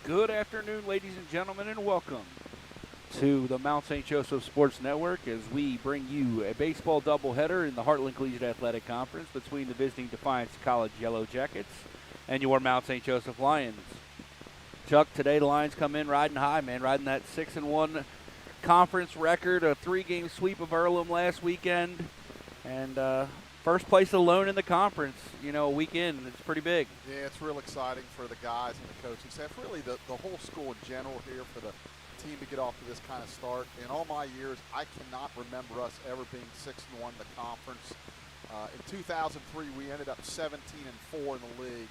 Good afternoon, ladies and gentlemen, and welcome to the Mount St. Joseph Sports Network as we bring you a baseball doubleheader in the Heartland Collegiate Athletic Conference between the visiting Defiance College Yellow Jackets and your Mount St. Joseph Lions. Chuck, today the Lions come in riding high, man, riding that 6-1 conference record, a 3-game sweep of Earlham last weekend, and first place alone in the conference, a week in. It's pretty big. Yeah, it's real exciting for the guys and the coaching staff, really the whole school in general here, for the team to get off to this kind of start. In all my years, I cannot remember us ever being 6-1 in the conference. In 2003, we ended up 17-4 in the league,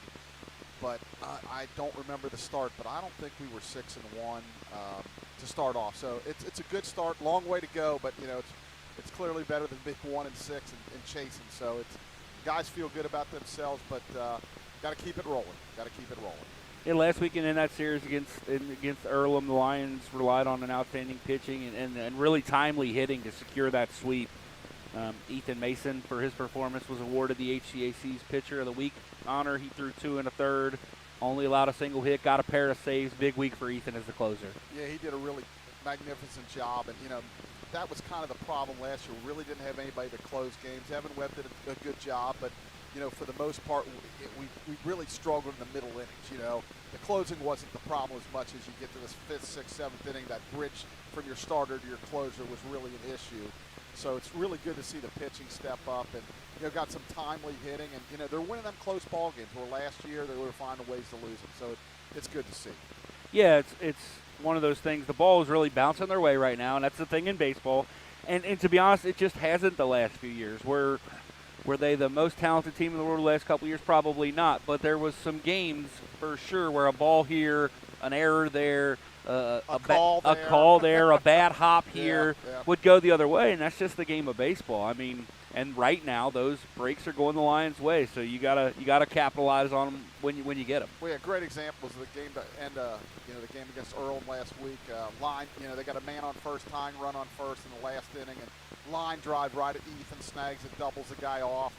but I don't remember the start, but I don't think we were 6-1. to start off. So it's a good start. Long way to go, but it's clearly better than being 1-6 and chasing. So guys feel good about themselves, but got to keep it rolling. Got to keep it rolling. Yeah, last weekend in that series against Earlham, the Lions relied on an outstanding pitching and really timely hitting to secure that sweep. Ethan Mason, for his performance, was awarded the HCAC's Pitcher of the Week honor. He threw 2 1/3, only allowed a single hit, got a pair of saves. Big week for Ethan as the closer. Yeah, he did a really magnificent job, and that was kind of the problem last year. We really didn't have anybody to close games. Evan Webb did a good job, but for the most part, we really struggled in the middle innings. The closing wasn't the problem as much as you get to this 5th, 6th, 7th inning. That bridge from your starter to your closer was really an issue. So it's really good to see the pitching step up and got some timely hitting, and they're winning them close ball games. Where last year they were finding ways to lose them. So it's good to see. Yeah, it's one of those things. The ball is really bouncing their way right now, and that's the thing in baseball. And to be honest, it just hasn't the last few years. Were they the most talented team in the world the last couple of years? Probably not. But there was some games for sure where a ball here, an error there, a call there, a bad hop here would go the other way, and that's just the game of baseball. I mean, and right now those breaks are going the Lions' way, so you gotta capitalize on them when you get them. Well, yeah, great example is the game to end the game against Earlham last week. Line, they got a man on first, tying run on first in the last inning, and line drive right at Ethan, snags it, doubles the guy off.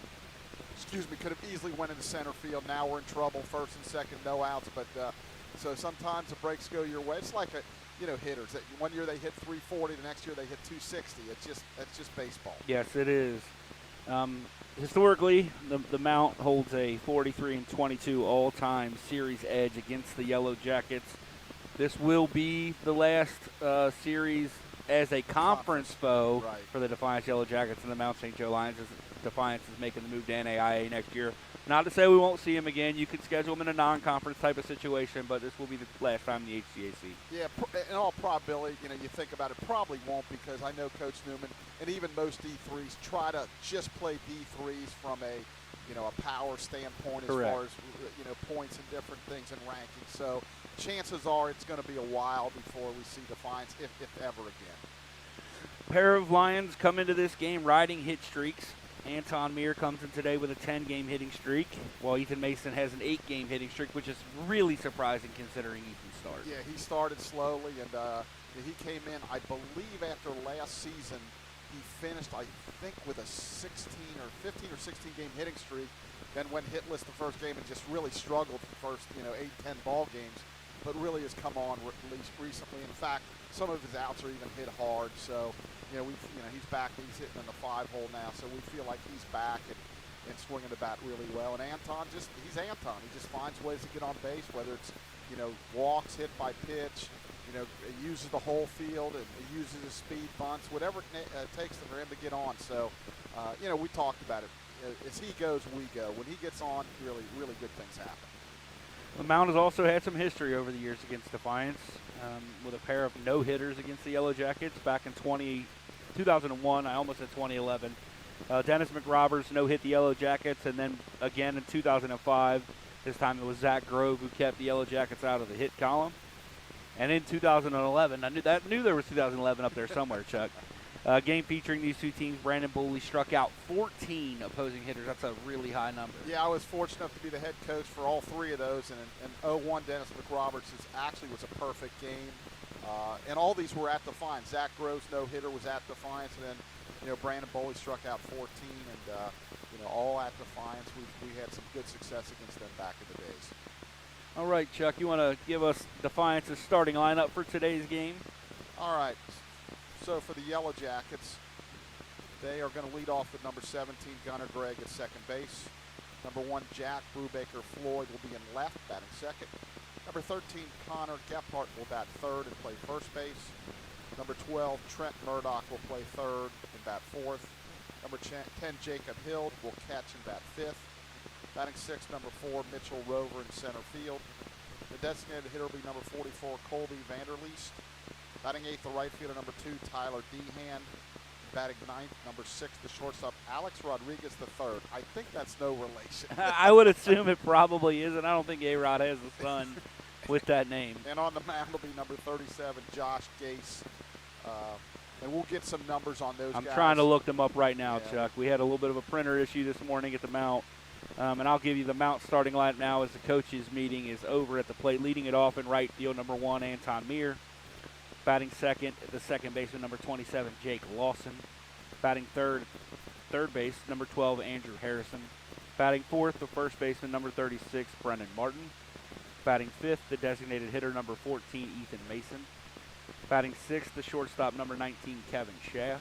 Could have easily went into center field. Now we're in trouble, first and second, no outs, but. So sometimes the breaks go your way. It's like hitters. One year they hit 340, the next year they hit 260. It's just baseball. Yes, it is. Historically, the Mount holds a 43-22 all-time series edge against the Yellow Jackets. This will be the last series as a conference foe for the Defiance Yellow Jackets and the Mount St. Joe Lions, as Defiance is making the move to NAIA next year. Not to say we won't see him again. You could schedule him in a non-conference type of situation, but this will be the last time in the HCAC. Yeah, in all probability, you think about it, probably won't, because I know Coach Newman and even most D3s try to just play D3s from a power standpoint as far as points and different things and rankings. So chances are it's going to be a while before we see Defiance, if ever again. A pair of Lions come into this game riding hit streaks. Anton Meir comes in today with a 10-game hitting streak, while Ethan Mason has an 8-game hitting streak, which is really surprising considering Ethan's start. Yeah, he started slowly, and he came in, I believe, after last season. He finished, I think, with a 15 or 16-game hitting streak, then went hitless the first game and just really struggled the first 8-10 ball games, but really has come on recently. In fact, some of his outs are even hit hard, so he's back. He's hitting in the 5-hole now, so we feel like he's back and swinging the bat really well. And Anton, he's Anton. He just finds ways to get on base, whether it's walks, hit by pitch. He uses the whole field and he uses his speed, bunts, whatever it takes for him to get on. So, we talked about it. As he goes, we go. When he gets on, really, really good things happen. The Mount has also had some history over the years against Defiance, with a pair of no-hitters against the Yellow Jackets back in 2001. I almost said 2011. Dennis McRoberts no-hit the Yellow Jackets, and then again in 2005. This time it was Zach Grove who kept the Yellow Jackets out of the hit column. And in 2011, I knew there was 2011 up there somewhere, Chuck. Game featuring these two teams, Brandon Boley struck out 14 opposing hitters. That's a really high number. Yeah, I was fortunate enough to be the head coach for all three of those. And 0-1, Dennis McRoberts actually was a perfect game. And all these were at Defiance. Zach Grove's no-hitter was at Defiance. And then, Brandon Boley struck out 14. And, all at Defiance. We had some good success against them back in the days. All right, Chuck, you want to give us Defiance's starting lineup for today's game? All right. So for the Yellow Jackets, they are going to lead off with number 17, Gunnar Gregg at second base. Number 1, Jack Brubaker Floyd will be in left, batting second. Number 13, Connor Gephardt will bat third and play first base. Number 12, Trent Murdoch will play third and bat fourth. Number 10, Jacob Hild will catch and bat fifth. Batting sixth, number 4, Mitchell Rover in center field. The designated hitter will be number 44, Colby Vanderleest. Batting eighth, the right fielder, number 2, Tyler Dehan. Batting ninth, number 6, the shortstop, Alex Rodriguez III. I think that's no relation. I would assume it probably isn't. I don't think A-Rod has a son. with that name. And on the mound will be number 37, Josh Gase. And we'll get some numbers on those guys. I'm trying to look them up right now, Yeah. Chuck. We had a little bit of a printer issue this morning at the mount. And I'll give you the mount starting lineup now as the coaches' meeting is over at the plate. Leading it off in right field, number 1, Anton Meir. Batting second, the second baseman, number 27, Jake Lawson. Batting third base, number 12, Andrew Harrison. Batting fourth, the first baseman, number 36, Brennan Martin. Batting fifth, the designated hitter, number 14, Ethan Mason. Batting sixth, the shortstop, number 19, Kevin Schaff.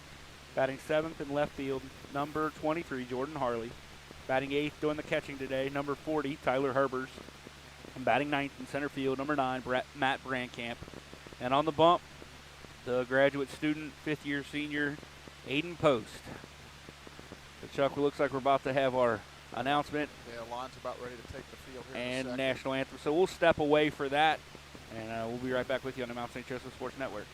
Batting seventh in left field, number 23, Jordan Harley. Batting eighth, doing the catching today, number 40, Tyler Herbers. And batting ninth in center field, number 9, Matt Brandkamp. And on the bump, the graduate student, fifth-year senior, Aiden Post. So, Chuck, it looks like we're about to have our announcement Yeah, line's about ready to take the field here in a and second. national anthem. So we'll step away for that, and we'll be right back with you on the Mount St. Joseph Sports Network.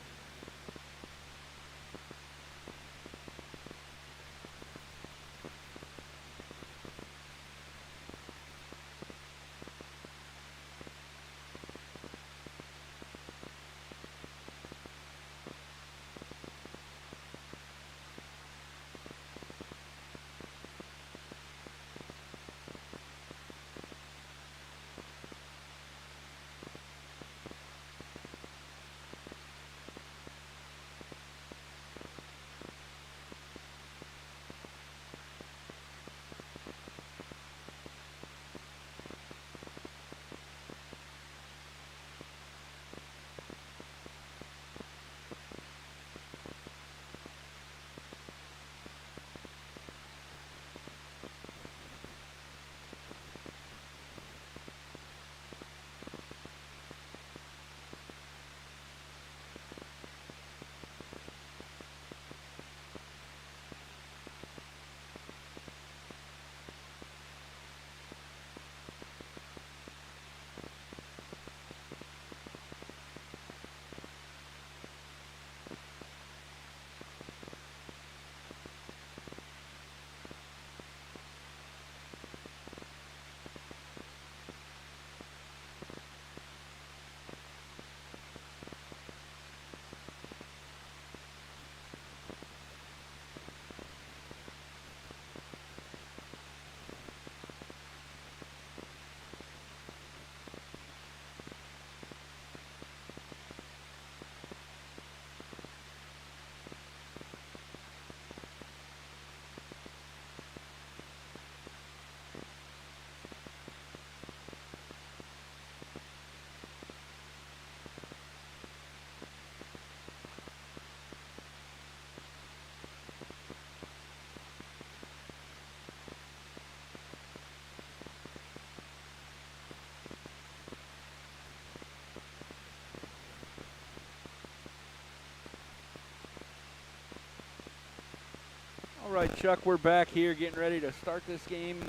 All right, Chuck, we're back here getting ready to start this game.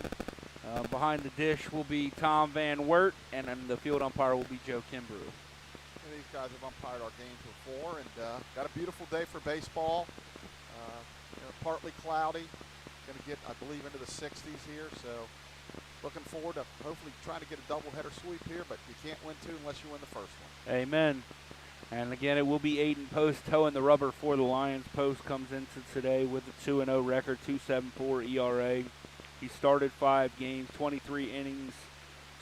Behind the dish will be Tom Van Wert, and then the field umpire will be Joe Kimbrough. And these guys have umpired our games before, and got a beautiful day for baseball. Partly cloudy. Going to get, I believe, into the 60s here, so looking forward to hopefully trying to get a doubleheader sweep here, but you can't win two unless you win the first one. Amen. And again, it will be Aiden Post towing the rubber for the Lions. Post comes into today with a 2-0 record, 2.74 ERA. He started 5 games, 23 innings,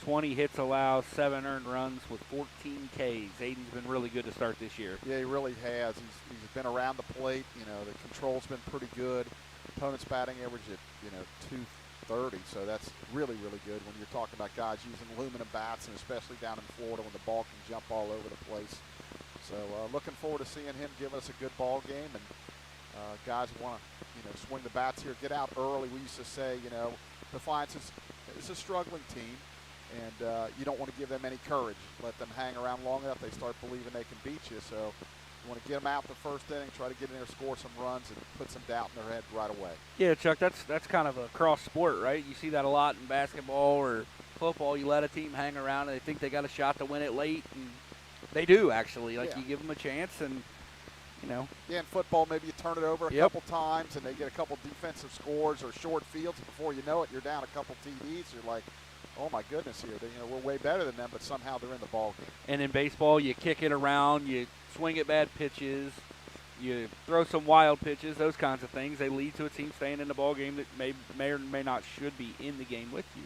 20 hits allowed, 7 earned runs with 14 Ks. Aiden's been really good to start this year. Yeah, he really has. He's been around the plate. You know, the control's been pretty good. Opponent's batting average at, 230, so that's really, really good when you're talking about guys using aluminum bats, and especially down in Florida when the ball can jump all over the place. So looking forward to seeing him give us a good ball game, and guys want to, swing the bats here, get out early. We used to say, Defiance is a struggling team, and you don't want to give them any courage. Let them hang around long enough, they start believing they can beat you. So you want to get them out the first inning, try to get in there, score some runs, and put some doubt in their head right away. Yeah, Chuck, that's kind of a cross sport, right? You see that a lot in basketball or football. You let a team hang around, and they think they got a shot to win it late, and they do, actually. You give them a chance, and, Yeah, in football, maybe you turn it over a couple times, and they get a couple defensive scores or short fields. Before you know it, you're down a couple TDs. You're like, oh my goodness, here we're way better than them, but somehow they're in the ball game. And in baseball, you kick it around, you swing at bad pitches, you throw some wild pitches, those kinds of things. They lead to a team staying in the ball game that may or may not should be in the game with you.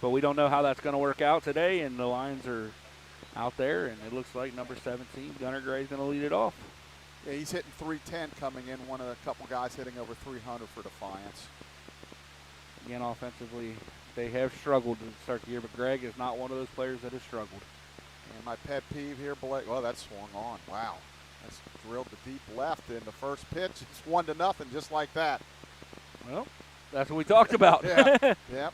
But we don't know how that's going to work out today, and the Lions are out there, and it looks like number 17, Gunnar Gray's going to lead it off. Yeah, he's hitting 310 coming in. One of a couple guys hitting over 300 for Defiance. Again, offensively, they have struggled to start the year, but Greg is not one of those players that has struggled. And my pet peeve here, Blake, well, that swung on. Wow. That's drilled to deep left in the first pitch. It's 1-0, just like that. Well, that's what we talked about. Yeah, yep.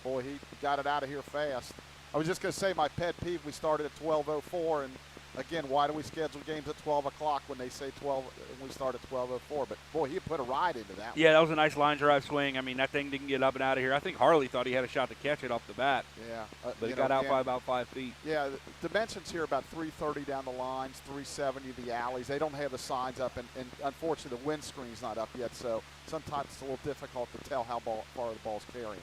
Boy, he got it out of here fast. I was just going to say my pet peeve, we started at 12:04, and again, why do we schedule games at 12 o'clock when they say 12, and we start at 12:04? But, boy, he put a ride into that. Yeah, that was a nice line drive swing. I mean, that thing didn't get up and out of here. I think Harley thought he had a shot to catch it off the bat. Yeah. But it got out by about 5 feet. Yeah, the dimensions here about 330 down the lines, 370 the alleys. They don't have the signs up, and unfortunately the windscreen's not up yet, so sometimes it's a little difficult to tell how far the ball's carrying.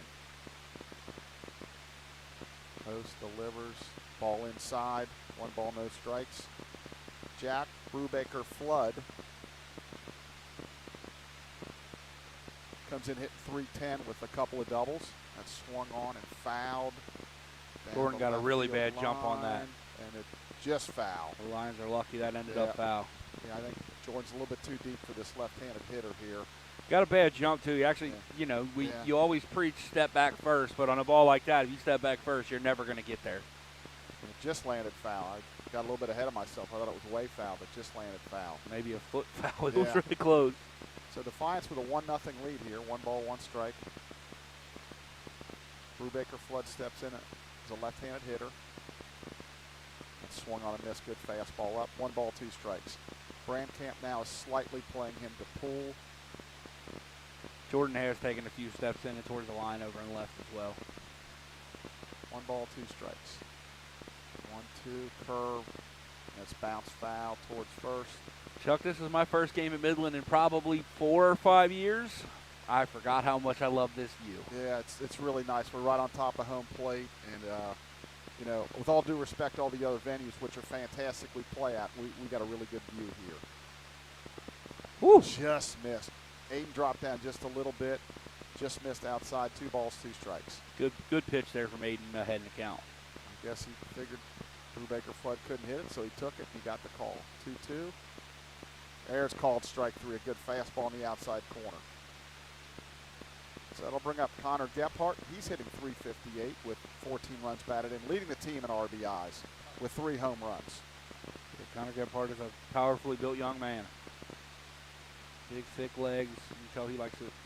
Post delivers, ball inside, 1 ball, no strikes. Jack Brubaker Flood comes in hitting 310 with a couple of doubles. That's swung on and fouled. Gordon got a really bad jump on that. And it just fouled. The Lions are lucky that ended up foul. Yeah, I think Jordan's a little bit too deep for this left-handed hitter here. Got a bad jump, too. Actually, you always preach step back first, but on a ball like that, if you step back first, you're never going to get there. And it just landed foul. I got a little bit ahead of myself. I thought it was way foul, but just landed foul. Maybe a foot foul. It was really close. So Defiance with a 1-0 lead here. 1 ball, 1 strike. Brubaker Flood steps in as a left-handed hitter. And swung on a miss. Good fastball up. 1 ball, 2 strikes. Brandcamp now is slightly playing him to pull. Jordan has taken a few steps in and towards the line over and left as well. 1 ball, 2 strikes. 1-2 curve. And it's bounced foul towards first. Chuck, this is my first game at Midland in probably 4 or 5 years. I forgot how much I love this view. Yeah, it's really nice. We're right on top of home plate, and with all due respect to all the other venues, which are fantastic we play at, we got a really good view here. Woo. Just missed. Aiden dropped down just a little bit. Just missed outside. 2 balls, 2 strikes. Good pitch there from Aiden ahead in the count. I guess he figured Brubaker Flood couldn't hit it, so he took it and he got the call. 2-2. There's called strike 3. A good fastball in the outside corner. So that'll bring up Connor Gephardt. He's hitting 358 with 14 runs batted in, leading the team in RBIs with 3 home runs. Connor Gephardt is a powerfully built young man. Big, thick legs. You can tell he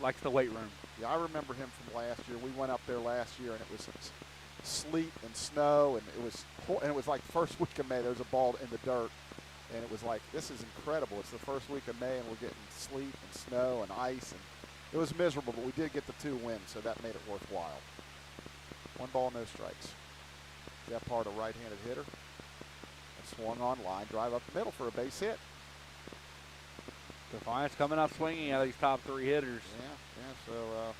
likes the weight room. Yeah, I remember him from last year. We went up there last year, and it was sleet and snow, and it was like first week of May. There was a ball in the dirt, and it was like, this is incredible. It's the first week of May, and we're getting sleet and snow and ice, and it was miserable, but we did get the 2 wins, so that made it worthwhile. 1 ball, no strikes. Gephardt, a right-handed hitter. And swung on line, drive up the middle for a base hit. Defiance coming out swinging out of these top 3 hitters. Yeah, so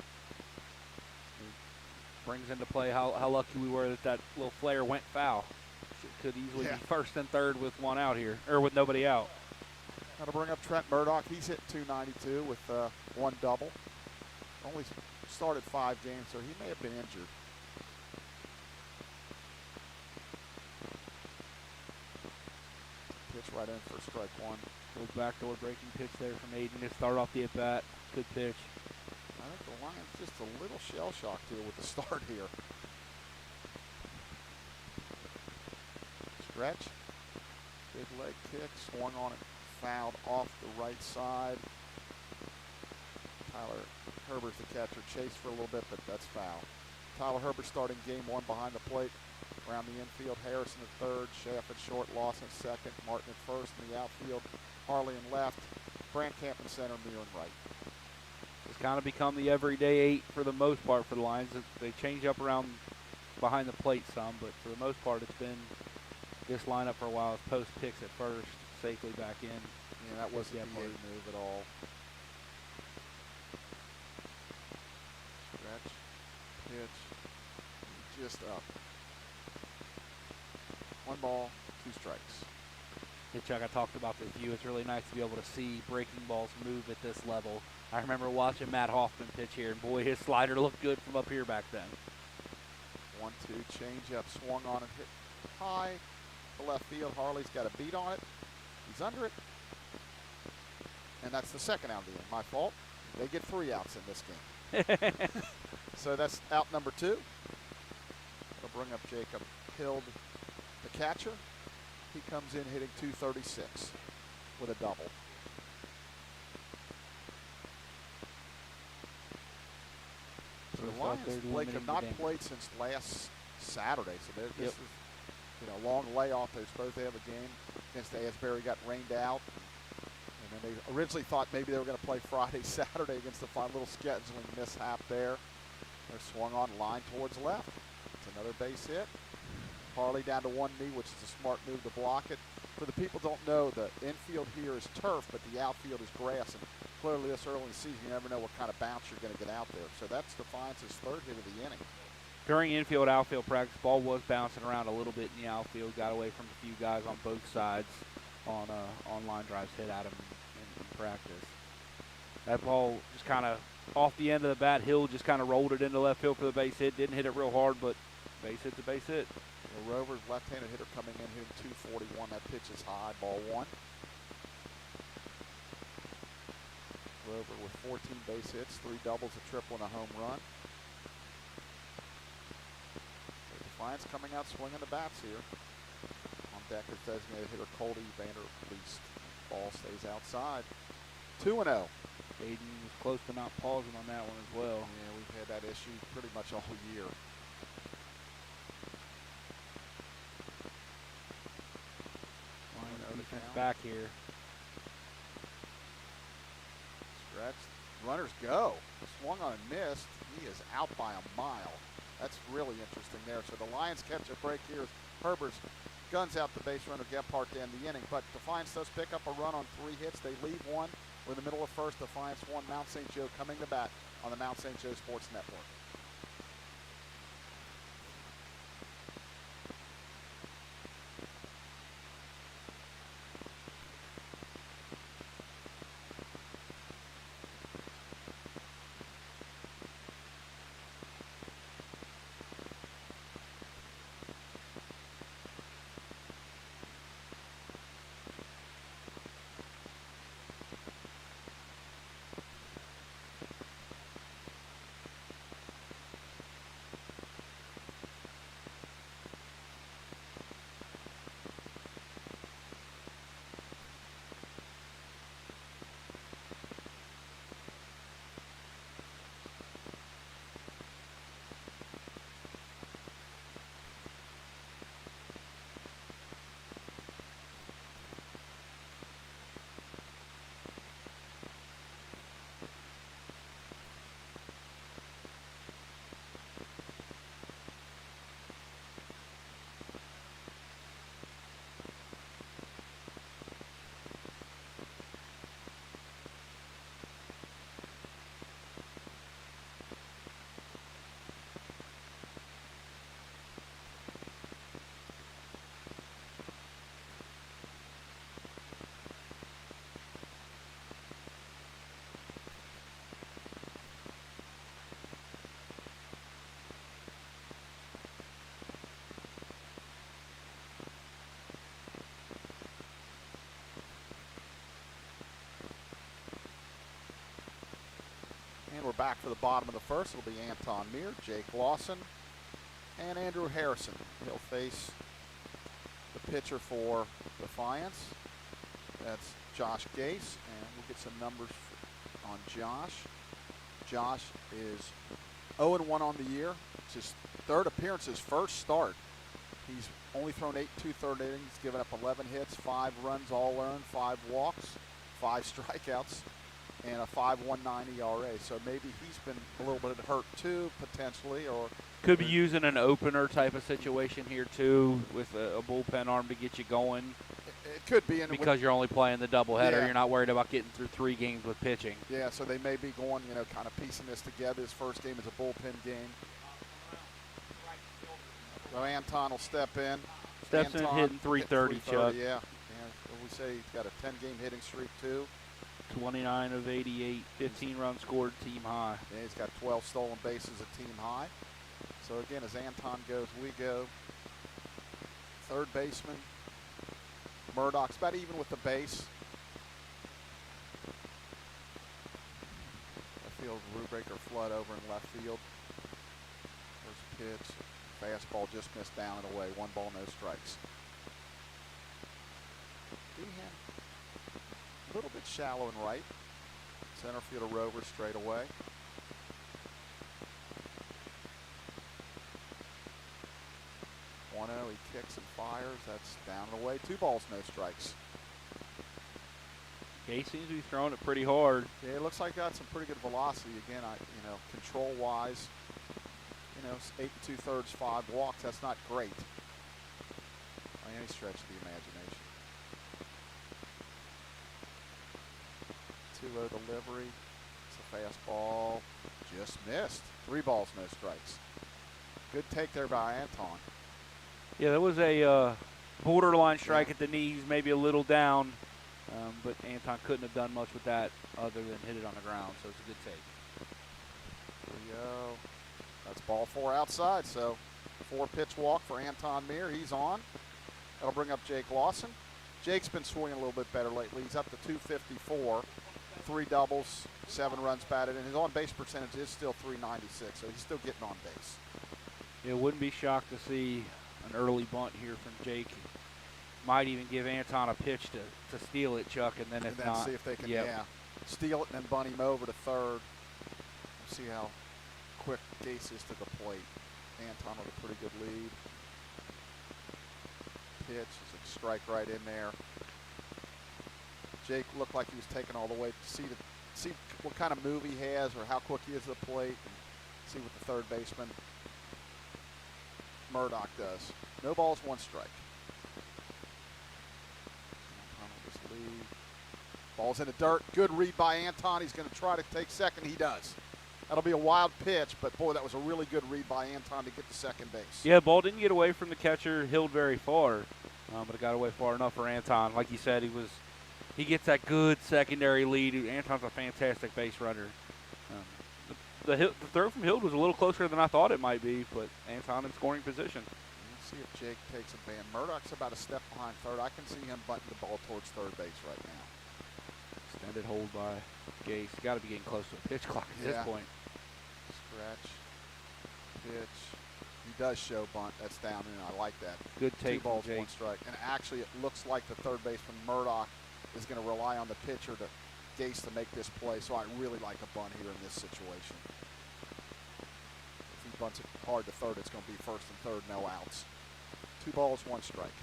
brings into play how lucky we were that little flare went foul. Could easily be first and third with 1 out here, or with nobody out. That'll bring up Trent Murdoch. He's hit 292 with 1 double. Only started 5 games, so he may have been injured. Pitch right in for strike 1. Little backdoor breaking pitch there from Aiden to start off the at-bat. Good pitch. I think the Lions just a little shell-shocked here with the start here. Stretch. Big leg kick. Swung on it. Fouled off the right side. Tyler Herbert's the catcher. Chased for a little bit, but that's foul. Tyler Herbert starting game 1 behind the plate. Around the infield, Harrison at third, Schaff at short, Lawson at second, Martin at first. In the outfield, Harley in left, Brandcamp in center, Muir in right. It's kind of become the everyday 8 for the most part for the Lions. They change up around behind the plate some, but for the most part it's been this lineup for a while. It's post picks at first, safely back in. Yeah, that wasn't a move at all. Stretch, pitch. just up. 1 ball, 2 strikes. Hey, Chuck, I talked about this view. It's really nice to be able to see breaking balls move at this level. I remember watching Matt Hoffman pitch here, and boy, his slider looked good from up here back then. 1-2, change up, swung on and hit high to left field. Harley's got a beat on it. He's under it. And that's the second out of the inning. My fault. They get 3 outs in this game. So that's out number 2. It'll bring up Jacob Hild, the catcher. He comes in hitting .236 with a double. So the Lions, Blake, have not played since last Saturday. So this is a long layoff. They were supposed to have a game against Asbury, got rained out. And then they originally thought maybe they were going to play Friday, Saturday against the fine little scheduling mishap there. They're swung on line towards left. It's another base hit. Harley down to 1 knee, which is a smart move to block it. For the people who don't know, the infield here is turf, but the outfield is grass. And clearly this early in the season, you never know what kind of bounce you're going to get out there. So that's Defiance's 3rd hit of the inning. During infield-outfield practice, ball was bouncing around a little bit in the outfield. Got away from a few guys on both sides on line drives hit at him in practice. That ball just kind of off the end of the bat. Hill just kind of rolled it into left field for the base hit. Didn't hit it real hard, but base hit's a base hit. The Rovers left-handed hitter coming in hitting .241. That pitch is high, ball 1. Rover with 14 base hits, 3 doubles, a triple, and a home run. So Defiance coming out swinging the bats here. On deck is designated hitter Coldy Vanderleest. Ball stays outside. 2-0. Aiden was close to not pausing on that one as well. Yeah, we've had that issue pretty much all year. Back here. Stretch. Runners go. Swung on and missed. He is out by a mile. That's really interesting there. So the Lions catch a break here. Herbers guns out the base runner Gephardt to end the inning. But Defiance does pick up a run on 3 hits. They leave 1. We're in the middle of first. Defiance 1. Mount St. Joe coming to bat on the Mount St. Joe Sports Network. And we're back for the bottom of the first. It'll be Anton Meir, Jake Lawson, and Andrew Harrison. He'll face the pitcher for Defiance. That's Josh Gase, and we'll get some numbers on Josh. Josh is 0-1 on the year. It's his 3rd appearance, his 1st start. He's only thrown 8 2/3 innings, given up 11 hits, 5 runs all earned, 5 walks, 5 strikeouts, and a 5.19 ERA. So maybe he's been a little bit hurt too, potentially, or could be using an opener type of situation here too, with a bullpen arm to get you going. It could be, and because you're only playing the doubleheader, you're not worried about getting through 3 games with pitching. Yeah, so they may be going, kind of piecing this together. His first game is a bullpen game. So Anton will step in. Steps in, hitting 330, Chuck. Yeah. And we say he's got a 10-game hitting streak, too. 29 of 88, 15 runs scored, team high. Yeah, he's got 12 stolen bases, a team high. So, again, as Anton goes, we go. Third baseman. Murdoch's about even with the base. I feel Rubricker flood over in left field. First pitch. Fastball just missed down and away. 1 ball, no strikes. A little bit shallow and right. Center fielder Rover straight away. 1-0, he kicks and fires. That's down and away. 2 balls, no strikes. He seems to be throwing it pretty hard. Yeah, it looks like got some pretty good velocity. Again, control-wise, 8 2/3, 5 walks. That's not great by any stretch of the imagination. 2-0 delivery. It's a fastball. Just missed. 3 balls, no strikes. Good take there by Anton. Yeah, there was a borderline strike at the knees, maybe a little down, but Anton couldn't have done much with that other than hit it on the ground, so it's a good take. 3-0. That's ball 4 outside, so 4-pitch walk for Anton Meer. He's on. That'll bring up Jake Lawson. Jake's been swinging a little bit better lately. He's up to 254, 3 doubles, 7 runs batted, and his on-base percentage is still 396, so he's still getting on base. It wouldn't be shocked to see an early bunt here from Jake. Might even give Anton a pitch to steal it, Chuck, and then if not, see if they can steal it and then bunt him over to third. See how quick Gase is to the plate. Anton with a pretty good lead. Pitch is a strike right in there. Jake looked like he was taking all the way to see what kind of move he has or how quick he is at the plate, and see what the third baseman Murdoch does. No balls, 1 strike. Anton with his lead. Ball's in the dirt. Good read by Anton. He's going to try to take second. He does. That'll be a wild pitch, but boy, that was a really good read by Anton to get to second base. Yeah, ball didn't get away from the catcher, hilled very far, but it got away far enough for Anton. Like you said, he gets that good secondary lead. Anton's a fantastic base runner. The throw from Hild was a little closer than I thought it might be, but Anton in scoring position. Let's see if Jake takes a van. Murdoch's about a step behind third. I can see him butting the ball towards third base right now. Extended hold by Gase. Got to be getting close to a pitch clock at this point. Scratch. Pitch. He does show bunt. That's down in. I like that. Good take. 2 balls, Jake. 1 strike. And actually, it looks like the third baseman Murdoch is going to rely on the pitcher to Gase to make this play. So I really like a bunt here in this situation. If he bunts it hard to third, it's going to be first and third, no outs. 2 balls, 1 strike.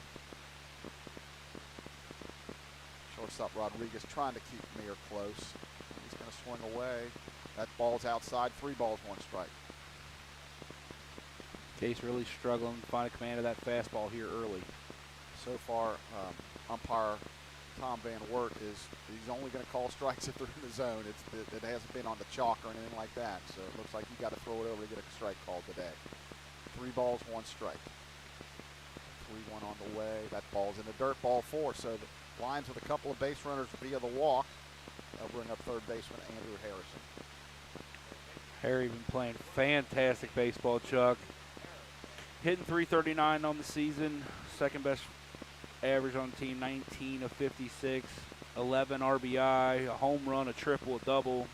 Shortstop Rodriguez trying to keep Meer close. He's going to swing away. That ball's outside. 3 balls, 1 strike. Gase really struggling to find a command of that fastball here early. So far, umpire Tom Van Wert he's only going to call strikes if they're in the zone. It hasn't been on the chalk or anything like that. So it looks like you got to throw it over to get a strike called today. 3 balls, 1 strike. 3-1 on the way. That ball's in the dirt. Ball 4. So the Lions with a couple of base runners via the walk. They'll bring up third baseman Andrew Harrison. Harry been playing fantastic baseball, Chuck. Hitting .339 on the season, second best average on the team, 19 of 56, 11 RBI, a home run, a triple, a double,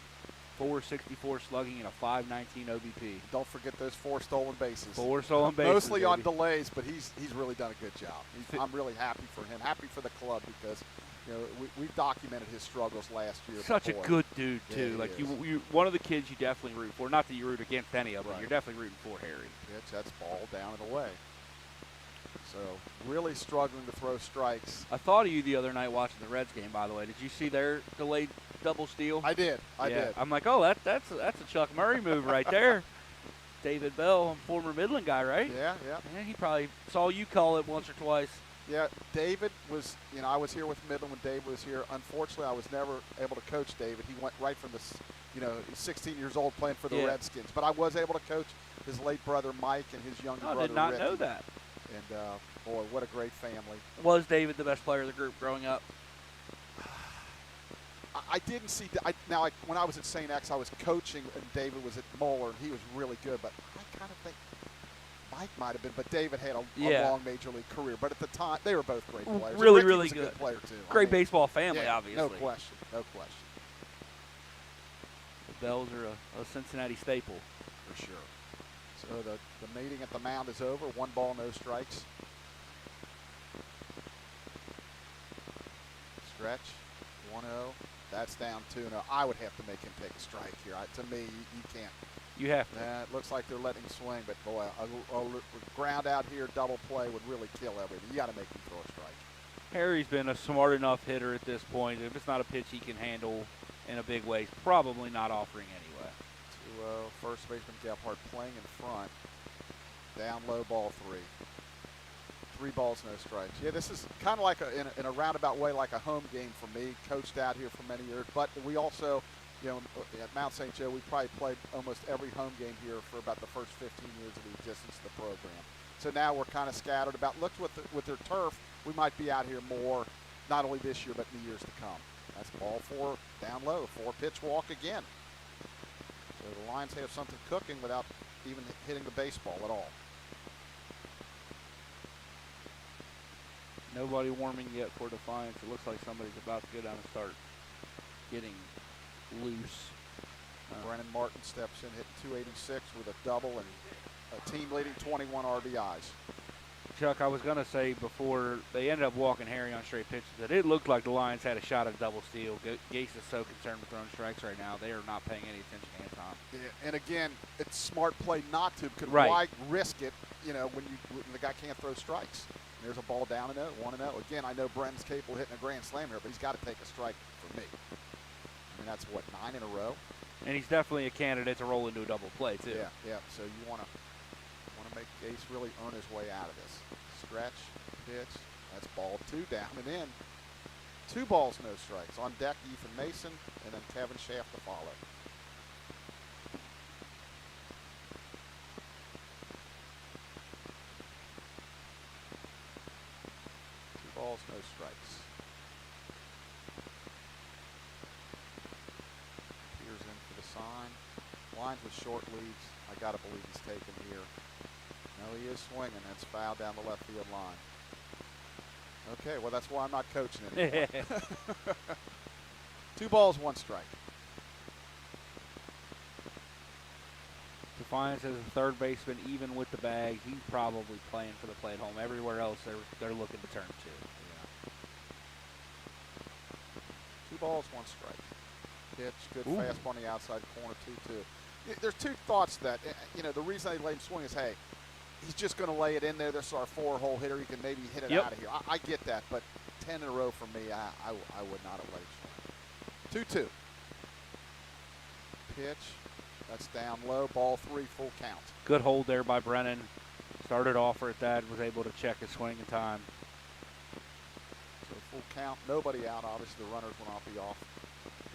464 slugging, and a 519 OBP. Don't forget those 4 stolen bases. 4 stolen bases. Mostly on delays, but he's really done a good job. I'm really happy for him, happy for the club because we've documented his struggles last year. Such a good dude too. Yeah, like you, one of the kids you definitely root for. Not that you root against any of them, but you're definitely rooting for Harry. Pitch, that's ball down and away. So really struggling to throw strikes. I thought of you the other night watching the Reds game. By the way, did you see their delayed double steal? I did. I did. I'm like, oh, that's a Chuck Murray move right there. David Bell, former Midland guy, right? Yeah. And he probably saw you call it once or twice. Yeah, David was, I was here with Midland when David was here. Unfortunately, I was never able to coach David. He went right from the he's 16 years old playing for the Yeah. Redskins. But I was able to coach his late brother Mike and his younger I brother did not Ricky. know that. And boy, what a great family. Was David the best player of the group growing up? I didn't see. When I was at St. X, I was coaching, and David was at Moeller, and he was really good. But I kind of think Mike might have been, but David had a long major league career. But at the time, they were both great players. Really, Ricky really was a good player too. Great baseball family, yeah, obviously. no question, no question. The Bells are a Cincinnati staple. For sure. So the meeting at the mound is over. 1 ball, no strikes. Stretch, 1-0. That's down 2-0. I would have to make him take a strike here. To me, you can't. You have to. It looks like they're letting him swing, but boy, a ground out here, double play would really kill everything. You got to make him throw a strike. Harry's been a smart enough hitter at this point. If it's not a pitch he can handle in a big way, he's probably not offering anyway. 2-0. First baseman Gephardt playing in front. Down low, ball 3. 3 balls, no strikes. Yeah, this is kind of like in a roundabout way, like a home game for me. Coached out here for many years, but we also, at Mount St. Joe, we probably played almost every home game here for about the first 15 years of the existence of the program. So now we're kind of scattered about. Look with their turf, we might be out here more, not only this year but in the years to come. That's ball 4 down low, 4-pitch walk again. So the Lions have something cooking without even hitting the baseball at all. Nobody warming yet for Defiance. It looks like somebody's about to go down and start getting loose. Brennan Martin steps in, hitting 286 with a double and a team-leading 21 RBIs. Chuck, I was going to say before they ended up walking Harry on straight pitches that it looked like the Lions had a shot at double steal. Gase is so concerned with throwing strikes right now. They are not paying any attention to Anton. Yeah, and again, it's smart play not to, because right. Why risk it, when the guy can't throw strikes? And there's a ball down and out, 1-0. Again, I know Brennan's capable of hitting a grand slam here, but he's got to take a strike for me. I mean, that's, 9 in a row? And he's definitely a candidate to roll into a double play, too. Yeah. So you want to make Gase really earn his way out of this. Stretch, pitch, that's ball 2 down and in. 2 balls, no strikes. On deck, Ethan Mason, and then Kevin Schaff to follow. Balls, no strikes. Peers in for the sign. Lines with short leads. I got to believe he's taken here. No, he is swinging. That's foul down the left field line. Okay, well, that's why I'm not coaching anymore. 2 balls, 1 strike. Defiance as a third baseman, even with the bag, he's probably playing for the play at home. Everywhere else, they're looking to turn to. Yeah. 2 balls, 1 strike. Pitch, good fastball on the outside corner, 2-2. There's 2 thoughts to that. The reason they let him swing is, hey, he's just going to lay it in there. This is our 4-hole hitter. He can maybe hit it out of here. I get that, but 10 in a row for me, I would not have let him swing. 2-2. Pitch. That's down low. Ball 3, full count. Good hold there by Brennan. Started off at that, was able to check his swing in time. So full count. Nobody out. Obviously, the runners will not be off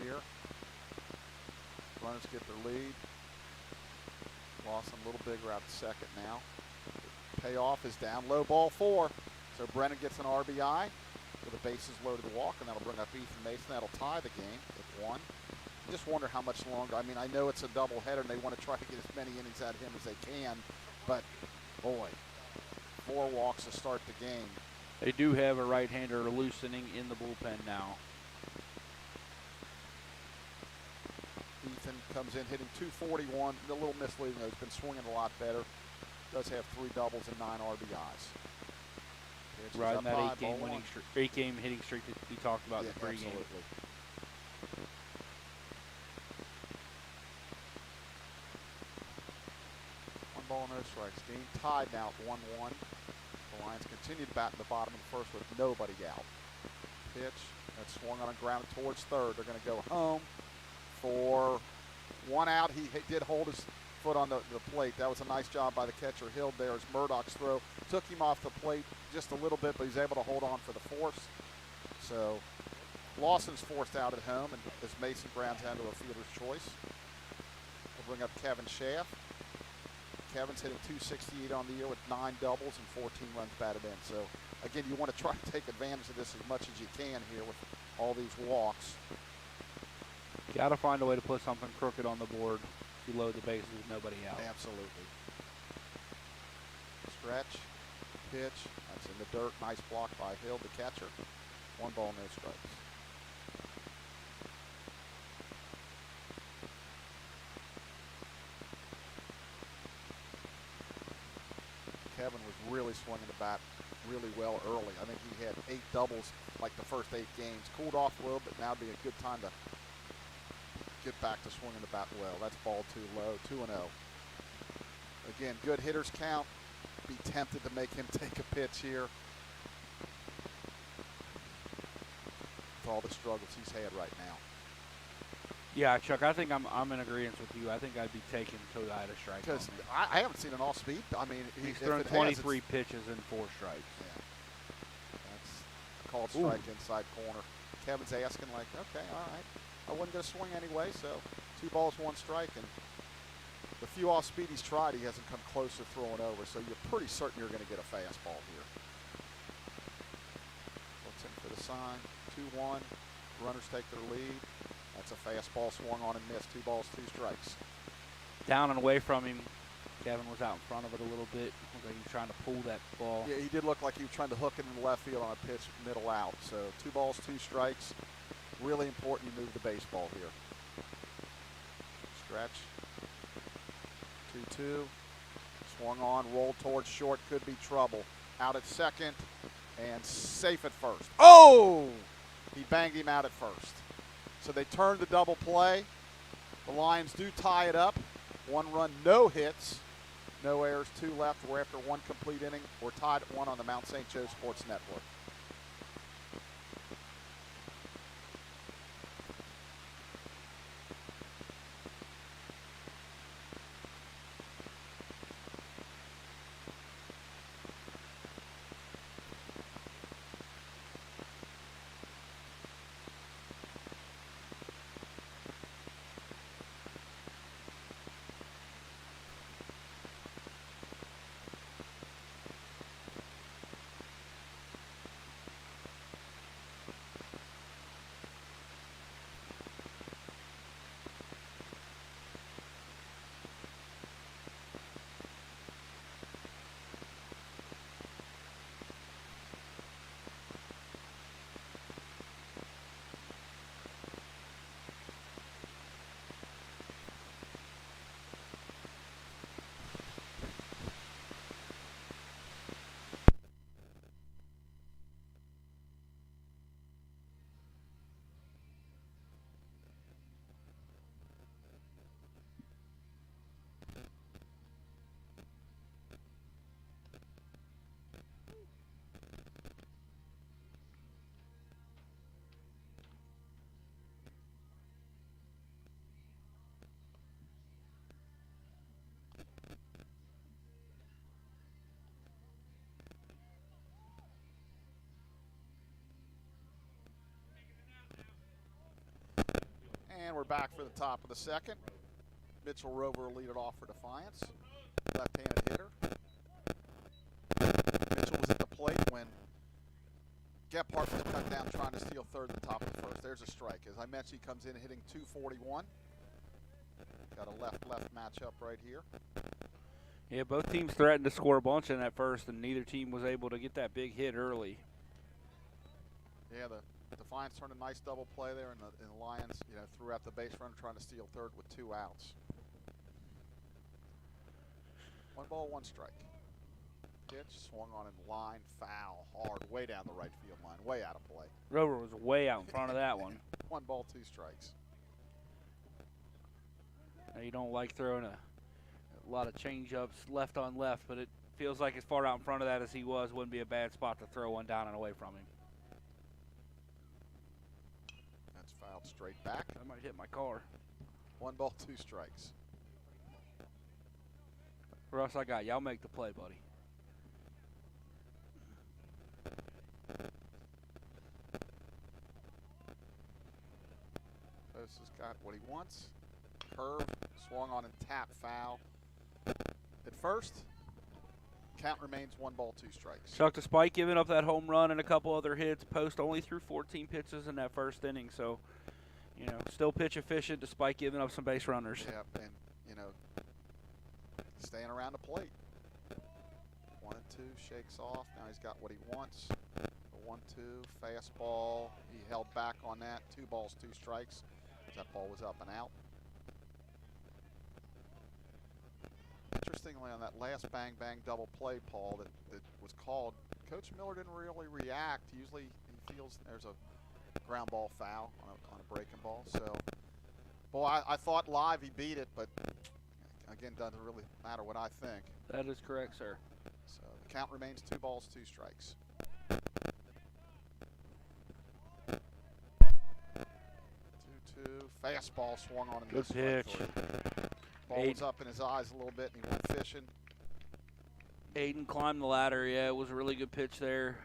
here. Runners get their lead. Lawson a little bigger out to second now. Payoff is down low, ball 4. So Brennan gets an RBI with the bases loaded to walk, and that'll bring up Ethan Mason. That'll tie the game at 1. I just wonder how much longer. I mean, I know it's a doubleheader, and they want to try to get as many innings out of him as they can, but boy, 4 walks to start the game. They do have a right-hander loosening in the bullpen now. Ethan comes in hitting 241. A little misleading, though. He's been swinging a lot better. Does have 3 doubles and 9 RBIs. Riding that 8-game hitting streak that we talked about in the pregame. Absolutely. 1 ball, no strikes. Game tied now at 1-1. The Lions continue to bat in the bottom of the first with nobody out. Pitch. That's swung on and grounded towards third. They're going to go home for 1 out. He did hold his foot on the plate. That was a nice job by the catcher Hill there as Murdoch's throw took him off the plate just a little bit, but he's able to hold on for the force. So Lawson's forced out at home, and as Mason grounds down to a fielder's choice. We'll bring up Kevin Schaff. Kevin's hitting .268 on the year with 9 doubles and 14 runs batted in. So, again, you want to try to take advantage of this as much as you can here with all these walks. Got to find a way to put something crooked on the board if you load the bases with nobody out. Absolutely. Stretch, pitch. That's in the dirt. Nice block by Hill, the catcher. 1 ball, no strikes. Kevin was really swinging the bat really well early. I think he had 8 doubles like the first 8 games. Cooled off a little bit. Now would be a good time to get back to swinging the bat well. That's ball too low, 2-0. Again, good hitters count. Be tempted to make him take a pitch here. With all the struggles he's had right now. Yeah, Chuck, I think I'm in agreement with you. I think I'd be taking until I had a strike. Because I haven't seen an off-speed. I mean, he's thrown 23 pitches and 4 strikes. Yeah. That's a called strike inside corner. Kevin's asking, like, okay, all right. I wasn't going to swing anyway, so 2 balls, 1 strike. And the few off-speed he's tried, he hasn't come close to throwing over. So you're pretty certain you're going to get a fastball here. Looks in for the sign. 2-1. Runners take their lead. That's a fastball swung on and missed. 2 balls, 2 strikes. Down and away from him. Kevin was out in front of it a little bit. Looked like he was trying to pull that ball. Yeah, he did look like he was trying to hook it in the left field on a pitch middle out. So 2 balls, 2 strikes. Really important you move the baseball here. Stretch. 2-2. Swung on, rolled towards short. Could be trouble. Out at second and safe at first. Oh! He banged him out at first. So they turned the double play. The Lions do tie it up. 1 run, no hits, no errors, 2 left. We're after 1 complete inning. We're tied at 1 on the Mount St. Joe Sports Network. And we're back for the top of the second. Mitchell Rover will lead it off for Defiance. Left-handed hitter. Mitchell was at the plate when Gephardt was cut down trying to steal third in the top of the first. There's a strike. As I mentioned, he comes in hitting .241. Got a left-left matchup right here. Yeah, both teams threatened to score a bunch in that first, and neither team was able to get that big hit early. Yeah, the Defiance turned a nice double play there, and the Lions, threw out the base runner trying to steal third with 2 outs. 1 ball, 1 strike. Pitch swung on in line, foul, hard, way down the right field line, way out of play. Rover was way out in front of that one. 1 ball, 2 strikes. Now, you don't like throwing a lot of change-ups left on left, but it feels like as far out in front of that as he was, wouldn't be a bad spot to throw one down and away from him. That's fouled straight back. I might hit my car. 1 ball, 2 strikes. Russ, I got you. I'll make the play, buddy. Post has got what he wants. Curve, swung on and tap, foul. At first, count remains 1 ball, 2 strikes. Chuck Despite giving up that home run and a couple other hits. Post only threw 14 pitches in that first inning, so, you know, still pitch efficient despite giving up some base runners. Yep, and, you know, staying around the plate. 1 and 2, shakes off. Now he's got what he wants. The 1-2, fastball. He held back on that. 2 balls, 2 strikes. That ball was up and out. Interestingly, on that last bang-bang double play, Paul, that was called, Coach Miller didn't really react. Usually he feels there's a ground ball foul on a breaking ball. So, boy, I thought live he beat it, but again, doesn't really matter what I think. That is correct, sir. So the count remains 2 balls, 2 strikes. 2-2, fastball swung on and Good missed strike pitch. 3. Ball was up in his eyes a little bit, and he went fishing. Aiden climbed the ladder. Yeah, it was a really good pitch there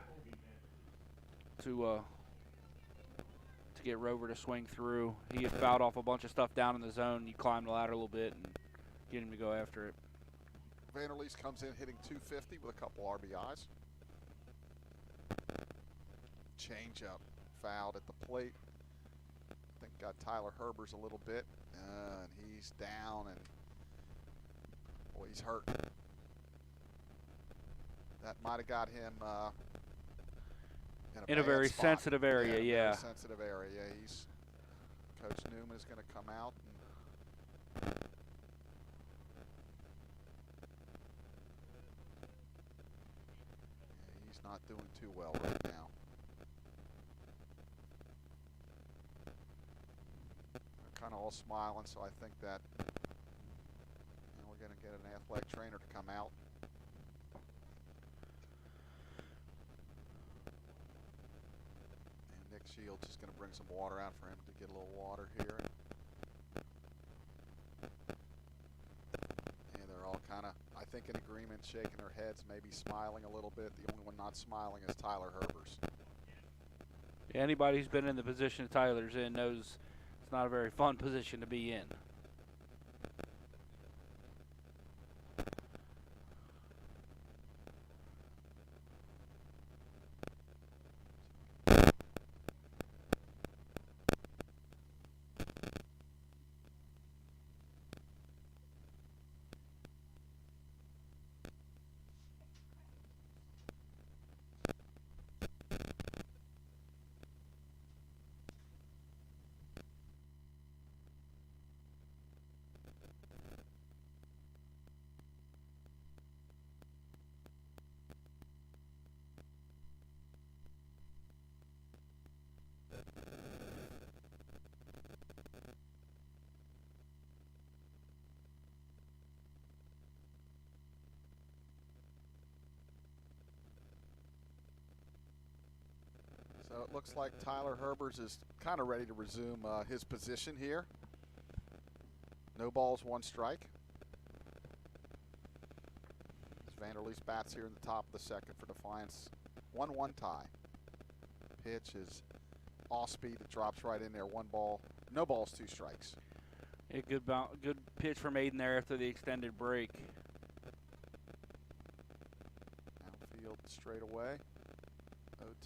to get Rover to swing through. He had fouled off a bunch of stuff down in the zone. You climb the ladder a little bit and get him to go after it. Vanderleest comes in hitting .250 with a couple RBIs. Changeup fouled at the plate. I think got Tyler Herbers a little bit, and he's down, and boy, he's hurt. That might have got him in a very spot. sensitive area, yeah. Very sensitive area. He's Coach Newman is going to come out. He's not doing too well right now. They're kind of all smiling, so I think that we're going to get an athletic trainer to come out. And Nick Shields is going to bring some water out for him to get a little water here. And they're all kind of, I think, in agreement, shaking their heads, maybe smiling a little bit. The only one not smiling is Tyler Herbers. Yeah, anybody who's been in the position Tyler's in knows it's not a very fun position to be in. So it looks like Tyler Herbers is kind of ready to resume his position here. No balls, 1 strike. As Vanderleest bats here in the top of the second for Defiance. 1-1 tie. Pitch is off speed. It drops right in there. 1 ball, no balls, 2 strikes. A good pitch from Aiden there after the extended break. Outfield straight away.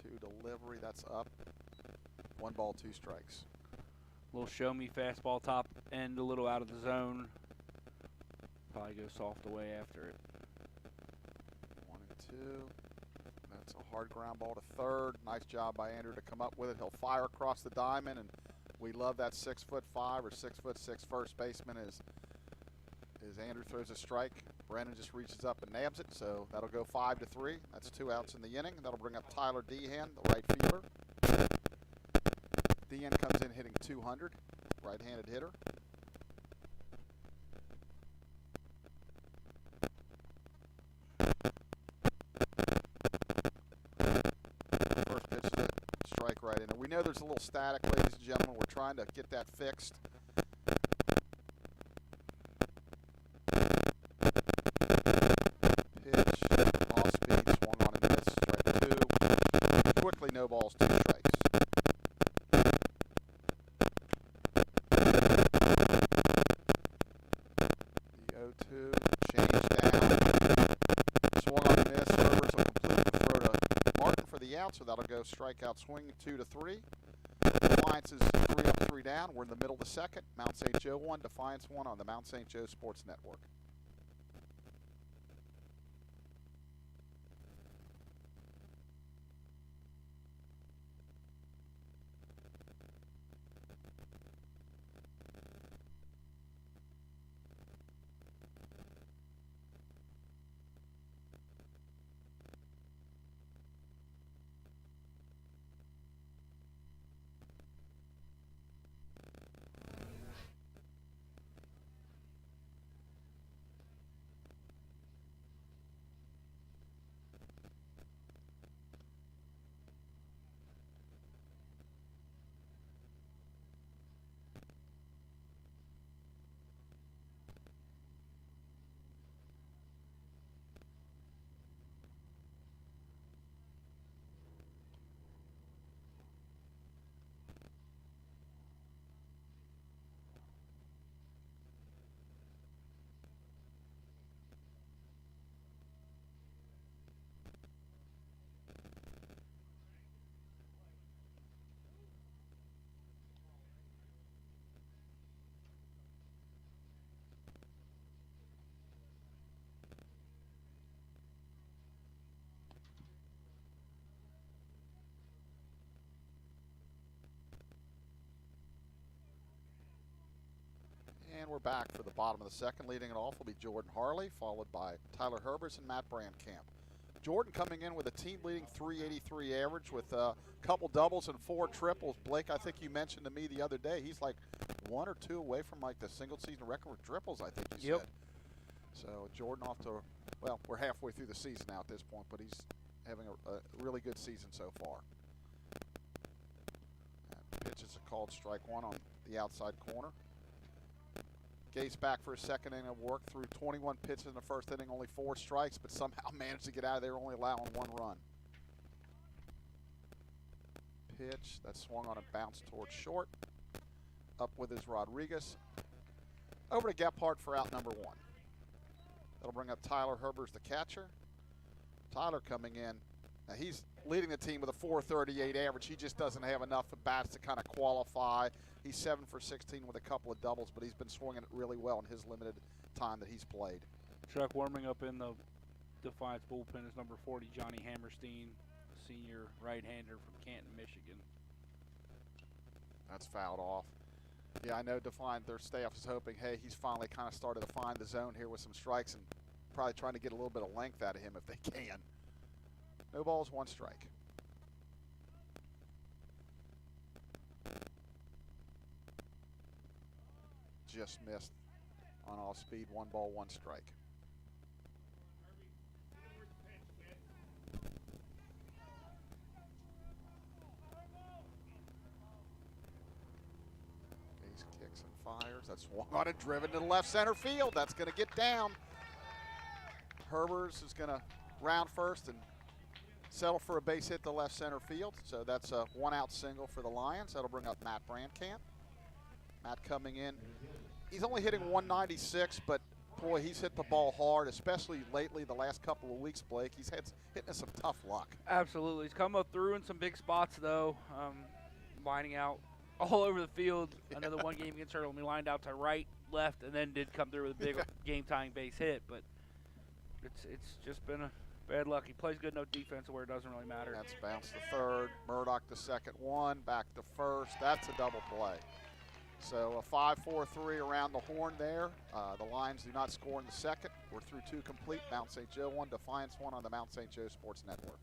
0-2 delivery, that's up. 1 ball, 2 strikes. Little show me fastball top end, a little out of the zone. Probably go soft away after it. 1-2. That's a hard ground ball to third. Nice job by Andrew to come up with it. He'll fire across the diamond, and we love that 6'5" or 6'6" first baseman as Andrew throws a strike. Brennan just reaches up and nabs it, so that'll go 5-3. That's 2 outs in the inning. That'll bring up Tyler Dehan, the right fielder. Dehan comes in hitting .200, right-handed hitter. First pitch is a strike right in there. We know there's a little static, ladies and gentlemen. We're trying to get that fixed. No balls, 2 strikes. strikeout swing, 2-3. Defiance is 3 up, 3 down. We're in the middle of the second. Mount St. Joe 1, Defiance 1 on the Mount St. Joe Sports Network. And we're back for the bottom of the second. Leading it off will be Jordan Harley, followed by Tyler Herbers and Matt Brandkamp. Jordan coming in with a team-leading .383 average with a couple doubles and 4 triples. Blake, I think you mentioned to me the other day, he's like 1 or 2 away from like the single-season record with triples, I think you said. So Jordan off to, well, we're halfway through the season now at this point, but he's having a really good season so far. That pitch is a called strike 1 on the outside corner. Gase back for his second inning of work, threw 21 pitches in the first inning, only 4 strikes, but somehow managed to get out of there, only allowing 1 run. Pitch that swung on a bounce towards short. Up with his Rodriguez. Over to Gephardt for out number 1. That'll bring up Tyler Herbers, the catcher. Tyler coming in. Now he's leading the team with a .438 average. He just doesn't have enough at bats to kind of qualify. He's 7 for 16 with a couple of doubles, but he's been swinging it really well in his limited time that he's played. Chuck, warming up in the Defiance bullpen is number 40, Johnny Hammerstein, senior right-hander from Canton, Michigan. That's fouled off. Yeah, I know Defiance, their staff is hoping, hey, he's finally kind of started to find the zone here with some strikes and probably trying to get a little bit of length out of him if they can. No balls, 1 strike. Just missed on off speed, 1 ball, 1 strike. Case kicks and fires. That's swung on and driven to the left center field. That's going to get down. Herbers is going to round first and settle for a base hit to left center field. So that's a 1-out single for the Lions. That'll bring up Matt Brandkamp. Matt coming in. He's only hitting 196, but boy, he's hit the ball hard, especially lately the last couple of weeks, Blake. He's hitting some tough luck. Absolutely. He's come up through in some big spots, though, lining out all over the field. Yeah. Another one game against Hurdle, he lined out to right, left, and then did come through with a big game-tying base hit. But it's just been a bad luck. He plays good enough defense where it doesn't really matter. That's bounced to third. Murdoch the second one, back to first. That's a double play. So a 5-4-3 around the horn there. The Lions do not score in the second. We're through 2 complete. Mount St. Joe 1, Defiance 1 on the Mount St. Joe Sports Network.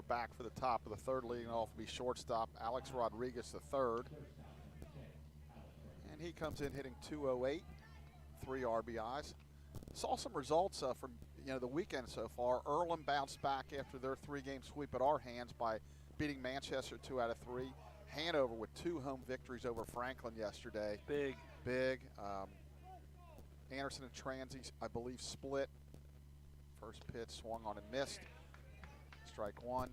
back for the top of the third. Leading off will be shortstop Alex Rodriguez the third. And he comes in hitting .208, 3 RBIs. Saw some results from the weekend so far. Earlham bounced back after their 3-game sweep at our hands by beating Manchester 2 out of 3. Hanover with 2 home victories over Franklin yesterday. Big. Anderson and Transy, I believe, split. First pitch swung on and missed. Strike 1.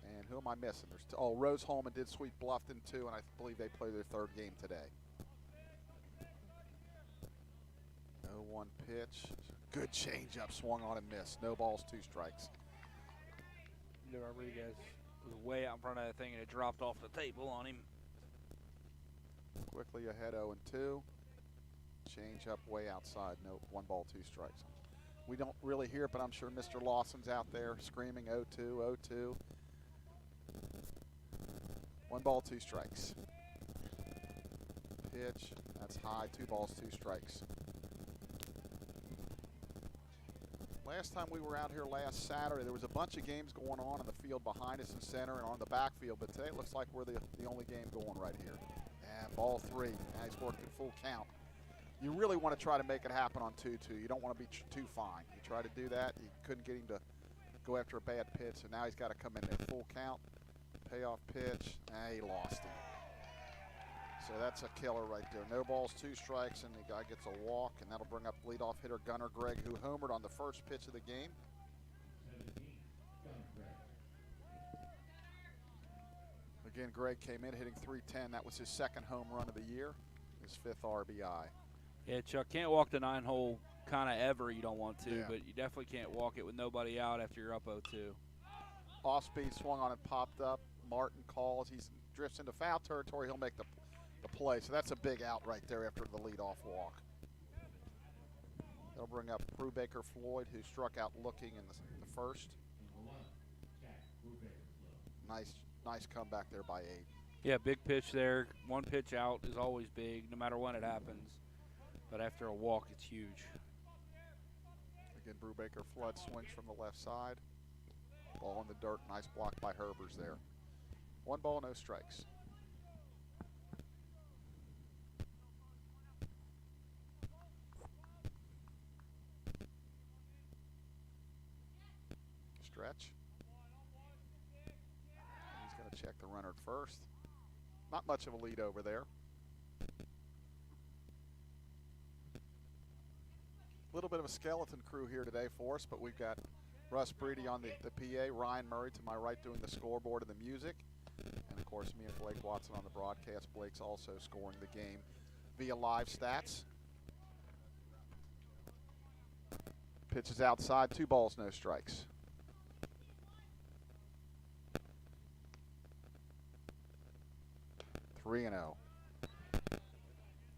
And who am I missing? Rose Holman did sweep Bluffton too, and I believe they play their 3rd game today. 0-1 pitch. Good changeup, swung on and missed. No balls, 2 strikes. Rodriguez was way out in front of that thing, and it dropped off the table on him. Quickly ahead, 0-2. Changeup way outside. No, 1 ball, 2 strikes. We don't really hear it, but I'm sure Mr. Lawson's out there screaming 0-2, 0-2. 1 ball, 2 strikes. Pitch, that's high. 2 balls, 2 strikes. Last time we were out here last Saturday, there was a bunch of games going on in the field behind us in center and on the backfield, but today it looks like we're the only game going right here. And ball 3. Now he's worked at full count. You really want to try to make it happen on 2-2. You don't want to be too fine. You try to do that. You couldn't get him to go after a bad pitch, so now he's got to come in there full count. Payoff pitch. He lost him. So that's a killer right there. No balls, 2 strikes, and the guy gets a walk, and that'll bring up leadoff hitter Gunnar Gregg, who homered on the first pitch of the game. Again, Gregg came in hitting .310. That was his 2nd home run of the year, his 5th RBI. Yeah, Chuck, can't walk the 9-hole kind of ever. You don't want to, Yeah. but you definitely can't walk it with nobody out after you're up 0-2. Off speed, swung on and popped up. Martin calls. He drifts into foul territory. He'll make the play. So that's a big out right there after the leadoff walk. They'll bring up Brubaker Floyd, who struck out looking in the first. Nice comeback there by Aiden. Yeah, big pitch there. 1 pitch out is always big, no matter when it happens. But after a walk, it's huge. Again, Brubaker Flood swings from the left side. Ball in the dirt. Nice block by Herbers there. 1 ball, no strikes. Stretch. He's going to check the runner at first. Not much of a lead over there. A little bit of a skeleton crew here today for us, but we've got Russ Breedy on the PA, Ryan Murray to my right doing the scoreboard and the music, and of course me and Blake Watson on the broadcast. Blake's also scoring the game via live stats. Pitch is outside, 2 balls, no strikes. Three and 0.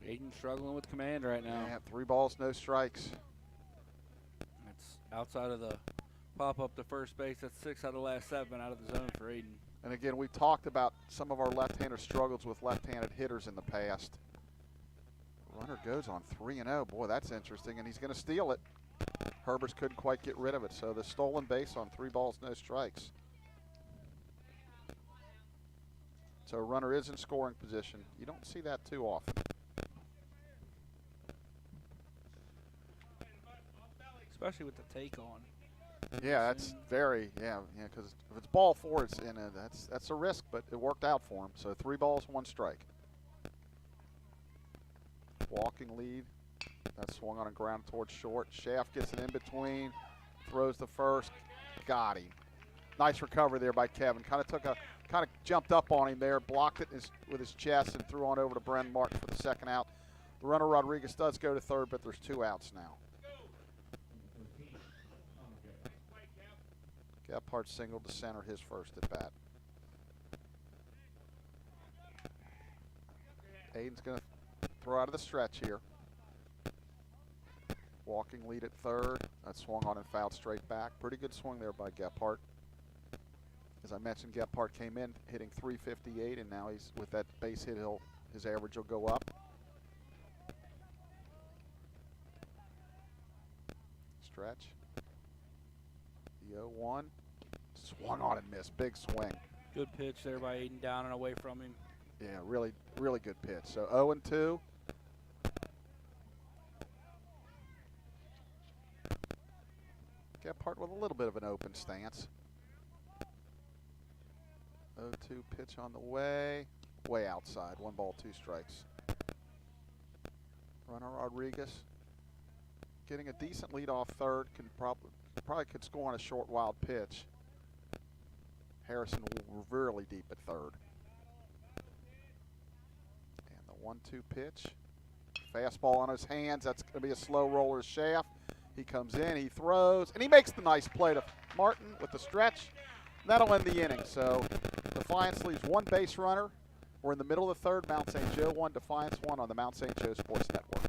Aiden struggling with command right now. Yeah, 3 balls, no strikes. It's outside of the pop up to first base. That's 6 out of the last 7 out of the zone for Aiden. And again, we talked about some of our left-hander struggles with left-handed hitters in the past. Runner goes on 3-0. Boy, that's interesting, and he's going to steal it. Herbers couldn't quite get rid of it, so the stolen base on 3 balls, no strikes. So a runner is in scoring position. You don't see that too often. Especially with the take on. Yeah, that's very, because if it's ball 4, it's in it. That's a risk, but it worked out for him. So 3 balls, 1 strike. Walking lead. That swung on and ground towards short. Shaft gets it in between, throws the first, got him. Nice recovery there by Kevin. Kind of jumped up on him there, blocked it with his chest, and threw on over to Brendan Martin for the 2nd out. The runner Rodriguez does go to 3rd, but there's 2 outs now. Gephardt singled to center, his first at bat. Aiden's going to throw out of the stretch here. Walking lead at 3rd. That swung on and fouled straight back. Pretty good swing there by Gephardt. As I mentioned, Gephardt came in hitting .358, and now he's with that base hit, his average will go up. Stretch. The 0-1. Swung on and missed. Big swing. Good pitch there by Aiden, down and away from him. Yeah, really, really good pitch. So 0-2. Gephardt with a little bit of an open stance. 0-2 pitch on the way. Way outside. 1 ball, 2 strikes. Runner Rodriguez getting a decent lead off third. Can probably could score on a short wild pitch. Harrison really deep at third. And the 1-2 pitch. Fastball on his hands. That's going to be a slow roller shaft. He comes in, he throws, and he makes the nice play to Martin with the stretch. That'll end the inning. So Defiance leaves 1 base runner. We're in the middle of the third. Mount St. Joe 1, Defiance 1 on the Mount St. Joe Sports Network.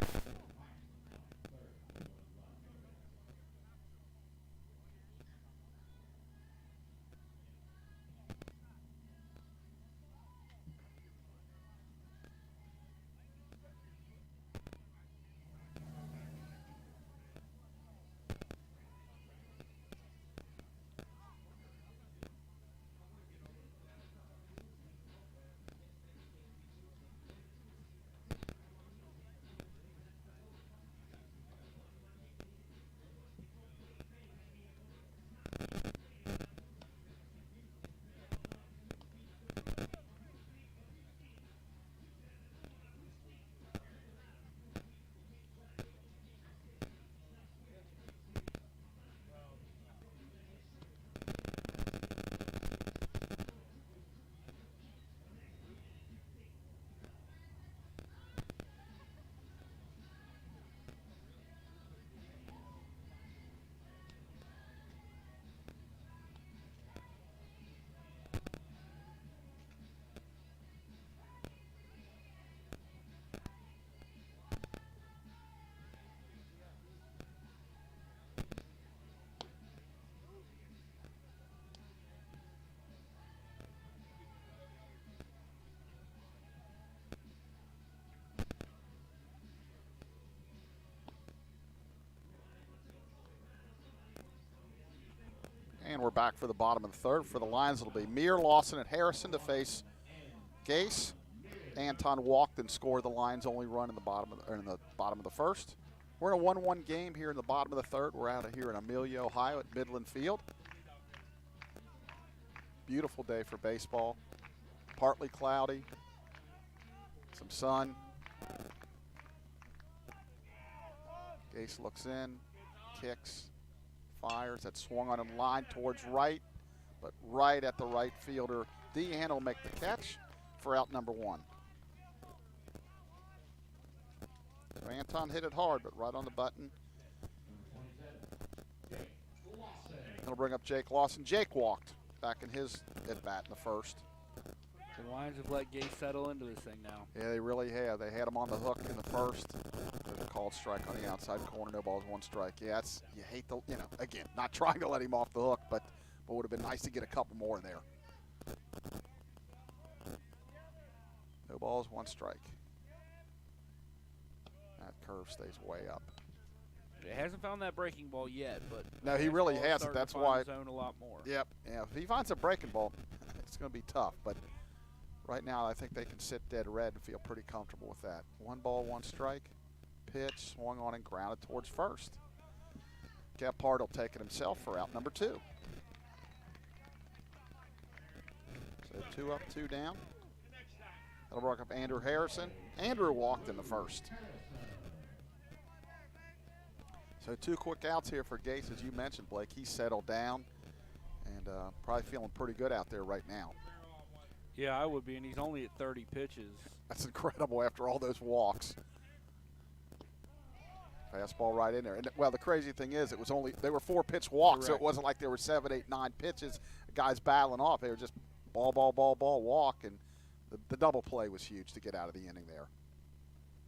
And we're back for the bottom of the third. For the Lions, it'll be Meir, Lawson, and Harrison to face Gase. Anton walked and scored the Lions' only run in the bottom of the first. We're in a 1-1 game here in the bottom of the third. We're out of here in Amelia, Ohio at Midland Field. Beautiful day for baseball. Partly cloudy, some sun. Gase looks in, kicks, fires. That swung on a line towards right, but right at the right fielder. Dehan will make the catch for out number 1. So Anton hit it hard, but right on the button. That'll bring up Jake Lawson. Jake walked back in his at-bat in the first. The Lions have let Gase settle into this thing now. Yeah, they really have. They had him on the hook in the first. There's a called strike on the outside corner. No balls, 1 strike. Yeah, you hate the, again, not trying to let him off the hook, but would have been nice to get a couple more there. No balls, 1 strike. That curve stays way up. It hasn't found that breaking ball yet, but no, he really hasn't. That's why. Zone a lot more. Yep. Yeah. If he finds a breaking ball, it's going to be tough. But right now, I think they can sit dead red and feel pretty comfortable with that. 1 ball, 1 strike. Pitch swung on and grounded towards first. Gephardt will take it himself for out number 2. So 2 up, 2 down. That'll bring up Andrew Harrison. Andrew walked in the first. So 2 quick outs here for Gase, as you mentioned, Blake. He's settled down and probably feeling pretty good out there right now. Yeah, I would be, and he's only at 30 pitches. That's incredible after all those walks. Fastball right in there. And well, the crazy thing is, they were 4-pitch walks, so it wasn't like there were 7, 8, 9 pitches. Guys battling off. They were just ball, walk, and the double play was huge to get out of the inning there.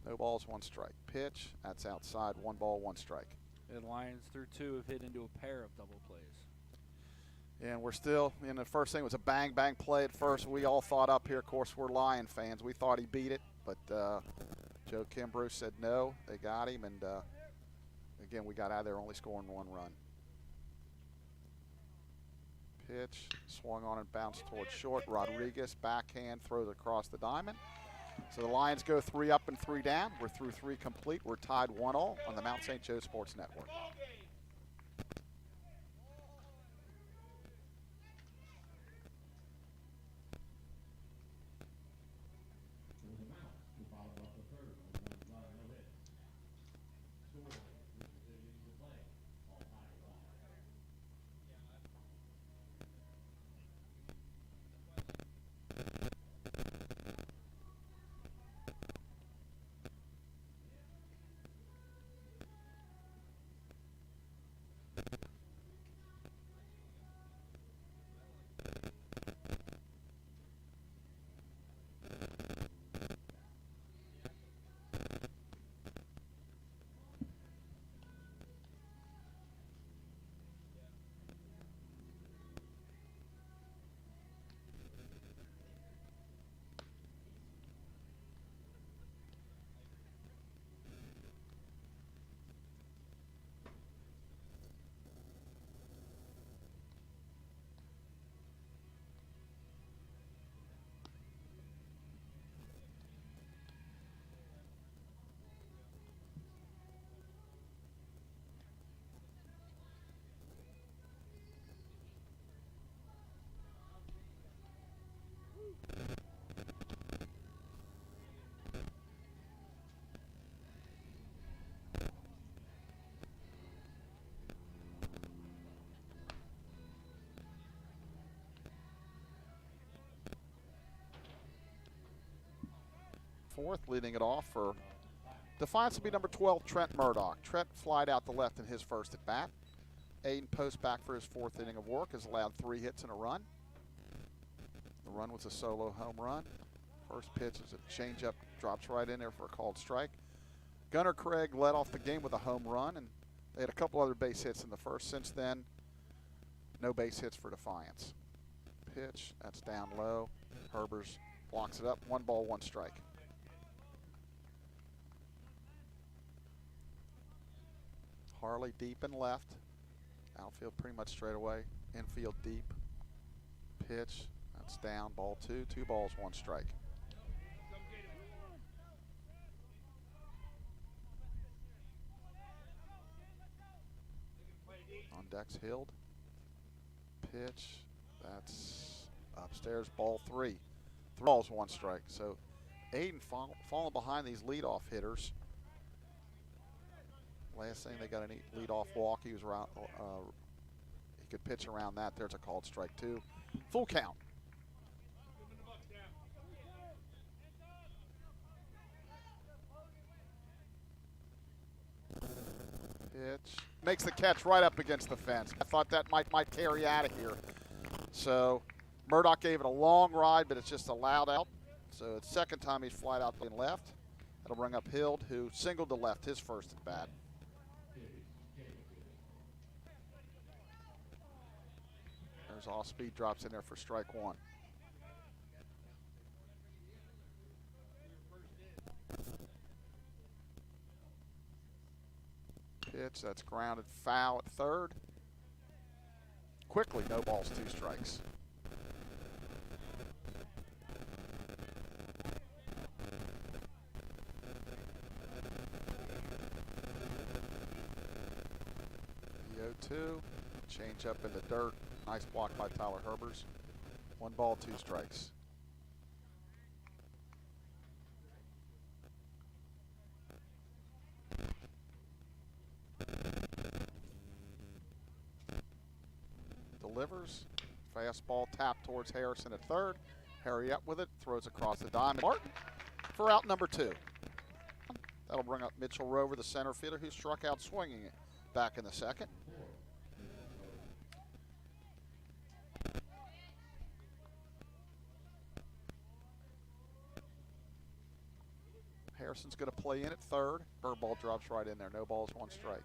No balls, 1 strike. Pitch, that's outside. 1 ball, 1 strike. And Lions through 2 have hit into a pair of double plays. And we're still, the first thing was a bang play at first. We all thought up here, of course, we're Lion fans. We thought he beat it, but Joe Kimbrough said no. They got him, and again, we got out of there only scoring 1 run. Pitch, swung on and bounced towards short. Rodriguez, backhand, throws across the diamond. So the Lions go 3 up and 3 down. We're through 3 complete. We're tied 1-all on the Mount St. Joe Sports Network. Fourth, leading it off for Defiance will be number 12, Trent Murdoch. Trent flied out the left in his first at bat. Aiden post back for his 4th inning of work, has allowed 3 hits and a run. The run was a solo home run. First pitch is a changeup, drops right in there for a called strike. Gunnar Craig led off the game with a home run, and they had a couple other base hits in the first. Since then, no base hits for Defiance. Pitch, that's down low. Herbers blocks it up. 1 ball, 1 strike. Harley deep and left. Outfield pretty much straight away. Infield deep. Pitch, that's down. Ball 2. 2 balls, 1 strike. On deck's Hild. Pitch, that's upstairs. Ball 3. 3 balls, 1 strike. So Aiden falling behind these leadoff hitters. Last thing, they got a neat leadoff walk. He was around. He could pitch around that. There's a called strike 2. Full count. Pitch makes the catch right up against the fence. I thought that might carry out of here. So Murdoch gave it a long ride, but it's just allowed out. So it's 2nd time he's flied out and left. That'll bring up Hild, who singled to left his first at bat. There's off speed, drops in there for strike 1. Pitch, that's grounded foul at 3rd. Quickly, no balls, 2 strikes. The 0-2, change up in the dirt. Nice block by Tyler Herbers. 1 ball, 2 strikes. Delivers. Fastball tapped towards Harrison at 3rd. Harry up with it. Throws across the diamond. Martin for out number 2. That'll bring up Mitchell Rover, the center fielder, who struck out swinging it back in the 2nd. Harrison's going to play in at 3rd. Bird ball drops right in there. No balls, 1 strike.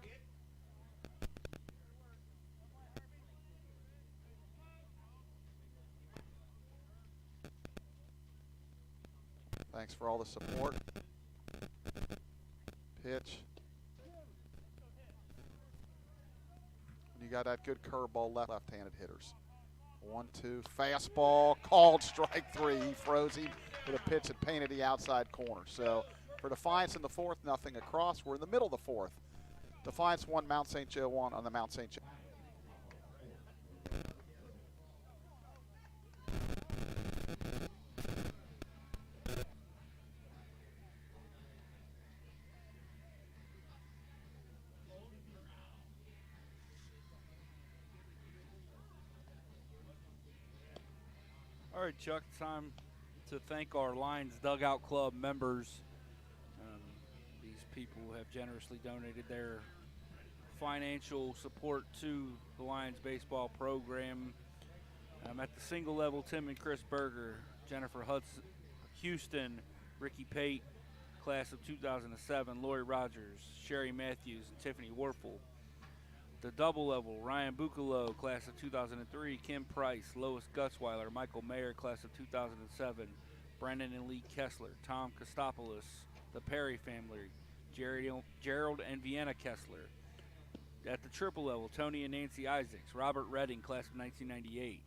Thanks for all the support. Pitch. You got that good curveball left-handed hitters. 1-2, fastball, called strike 3. He froze him with a pitch that painted the outside corner. So for Defiance in the fourth, nothing across. We're in the middle of the fourth. Defiance 1, Mount St. Joe 1 on the Mount St. Joe. All right, Chuck, time to thank our Lions Dugout Club members. These people have generously donated their financial support to the Lions baseball program. At the single level, Tim and Chris Berger, Jennifer Hudson, Houston, Ricky Pate, class of 2007, Lori Rogers, Sherry Matthews, and Tiffany Warfel. The double level, Ryan Bucalo, class of 2003, Kim Price, Lois Gutzweiler, Michael Mayer, class of 2007, Brennan and Lee Kessler, Tom Kostopoulos, the Perry family, Gerald and Vienna Kessler. At the triple level, Tony and Nancy Isaacs, Robert Redding, class of 1998,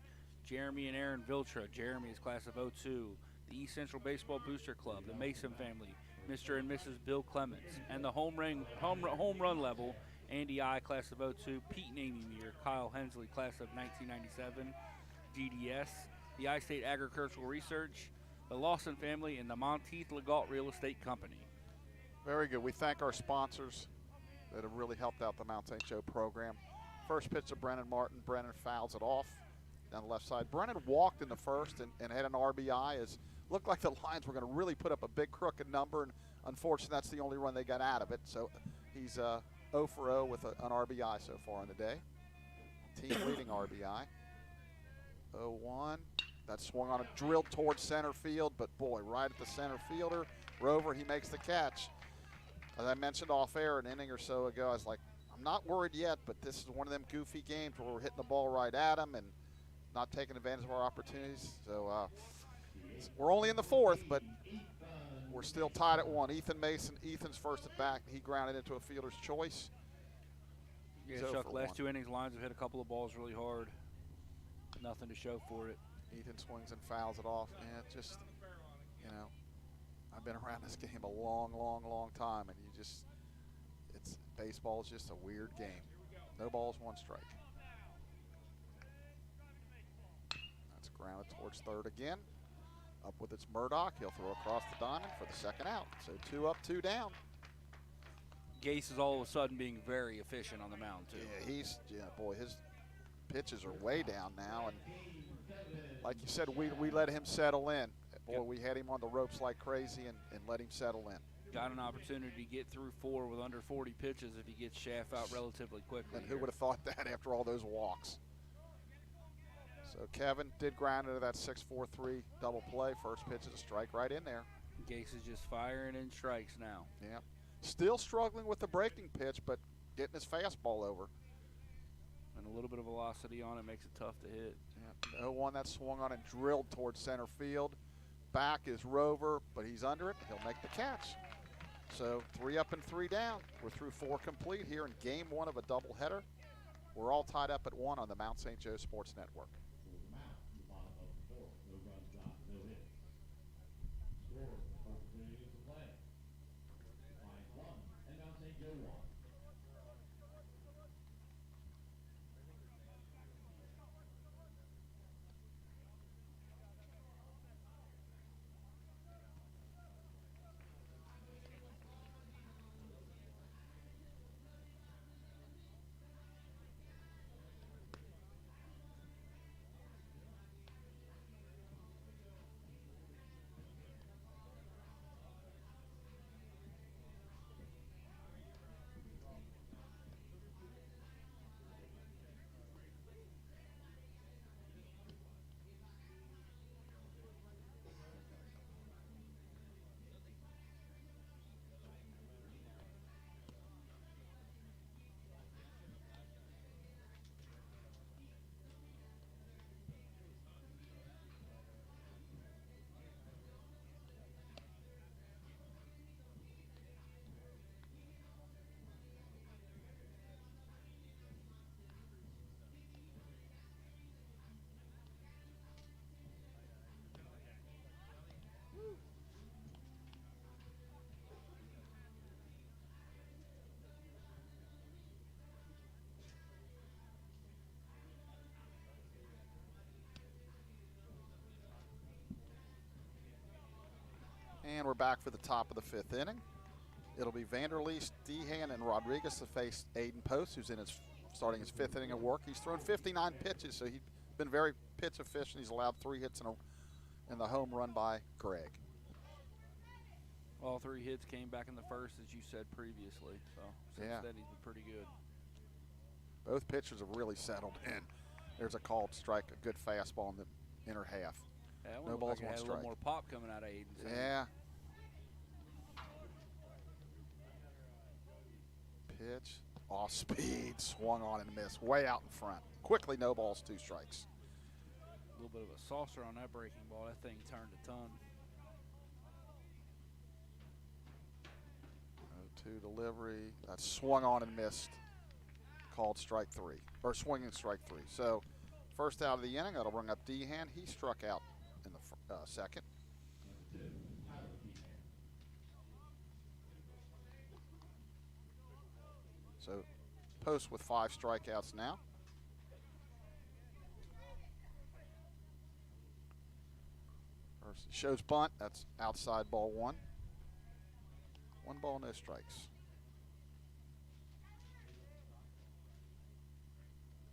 Jeremy and Aaron Viltra, Jeremy is class of 02, the East Central Baseball Booster Club, the Mason family, Mr. and Mrs. Bill Clements, and the home run level, Andy I, class of 02, Pete and Amy Muir, Kyle Hensley, class of 1997, DDS, the I-State Agricultural Research, the Lawson family, and the Monteith Legault Real Estate Company. Very good. We thank our sponsors that have really helped out the Mount St. Joe program. First pitch to Brennan Martin. Brennan fouls it off down the left side. Brennan walked in the first and had an RBI. Looked like the Lions were going to really put up a big crooked number, and unfortunately that's the only run they got out of it. So he's 0 for 0 with an RBI so far in the day. Team leading RBI. 0-1. That swung on a drill towards center field, but boy, right at the center fielder. Rover, he makes the catch. As I mentioned off air an inning or so ago, I was like, I'm not worried yet, but this is one of them goofy games where we're hitting the ball right at him and not taking advantage of our opportunities. So we're only in the fourth, but we're still tied at 1. Ethan Mason, Ethan's first at bat. He grounded into a fielder's choice. Yeah, Chuck, last 2 innings, Lions have hit a couple of balls really hard. Nothing to show for it. Ethan swings and fouls it off. And just, I've been around this game a long, long, long time, and baseball is just a weird game. No balls, 1 strike. That's grounded towards third again. Up with its Murdoch. He'll throw across the diamond for the second out. So 2 up, 2 down. Gase is all of a sudden being very efficient on the mound, too. Yeah, boy, his pitches are way down now. And like you said, we let him settle in. Boy, we had him on the ropes like crazy and let him settle in. Got an opportunity to get through 4 with under 40 pitches if he gets Schaff out relatively quickly. And who would have thought that after all those walks? So Kevin did ground into that 6-4-3 double play. First pitch is a strike right in there. Gase is just firing in strikes now. Yeah. Still struggling with the breaking pitch, but getting his fastball over. And a little bit of velocity on it makes it tough to hit. Yeah. 0-1 that swung on and drilled towards center field. Back is Rover, but he's under it. He'll make the catch. So 3 up and 3 down. We're through 4 complete here in game 1 of a doubleheader. We're all tied up at 1 on the Mount St. Joe Sports Network. And we're back for the top of the 5th inning. It'll be Vanderleest, Dehan, and Rodriguez to face Aiden Post, who's starting his 5th inning of work. He's thrown 59 pitches, so he's been very pitch efficient. He's allowed 3 hits in the home run by Greg. All 3 hits came back in the first, as you said previously. So since then, he's been pretty good. Both pitchers have really settled in. There's a called strike, a good fastball in the inner half. Yeah, no balls, like 1 strike. A little more pop coming out of Aiden's hand. Yeah. Pitch, off speed, swung on and missed, way out in front. Quickly, no balls, 2 strikes. A little bit of a saucer on that breaking ball. That thing turned a ton. 0-2 delivery. That's swung on and missed. Called strike 3, or swinging strike 3. So, first out of the inning, that'll bring up Dehan. He struck out in the second. So, Post with 5 strikeouts now. First shows bunt. That's outside ball 1. 1 ball, no strikes.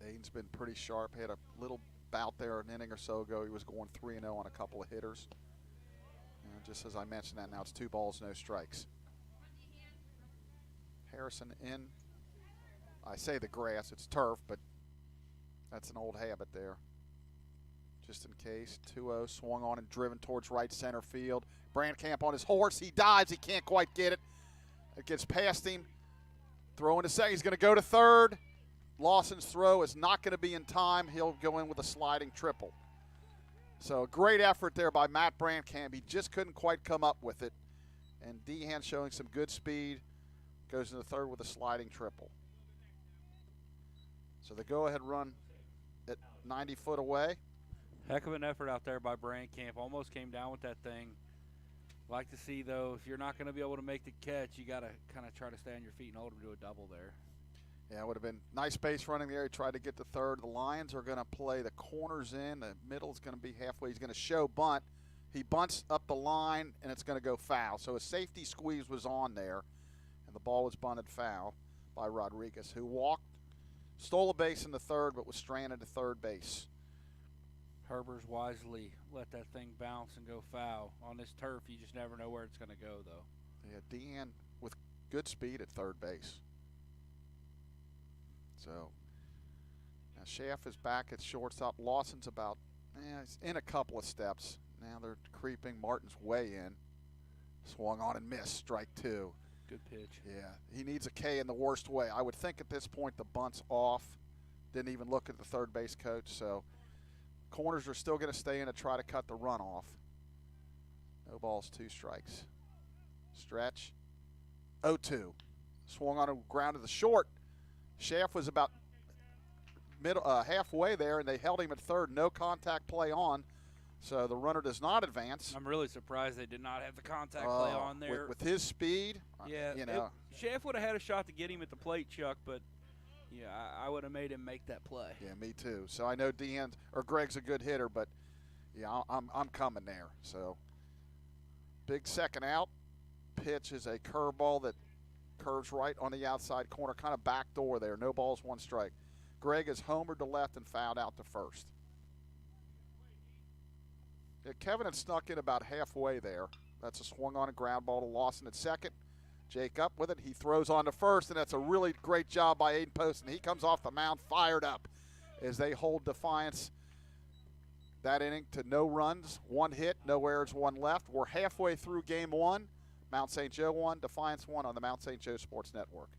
Aiden's been pretty sharp. Had a little bout there an inning or so ago. He was going 3-0 on a couple of hitters. And just as I mentioned that, now it's 2 balls, no strikes. Harrison in. I say the grass, it's turf, but that's an old habit there. Just in case. 2-0, swung on and driven towards right center field. Brandkamp on his horse. He dives. He can't quite get it. It gets past him. Throwing to second. He's going to go to third. Lawson's throw is not going to be in time. He'll go in with a sliding triple. So a great effort there by Matt Brandkamp. He just couldn't quite come up with it. And Dehan showing some good speed. Goes into third with a sliding triple. So the go-ahead run at 90 foot away. Heck of an effort out there by Brandkamp. Almost came down with that thing. Like to see, though, if you're not going to be able to make the catch, you got to kind of try to stay on your feet and hold him to a double there. Yeah, it would have been nice base running there. He tried to get to third. The Lions are going to play the corners in. The middle is going to be halfway. He's going to show bunt. He bunts up the line, and it's going to go foul. So a safety squeeze was on there, and the ball was bunted foul by Rodriguez, who walked, stole a base in the third, but was stranded at third base. Herbers wisely let that thing bounce and go foul. On this turf, you just never know where it's going to go, though. Yeah, Dehan with good speed at third base. So, now Schaff is back at shortstop. Lawson's he's in a couple of steps. Now they're creeping. Martin's way in. Swung on and missed. Strike 2. Good pitch. Yeah, he needs a K in the worst way. I would think at this point the bunt's off. Didn't even look at the third base coach. So, corners are still going to stay in to try to cut the run off. No balls, 2 strikes. Stretch. 0-2. Swung on a ground to the short. Schaff was about halfway there, and they held him at third. No contact play on, so the runner does not advance. I'm really surprised they did not have the contact play on there. With his speed, yeah, Schaff would have had a shot to get him at the plate, Chuck, but yeah, I would have made him make that play. Yeah, me too. So I know Greg's a good hitter, but yeah, I'm coming there. So big second out. Pitch is a curveball that curves right on the outside corner, kind of back door there. No balls, 1 strike. Greg is homered to left and fouled out to first. Yeah, Kevin had snuck in about halfway there. That's a swung on a ground ball to Lawson at second. Jake up with it. He throws on to first, and that's a really great job by Aiden Post. And he comes off the mound fired up as they hold Defiance that inning to no runs, 1 hit, no errors, 1 left. We're halfway through game 1. Mount St. Joe 1, Defiance 1 on the Mount St. Joe Sports Network.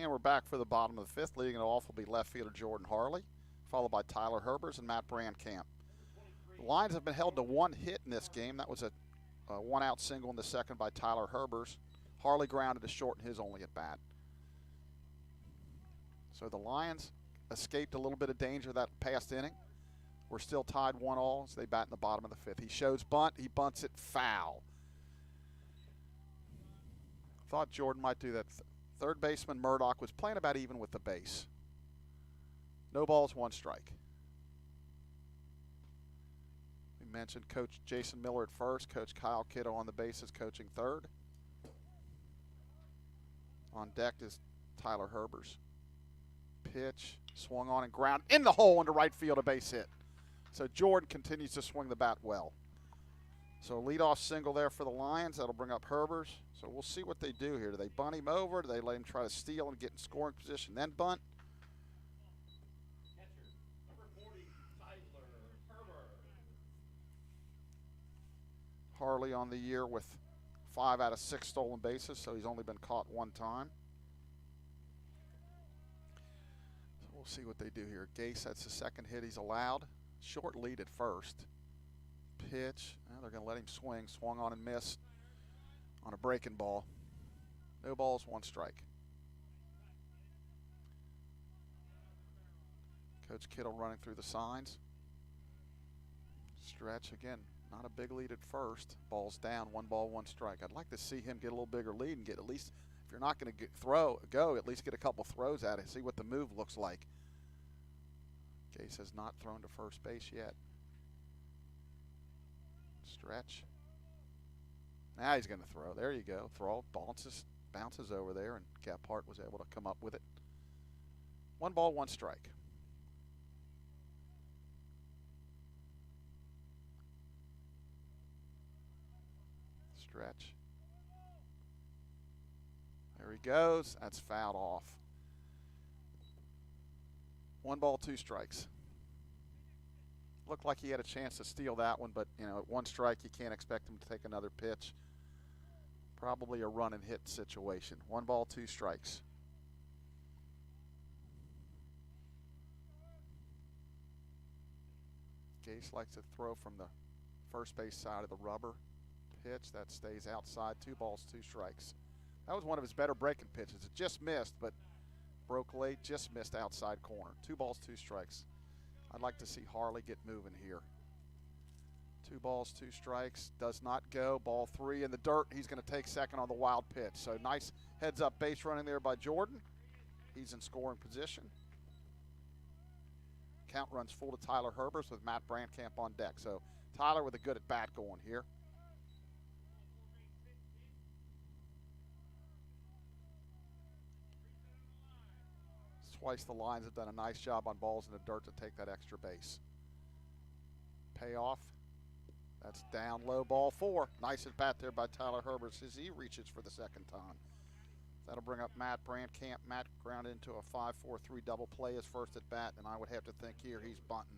And we're back for the bottom of the 5th. Leading it off will be left fielder Jordan Harley, followed by Tyler Herbers and Matt Brandkamp. The Lions have been held to 1 hit in this game. That was a 1-out single in the second by Tyler Herbers. Harley grounded to short in his only at bat. So the Lions escaped a little bit of danger that past inning. We're still tied 1-1 as they bat in the bottom of the 5th. He shows bunt. He bunts it foul. Thought Jordan might do that. Third baseman Murdoch was playing about even with the base. No balls, 1 strike. We mentioned Coach Jason Miller at first. Coach Kyle Kittle on the bases coaching third. On deck is Tyler Herbers. Pitch, swung on and ground in the hole into right field, a base hit. So Jordan continues to swing the bat well. So leadoff single there for the Lions. That'll bring up Herbers. So we'll see what they do here. Do they bunt him over? Do they let him try to steal and get in scoring position, then bunt? Harley on the year with 5 out of 6 stolen bases, so he's only been caught 1 time. So we'll see what they do here. Gase, that's the second hit he's allowed. Short lead at first. Pitch. They're going to let him swing. Swung on and missed on a breaking ball. No balls, 1 strike. Coach Kittle running through the signs. Stretch again. Not a big lead at first. Ball's down, 1 ball, 1 strike. I'd like to see him get a little bigger lead and get at least, if you're not going to go, at least get a couple throws at it. See what the move looks like. Gase has not thrown to first base yet. Stretch. Now he's going to throw. There you go. Throw, bounces over there, and Gephardt was able to come up with it. 1 ball, 1 strike. Stretch. There he goes. That's fouled off. 1 ball, 2 strikes. Looked like he had a chance to steal that one, but at 1 strike, you can't expect him to take another pitch. Probably a run and hit situation. 1 ball, 2 strikes. Gase likes to throw from the first base side of the rubber. Pitch that stays outside. 2 balls, 2 strikes. That was one of his better breaking pitches. It just missed, but broke late, just missed outside corner. 2 balls, 2 strikes. I'd like to see Harley get moving here. 2 balls, 2 strikes. Does not go. Ball 3 in the dirt. He's going to take second on the wild pitch. So nice heads up base running there by Jordan. He's in scoring position. Count runs full to Tyler Herbers with Matt Brandkamp on deck. So Tyler with a good at bat going here. Twice the Lions have done a nice job on balls in the dirt to take that extra base. Payoff. That's down low, ball 4. Nice at bat there by Tyler Herbers as he reaches for the second time. That'll bring up Matt Brandkamp. Matt grounded into a 5-4-3 double play his first at bat, and I would have to think here he's bunting.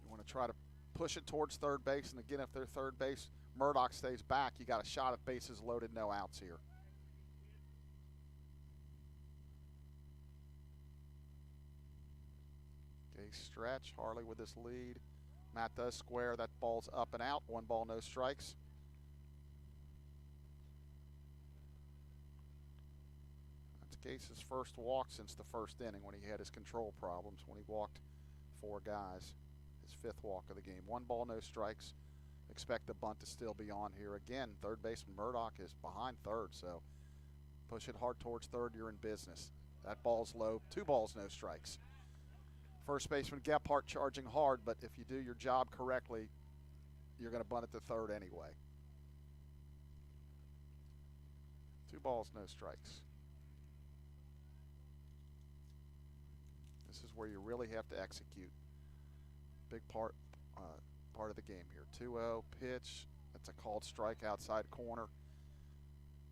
You want to try to push it towards third base, and again, if they're third base, Murdoch stays back, you got a shot at bases loaded, no outs here. Stretch. Harley with his lead. Matt does square. That ball's up and out. 1 ball, no strikes. That's Gase's first walk since the first inning when he had his control problems, when he walked 4 guys. His 5th walk of the game. 1 ball, no strikes. Expect the bunt to still be on here. Again, third baseman Murdoch is behind third, so push it hard towards third, you're in business. That ball's low. 2 balls, no strikes. First baseman Gephardt charging hard, but if you do your job correctly, you're going to bunt it to third anyway. 2 balls, no strikes. This is where you really have to execute. Big part of the game here. 2-0 pitch. That's a called strike outside corner.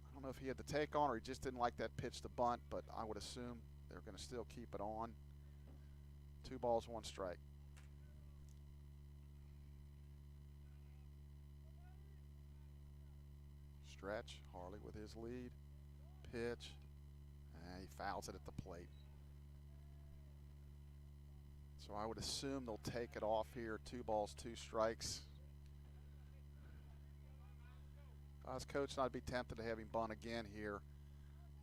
I don't know if he had the take on or he just didn't like that pitch to bunt, but I would assume they're going to still keep it on. 2 balls, 1 strike. Stretch. Harley with his lead. Pitch. And he fouls it at the plate. So I would assume they'll take it off here. 2 balls, 2 strikes. If I was coaching, I'd be tempted to have him bunt again here.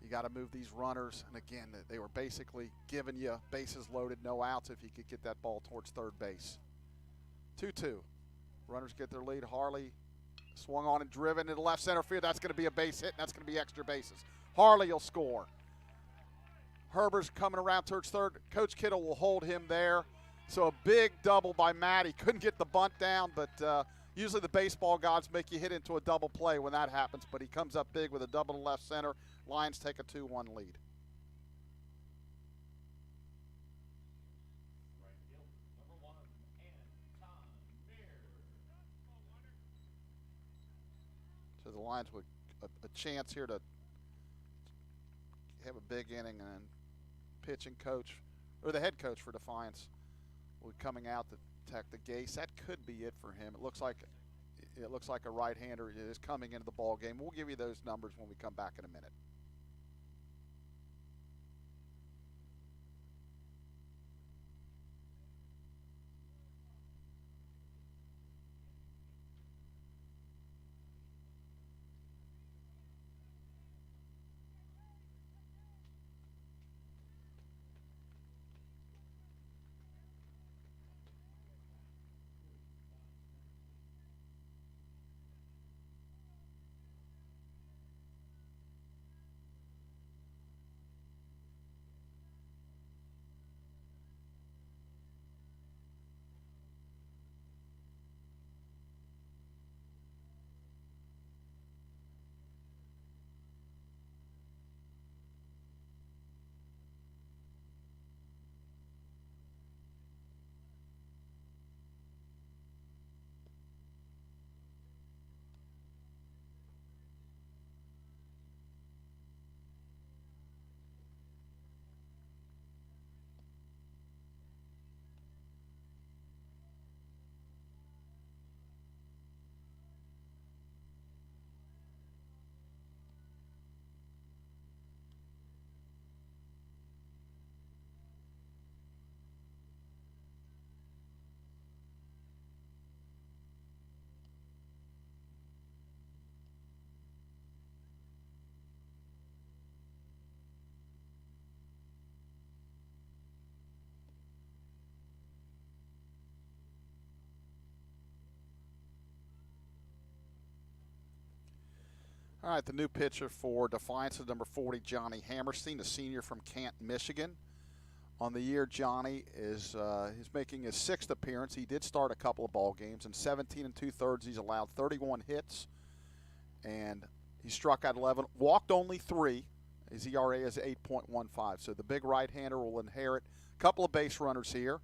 You got to move these runners. And again, they were basically giving you bases loaded, no outs if you could get that ball towards third base. 2-2. Runners get their lead. Harley swung on and driven into left center field. That's going to be a base hit, and that's going to be extra bases. Harley will score. Herber's coming around towards third. Coach Kittle will hold him there. So a big double by Matt. He couldn't get the bunt down, but usually the baseball gods make you hit into a double play when that happens, but he comes up big with a double to left center. Lions take a 2-1 lead. So the Lions with a chance here to have a big inning, and pitching coach, or the head coach for Defiance, will be coming out to attack the Gase. That could be it for him. It looks like a right-hander is coming into the ball game. We'll give you those numbers when we come back in a minute. All right, the new pitcher for Defiance is number 40, Johnny Hammerstein, a senior from Canton, Michigan. On the year, Johnny is he's making his 6th appearance. He did start a couple of ball games. In 17 2/3, he's allowed 31 hits, and he struck out 11, walked only 3. His ERA is 8.15. So the big right-hander will inherit a couple of base runners here.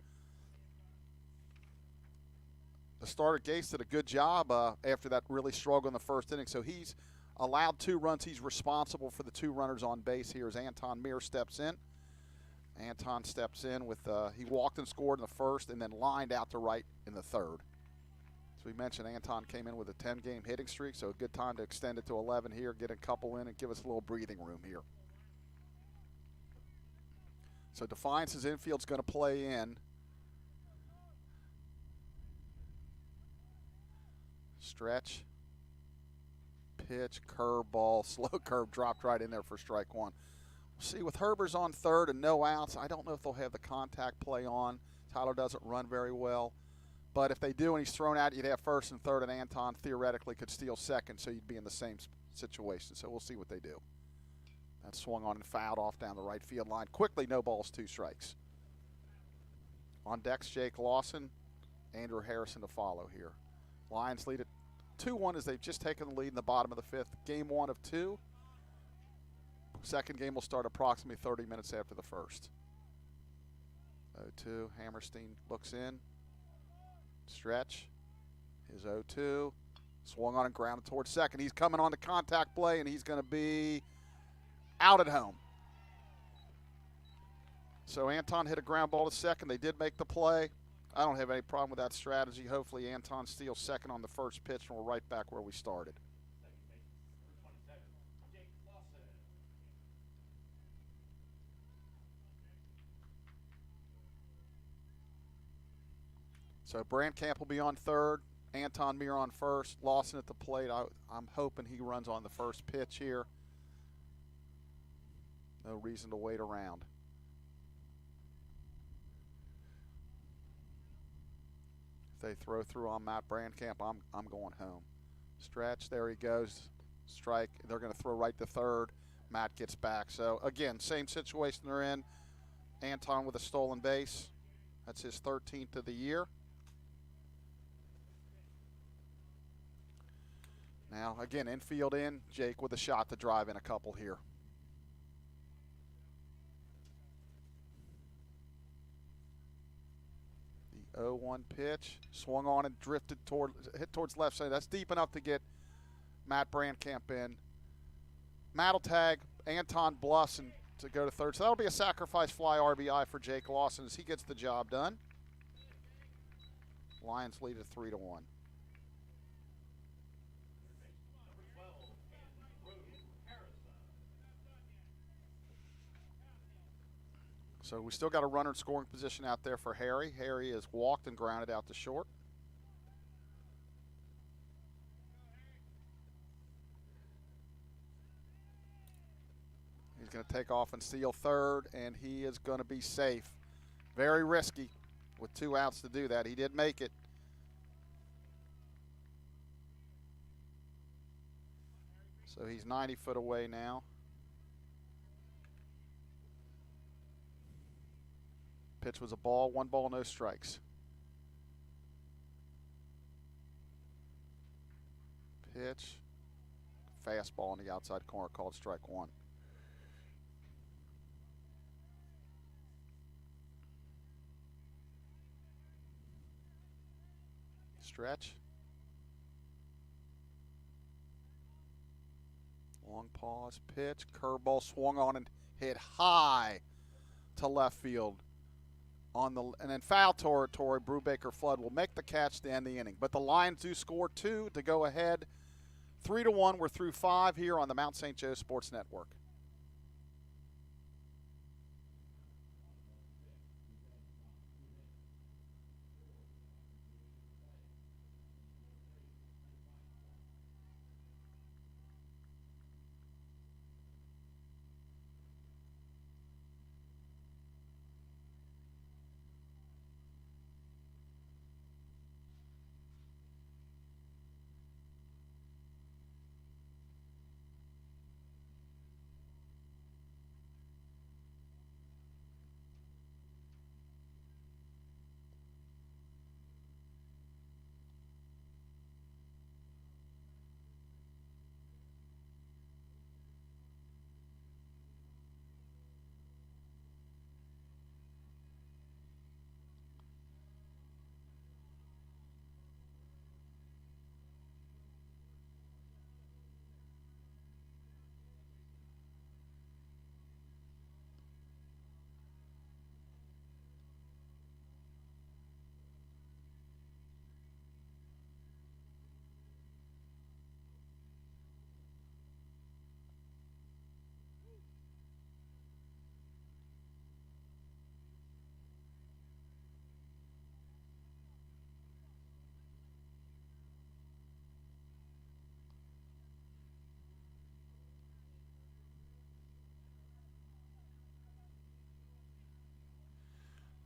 The starter Gase did a good job after that really struggle in the first inning. So he's allowed 2 runs. He's responsible for the 2 runners on base here as Anton Mears steps in. Anton steps in with, he walked and scored in the first and then lined out to right in the third. As we mentioned, Anton came in with a 10-game hitting streak, so a good time to extend it to 11 here, get a couple in, and give us a little breathing room here. So Defiance's infield's going to play in. Stretch. Pitch, curveball, slow curve, dropped right in there for strike 1. See, with Herber's on third and no outs, I don't know if they'll have the contact play on. Tyler doesn't run very well. But if they do and he's thrown out, you'd have first and third, and Anton theoretically could steal second, so you'd be in the same situation. So we'll see what they do. That swung on and fouled off down the right field line. Quickly, no balls, 2 strikes. On decks, Jake Lawson, Andrew Harrison to follow here. Lions lead it 2-1 as they've just taken the lead in the bottom of the 5th. Game 1 of 2. Second game will start approximately 30 minutes after the first. 0-2. Hammerstein looks in. Stretch. His 0-2. Swung on and grounded towards second. He's coming on to contact play, and he's going to be out at home. So Anton hit a ground ball to second. They did make the play. I don't have any problem with that strategy. Hopefully Anton steals second on the first pitch, and we're right back where we started. So Brandcamp will be on third. Anton Mir on first. Lawson at the plate. I'm hoping he runs on the first pitch here. No reason to wait around. If they throw through on Matt Brandcamp, I'm going home. Stretch, there he goes. Strike. They're going to throw right to third. Matt gets back. So, again, same situation they're in. Anton with a stolen base. That's his 13th of the year. Now, again, infield in. Jake with a shot to drive in a couple here. The 0-1 pitch. Swung on and drifted hit towards left side. That's deep enough to get Matt Brandcamp in. Matt will tag. Anton bluffs and to go to third. So that'll be a sacrifice fly RBI for Jake Lawson as he gets the job done. Lions lead at 3-1. So we still got a runner in scoring position out there for Harry. Harry has walked and grounded out to short. He's going to take off and steal third, and he is going to be safe. Very risky with 2 outs to do that. He did make it. So he's 90 foot away now. Pitch was a ball, 1 ball, no strikes. Pitch, fastball on the outside corner called strike 1. Stretch. Long pause, pitch, curveball swung on and hit high to left field. And then foul territory, Brubaker Flood will make the catch to end the inning. But the Lions do score 2 to go ahead. 3-1. We're through 5 here on the Mount St. Joe Sports Network.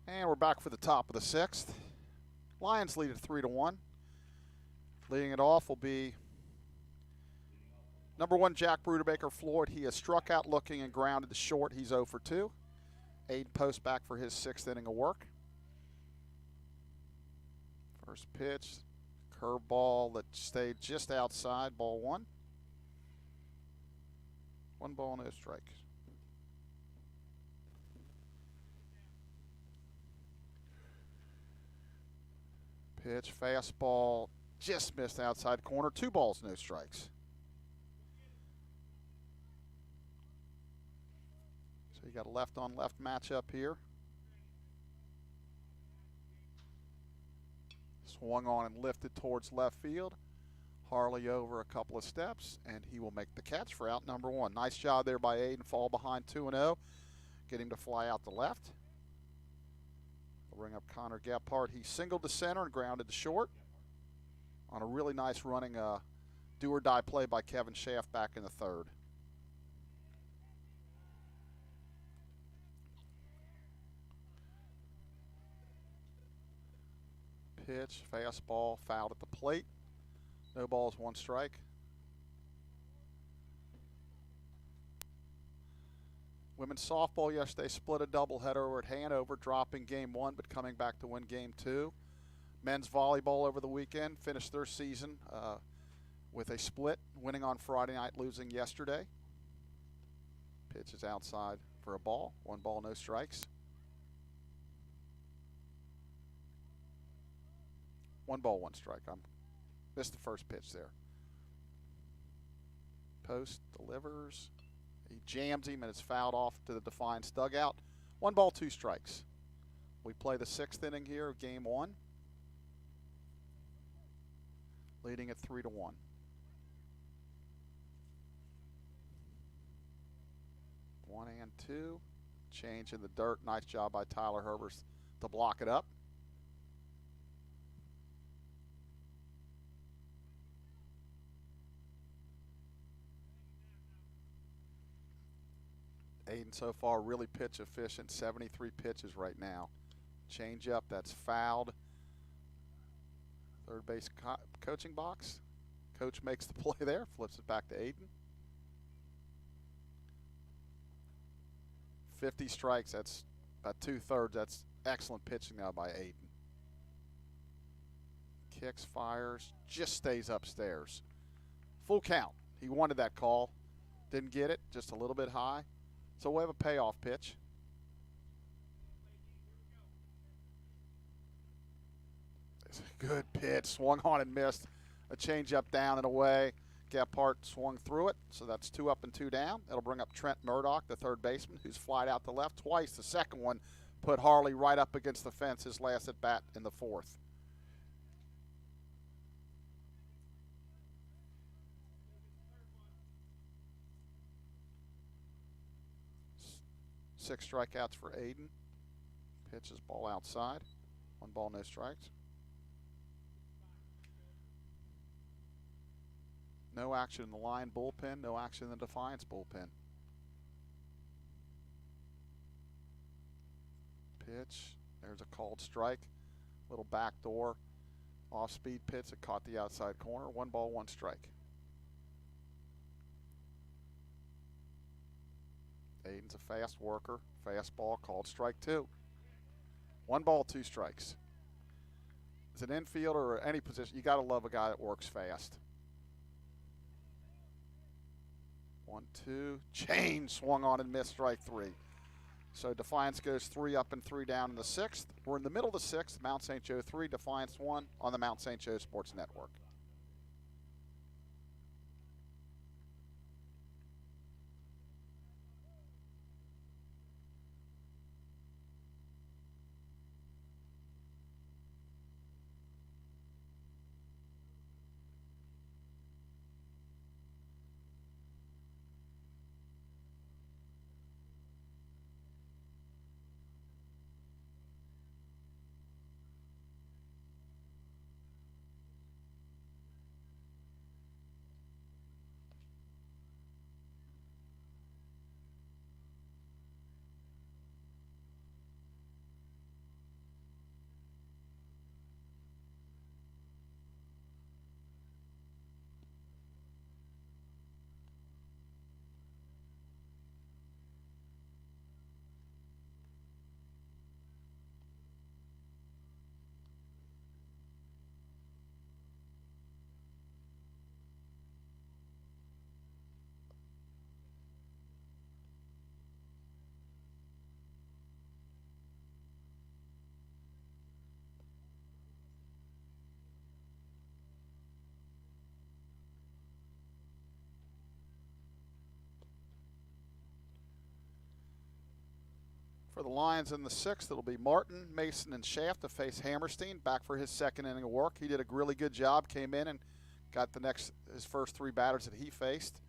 And we're back for the top of the 6th. Lions lead at 3-1. Leading it off will be number 1, Jack Brubaker Floyd. He has struck out looking and grounded to short. He's 0 for 2. Aiden Post back for his 6th inning of work. First pitch, curveball that stayed just outside, ball 1. 1 ball, no strikes. Pitch, fastball, just missed outside corner. 2 balls, no strikes. So you got a left-on-left matchup here. Swung on and lifted towards left field. Harley over a couple of steps, and he will make the catch for out number 1. Nice job there by Aiden. Fall behind 2-0. Get him to fly out to left. The bring up Connor Gephardt. He singled to center and grounded to short on a really nice running do-or-die play by Kevin Schaff back in the third. Pitch, fastball, fouled at the plate. No balls, 1 strike. Women's softball yesterday split a doubleheader over at Hanover, dropping game 1 but coming back to win game 2. Men's volleyball over the weekend finished their season with a split, winning on Friday night, losing yesterday. Pitch is outside for a ball. 1 ball, no strikes. 1 ball, 1 strike. I missed the first pitch there. Post delivers. He jams him and it's fouled off to the Defiance dugout. 1 ball, 2 strikes. We play the 6th inning here of game 1. Leading at 3-1. One and 2. Change in the dirt. Nice job by Tyler Herbers to block it up. Aiden so far really pitch efficient. 73 pitches right now. Change up, that's fouled. Third base coaching box. Coach makes the play there, flips it back to Aiden. 50 strikes, that's about 2/3. That's excellent pitching now by Aiden. Kicks, fires, just stays upstairs. Full count. He wanted that call. Didn't get it, just a little bit high. So we'll have a payoff pitch. It's a good pitch, swung on and missed. A changeup down and away. Gephardt swung through it, so that's 2 up and 2 down. That'll bring up Trent Murdoch, the third baseman, who's flied out to left twice. The second one put Harley right up against the fence, his last at bat in the 4th. Six strikeouts for Aiden. Pitches ball outside. 1 ball, no strikes. No action in the Lion bullpen, no action in the Defiance bullpen. Pitch, there's a called strike. Little backdoor off-speed pitch. It caught the outside corner. 1 ball, 1 strike. Aiden's a fast worker. Fastball, called strike 2. 1 ball, 2 strikes. As an infielder or any position, you got to love a guy that works fast. 1-2, change, swung on and missed, strike 3. So Defiance goes 3 up and 3 down in the 6th. We're in the middle of the 6th, Mount St. Joe 3, Defiance 1 on the Mount St. Joe Sports Network. For the Lions in the 6th, it'll be Martin, Mason, and Schaff to face Hammerstein, back for his 2nd inning of work. He did a really good job, came in and got his first 3 batters that he faced.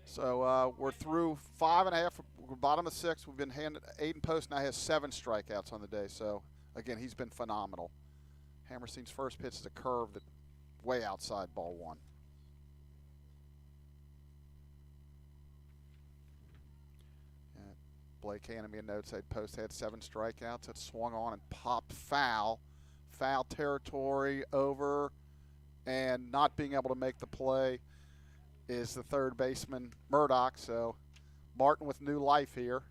So we're through 5 and a half. we're bottom of 6. We've been handed Aiden Post now has 7 strikeouts on the day. So, again, he's been phenomenal. Hammerstein's first pitch is a curve that way outside ball 1. And Blake handed me a note, said Post had 7 strikeouts. It swung on and popped foul. Foul territory over, and not being able to make the play is the third baseman, Murdoch. So Martin with new life here.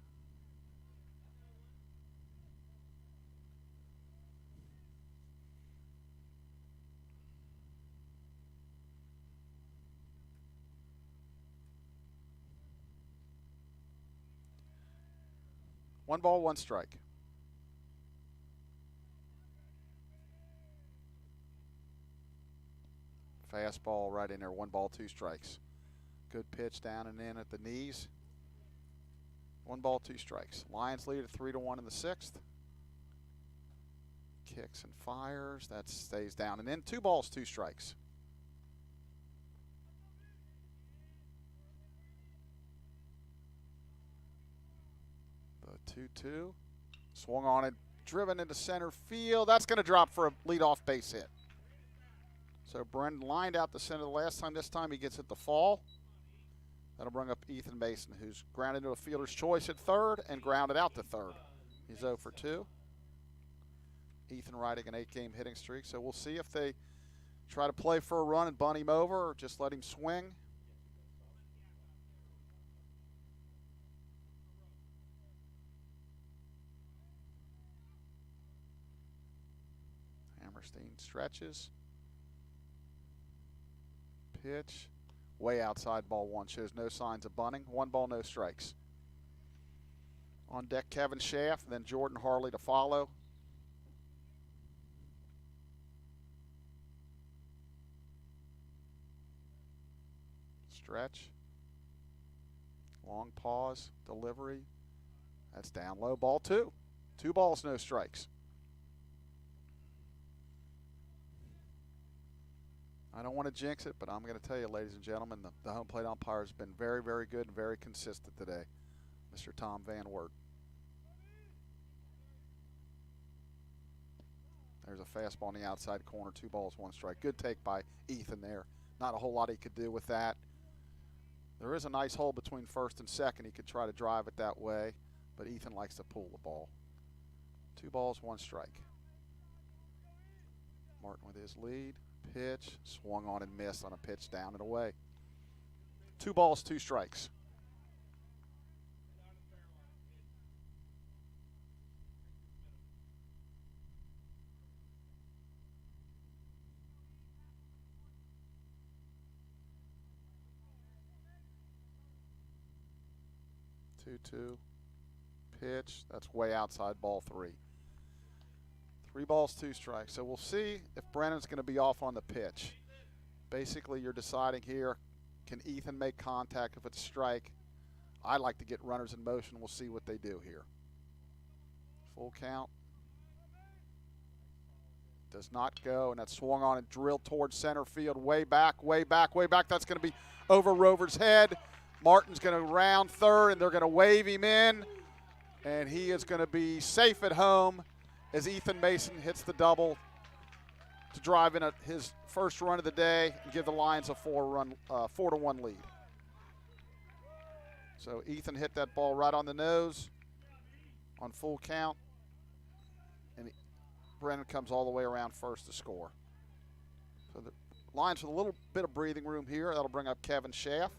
One ball, one strike. Fastball right in there. 1 ball, 2 strikes. Good pitch down and in at the knees. 1 ball, 2 strikes. Lions lead at 3-1 in the 6th. Kicks and fires. That stays down and in. 2 balls, 2 strikes. The 2-2. Swung on and driven into center field. That's going to drop for a leadoff base hit. So Brendan lined out the center the last time. This time he gets it to fall. That'll bring up Ethan Mason, who's grounded into a fielder's choice at third and grounded out to third. He's 0 for 2. Ethan riding an 8-game hitting streak. So we'll see if they try to play for a run and bunt him over or just let him swing. Hammerstein stretches. Pitch. Way outside ball 1. Shows no signs of bunting. 1 ball, no strikes. On deck, Kevin Schaff, then Jordan Harley to follow. Stretch. Long pause. Delivery. That's down low. Ball 2. 2 balls, no strikes. I don't want to jinx it, but I'm going to tell you, ladies and gentlemen, the home plate umpire has been very, very good and very consistent today, Mr. Tom Van Wert. There's a fastball on the outside corner, 2 balls, 1 strike. Good take by Ethan there. Not a whole lot he could do with that. There is a nice hole between first and second. He could try to drive it that way, but Ethan likes to pull the ball. 2 balls, 1 strike. Martin with his lead. Pitch, swung on and missed on a pitch down and away. 2 balls, 2 strikes. Two pitch. That's way outside ball 3. 3 balls, 2 strikes. So we'll see if Brennan's going to be off on the pitch. Basically, you're deciding here, can Ethan make contact if it's a strike? I like to get runners in motion. We'll see what they do here. Full count. Does not go, and that's swung on and drilled towards center field. Way back, way back, way back. That's going to be over Rover's head. Martin's going to round third, and they're going to wave him in, and he is going to be safe at home as Ethan Mason hits the double to drive in his first run of the day and give the Lions a 4-1 lead. So Ethan hit that ball right on the nose on full count, and Brennan comes all the way around first to score. So the Lions with a little bit of breathing room here. That'll bring up Kevin Schaff.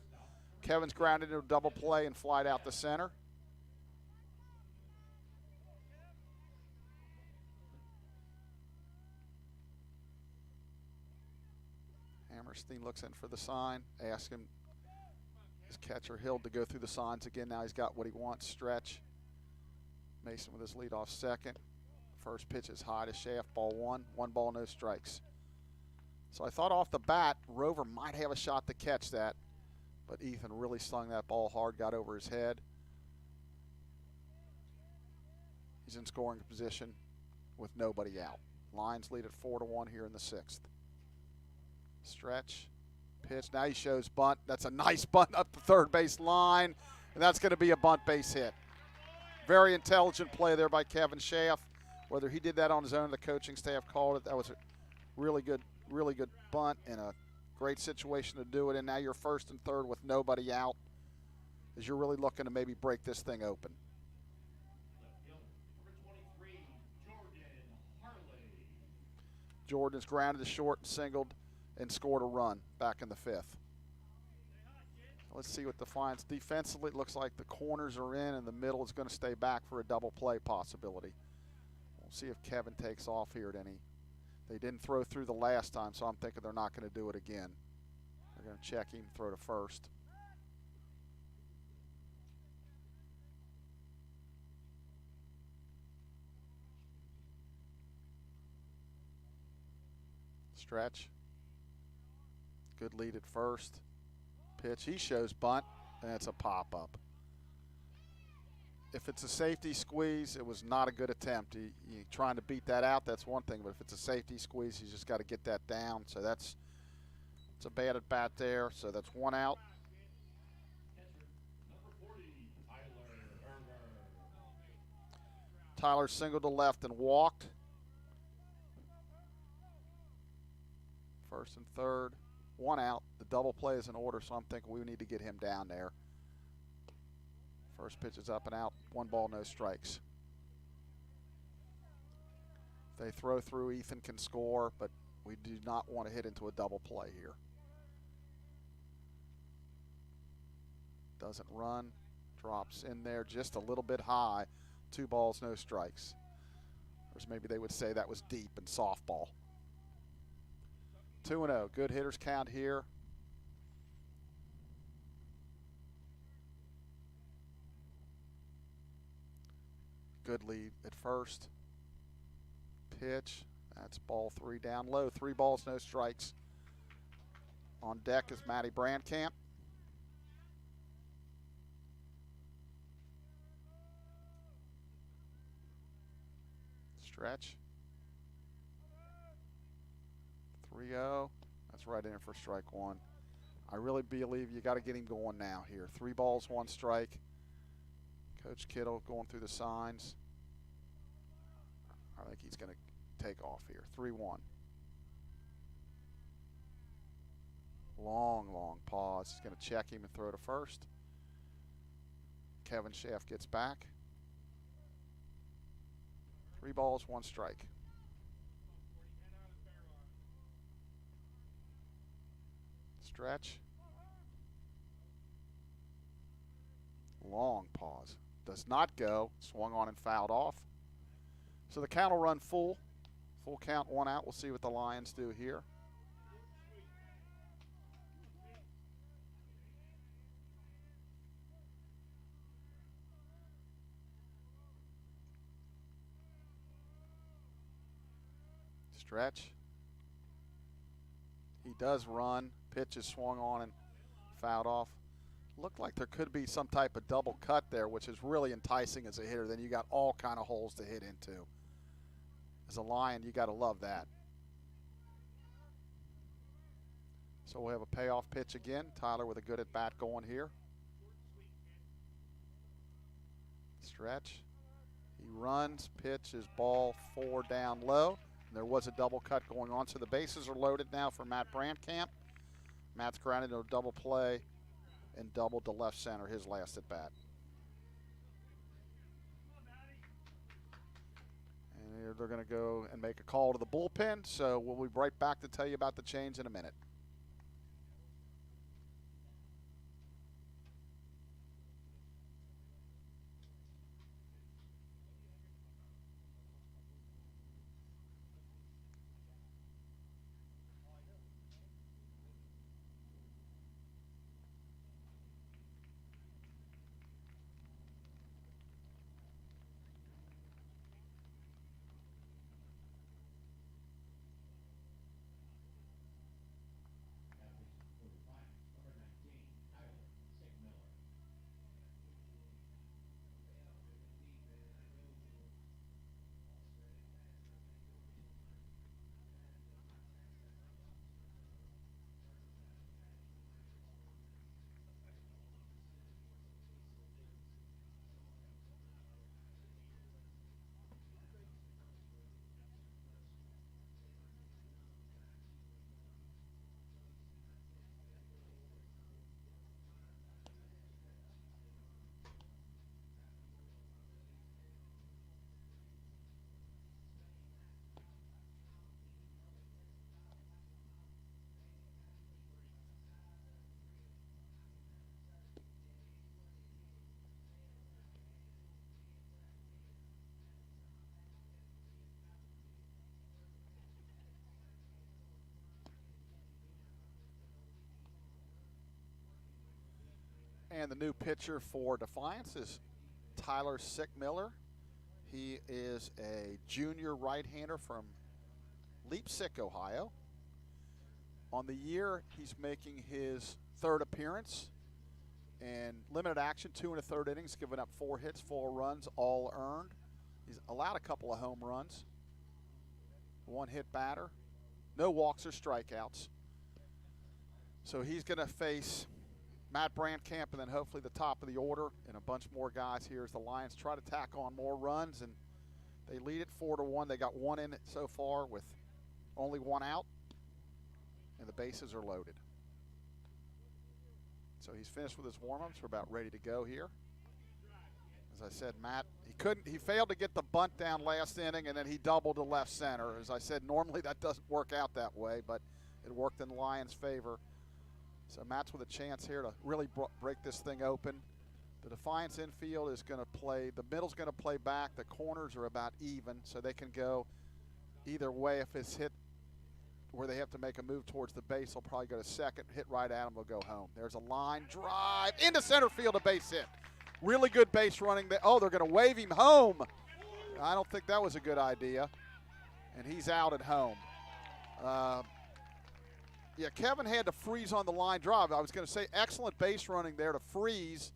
Kevin's grounded into a double play and flied out the center. Hammerstein looks in for the sign, asks him, his catcher Hill, to go through the signs again. Now he's got what he wants, stretch. Mason with his leadoff second. First pitch is high to Shaft, ball 1. 1 ball, no strikes. So I thought off the bat, Rover might have a shot to catch that, but Ethan really slung that ball hard, got over his head. He's in scoring position with nobody out. Lions lead at 4-1 here in the 6th. Stretch, pitch, now he shows bunt. That's a nice bunt up the third base line, And that's going to be a bunt base hit. Very intelligent play there by Kevin Schaff. Whether he did that on his own, the coaching staff called it. That was a really good bunt and a great situation to do it. And now you're first and third with nobody out, as you're really looking to maybe break this thing open. Jordan's grounded to short and singled and scored a run back in the fifth. Let's see what Defiance defensively. It looks like the corners are in and the middle is going to stay back for a double play possibility. We'll see if Kevin takes off here at any. They didn't throw through the last time, so I'm thinking they're not going to do it again. They're going to check him, throw to first. Stretch. Good lead at first. Pitch. He shows bunt, and it's a pop-up. If it's a safety squeeze, it was not a good attempt. You trying to beat that out, that's one thing. But if it's a safety squeeze, you just got to get that down. So it's a bad at bat there. So that's one out. Tyler singled to left and walked. First and third, one out. The double play is in order, so I'm thinking we need to get him down there. First pitch is up and out. 1 ball, no strikes. If they throw through, Ethan can score, but we do not want to hit into a double play here. Doesn't run. Drops in there just a little bit high. 2 balls, no strikes. Or maybe they would say that was deep in softball. 2-0. Good hitters count here. Good lead at first. Pitch. That's ball 3 down low. 3 balls, no strikes. On deck is Matty Brandkamp. Stretch. 3-0. That's right in for strike 1. I really believe you got to get him going now here. 3 balls, 1 strike. Coach Kittle going through the signs. I think he's going to take off here. 3-1. Long pause. He's going to check him and throw to first. Kevin Schaff gets back. 3 balls, 1 strike. Stretch. Long pause. Does not go. Swung on and fouled off. So the count will run full. Full count, 1 out. We'll see what the Lions do here. Stretch. He does run. Pitch is swung on and fouled off. Looked like there could be some type of double cut there, which is really enticing as a hitter. Then you got all kind of holes to hit into. As a Lion, you got to love that. So we'll have a payoff pitch again. Tyler with a good at bat going here. Stretch. He runs. Pitch is ball 4 down low. And there was a double cut going on. So the bases are loaded now for Matt Brandkamp. Matt's grounded into a double play and doubled to left center his last at bat. And they're going to go and make a call to the bullpen. So we'll be right back to tell you about the change in a minute. And the new pitcher for Defiance is Tyler Sickmiller. He is a junior right-hander from Leipsic, Ohio. On the year, he's making his third appearance. And limited action, 2 1/3 innings, giving up 4 hits, 4 runs, all earned. He's allowed a couple of home runs. 1 hit batter. No walks or strikeouts. So he's going to face Matt Brandkamp and then hopefully the top of the order and a bunch more guys here as the Lions try to tack on more runs. And they lead it 4-1. They got 1 in it so far with only 1 out. And the bases are loaded. So he's finished with his warm-ups. We're about ready to go here. As I said, Matt, he failed to get the bunt down last inning, and then he doubled to left center. As I said, normally that doesn't work out that way, but it worked in the Lions' favor. So Matt's with a chance here to really break this thing open. The Defiance infield is going to play, the middle's going to play back. The corners are about even, so they can go either way. If it's hit where they have to make a move towards the base, they'll probably go to second, hit right at him, they'll go home. There's a line drive into center field, a base hit. Really good base running. Oh, they're going to wave him home. I don't think that was a good idea. And he's out at home. Yeah, Kevin had to freeze on the line drive. I was going to say excellent base running there to freeze,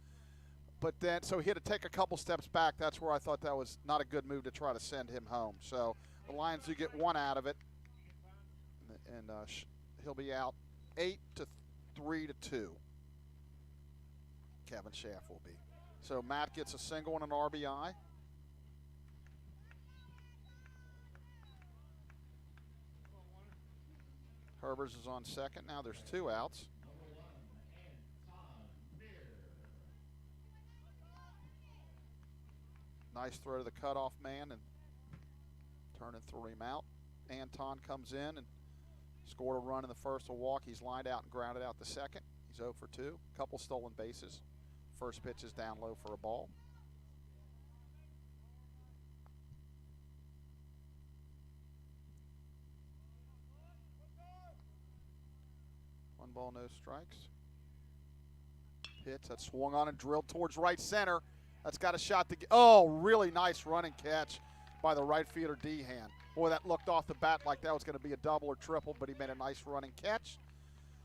but then so he had to take a couple steps back. That's where I thought that was not a good move to try to send him home. So the Lions do get 1 out of it. And he'll be out 8-3-2. Kevin Schaff will be. So Matt gets a single and an RBI. Herbers is on second. Now there's 2 outs. Nice throw to the cutoff man and turning threw him out. Anton comes in and scored a run in the first, a walk. He's lined out and grounded out the second. He's 0 for 2. Couple stolen bases. First pitch is down low for a ball. One ball, no strikes. Pitch that swung on and drilled towards right center. That's got a shot to get. Oh, really nice running catch by the right fielder, Dehan. Boy, that looked off the bat like that was going to be a double or triple, but he made a nice running catch.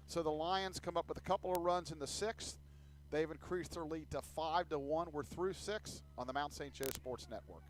So the Lions come up with a couple of runs in the 6th. They've increased their lead to 5-1. We're through 6 on the Mount St. Joe Sports Network.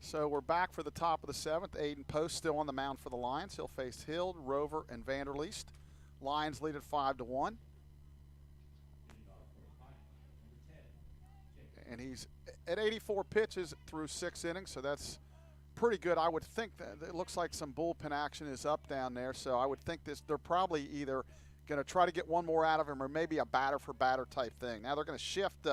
So we're back for the top of the 7th. Aiden Post still on the mound for the Lions. He'll face Hild, Rover, and Vanderleest. Lions lead at 5-1. And he's at 84 pitches through 6 innings, so that's pretty good. I would think that it looks like some bullpen action is up down there, so I would think they're probably either going to try to get one more out of him or maybe a batter-for-batter type thing. Now they're going to shift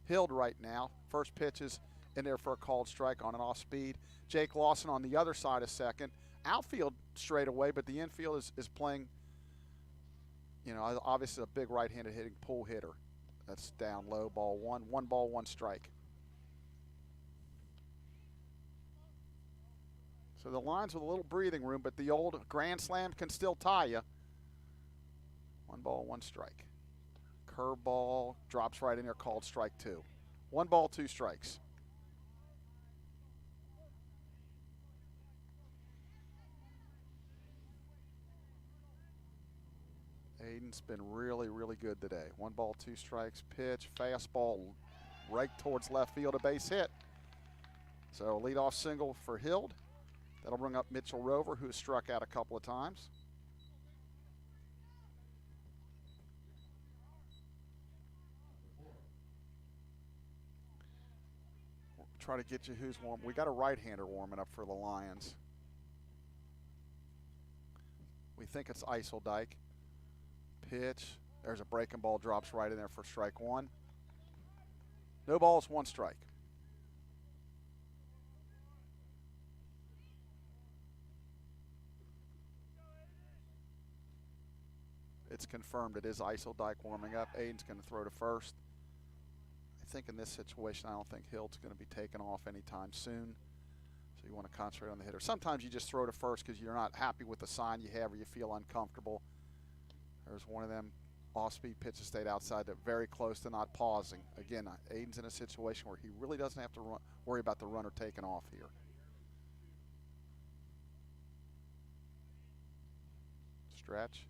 Hild right now. First pitch is in there for a called strike on an off speed. Jake Lawson on the other side of second. Outfield straight away, but the infield is playing you know, obviously a big right-handed hitting pull hitter. That's down low, ball one. 1 ball, 1 strike. So the lines with a little breathing room, but the old grand slam can still tie you. 1 ball, 1 strike. Curveball drops right in there, called strike 2. 1 ball, 2 strikes. Aiden's been really, really good today. 1 ball, 2 strikes. Pitch, fastball right towards left field, a base hit. So a leadoff single for Hild. That'll bring up Mitchell Rover, who has struck out a couple of times. We'll try to get you who's warm. We got a right-hander warming up for the Lions. We think it's Eiseldike. Pitch. There's a breaking ball, drops right in there for strike 1. No balls, 1 strike. It's confirmed it is Eiseldike warming up. Aiden's going to throw to first. I think in this situation, I don't think Hild's going to be taken off anytime soon. So you want to concentrate on the hitter. Sometimes you just throw to first because you're not happy with the sign you have or you feel uncomfortable. There's one of them off-speed pitches stayed outside, that very close to not pausing. Again, Aiden's in a situation where he really doesn't have to worry about the runner taking off here. Stretch.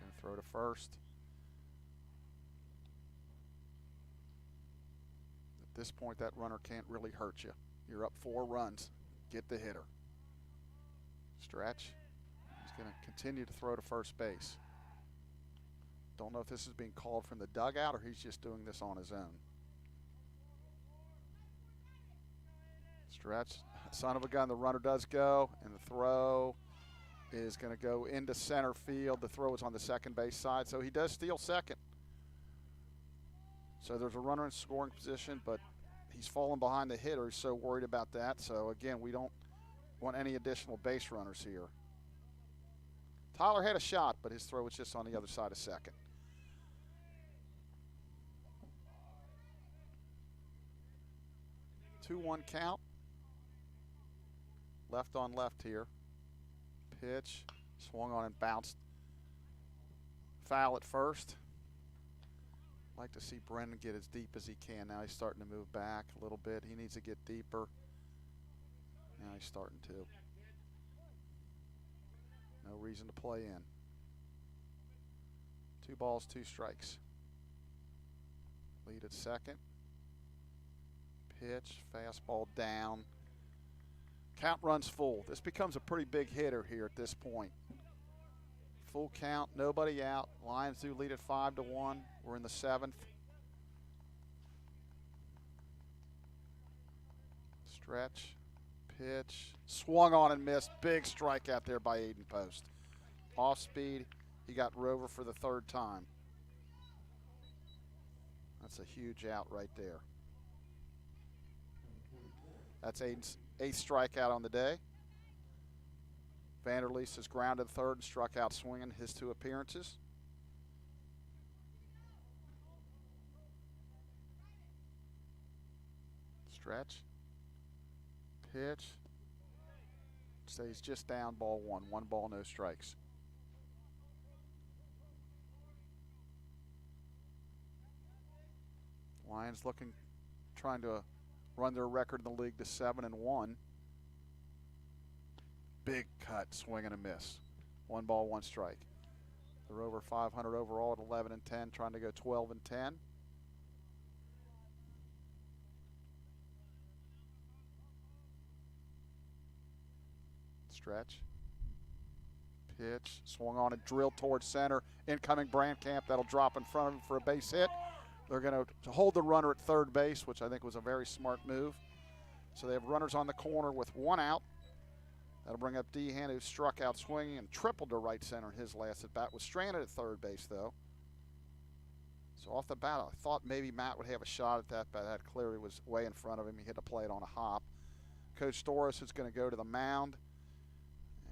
Going to throw to first. At this point, that runner can't really hurt you. You're up 4 runs. Get the hitter. Stretch. He's going to continue to throw to first base. Don't know if this is being called from the dugout or he's just doing this on his own. Stretch. Son of a gun, the runner does go, and the throw is going to go into center field. The throw is on the second base side, so he does steal second. So there's a runner in scoring position, but he's falling behind the hitter. He's so worried about that. So, again, we don't want any additional base runners here. Tyler had a shot, but his throw was just on the other side of second. Two-one count. Left on left here. Pitch, swung on and bounced. Foul at first. Like to see Brendan get as deep as he can. Now he's starting to move back a little bit. He needs to get deeper. Now he's starting to. No reason to play in. 2 balls, 2 strikes. Lead at second. Pitch, fastball down. Count runs full. This becomes a pretty big hitter here at this point. Full count, nobody out. Lions do lead at 5-1. We're in the 7th. Stretch, pitch, swung on and missed. Big strikeout there by Aiden Post. Off speed, he got Rover for the 3rd time. That's a huge out right there. That's Aiden's 8th strikeout on the day. Vanderleest has grounded 3rd and struck out swinging his 2 appearances. Stretch. Pitch. Stays just down, ball 1. 1 ball, no strikes. Lions trying to run their record in the league to 7-1. Big cut, swing and a miss. 1 ball, 1 strike. They're over 500 overall at 11-10, trying to go 12-10. Stretch. Pitch, swung on and drilled towards center. Incoming Brandcamp, that'll drop in front of him for a base hit. They're going to hold the runner at 3rd base, which I think was a very smart move. So they have runners on the corner with 1 out. That'll bring up Dehan, who struck out swinging and tripled to right center in his last at bat. Was stranded at 3rd base, though. So off the bat, I thought maybe Matt would have a shot at that, but that clearly was way in front of him. He had to play it on a hop. Coach Torres is going to go to the mound.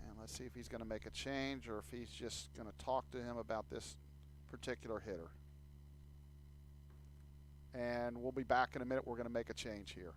And Let's see if he's going to make a change or if he's just going to talk to him about this particular hitter. And we'll be back in a minute. We're going to make a change here.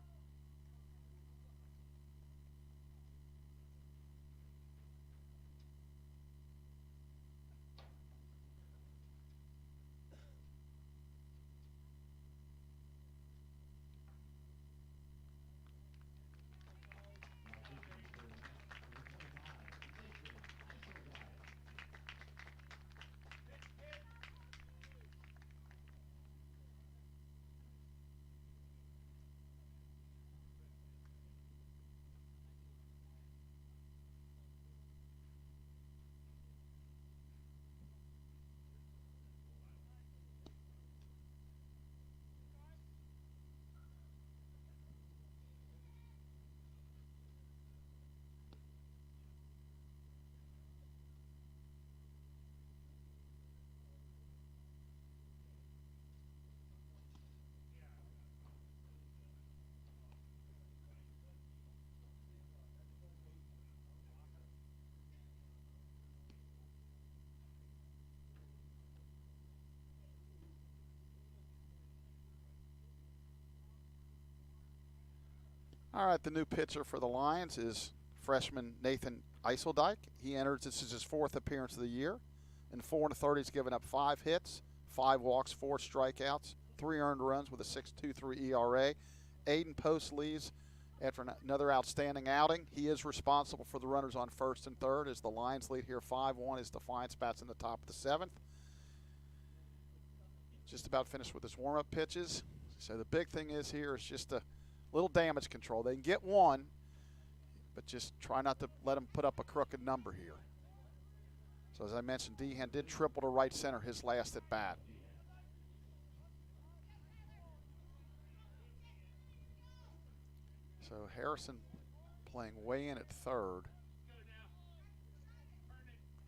All right, the new pitcher for the Lions is freshman Nathan Eiseldike. He enters, this is his 4th appearance of the year. In 4 1/3, he's given up 5 hits, 5 walks, 4 strikeouts, 3 earned runs with a 6.23 ERA. Aiden Post leaves after another outstanding outing. He is responsible for the runners on 1st and 3rd as the Lions lead here 5-1 as Defiance bats in the top of the 7th. Just about finished with his warm-up pitches. So the big thing is here is just a little damage control. They can get one, but just try not to let them put up a crooked number here. So as I mentioned, Dehan did triple to right center his last at bat. So Harrison playing way in at 3rd.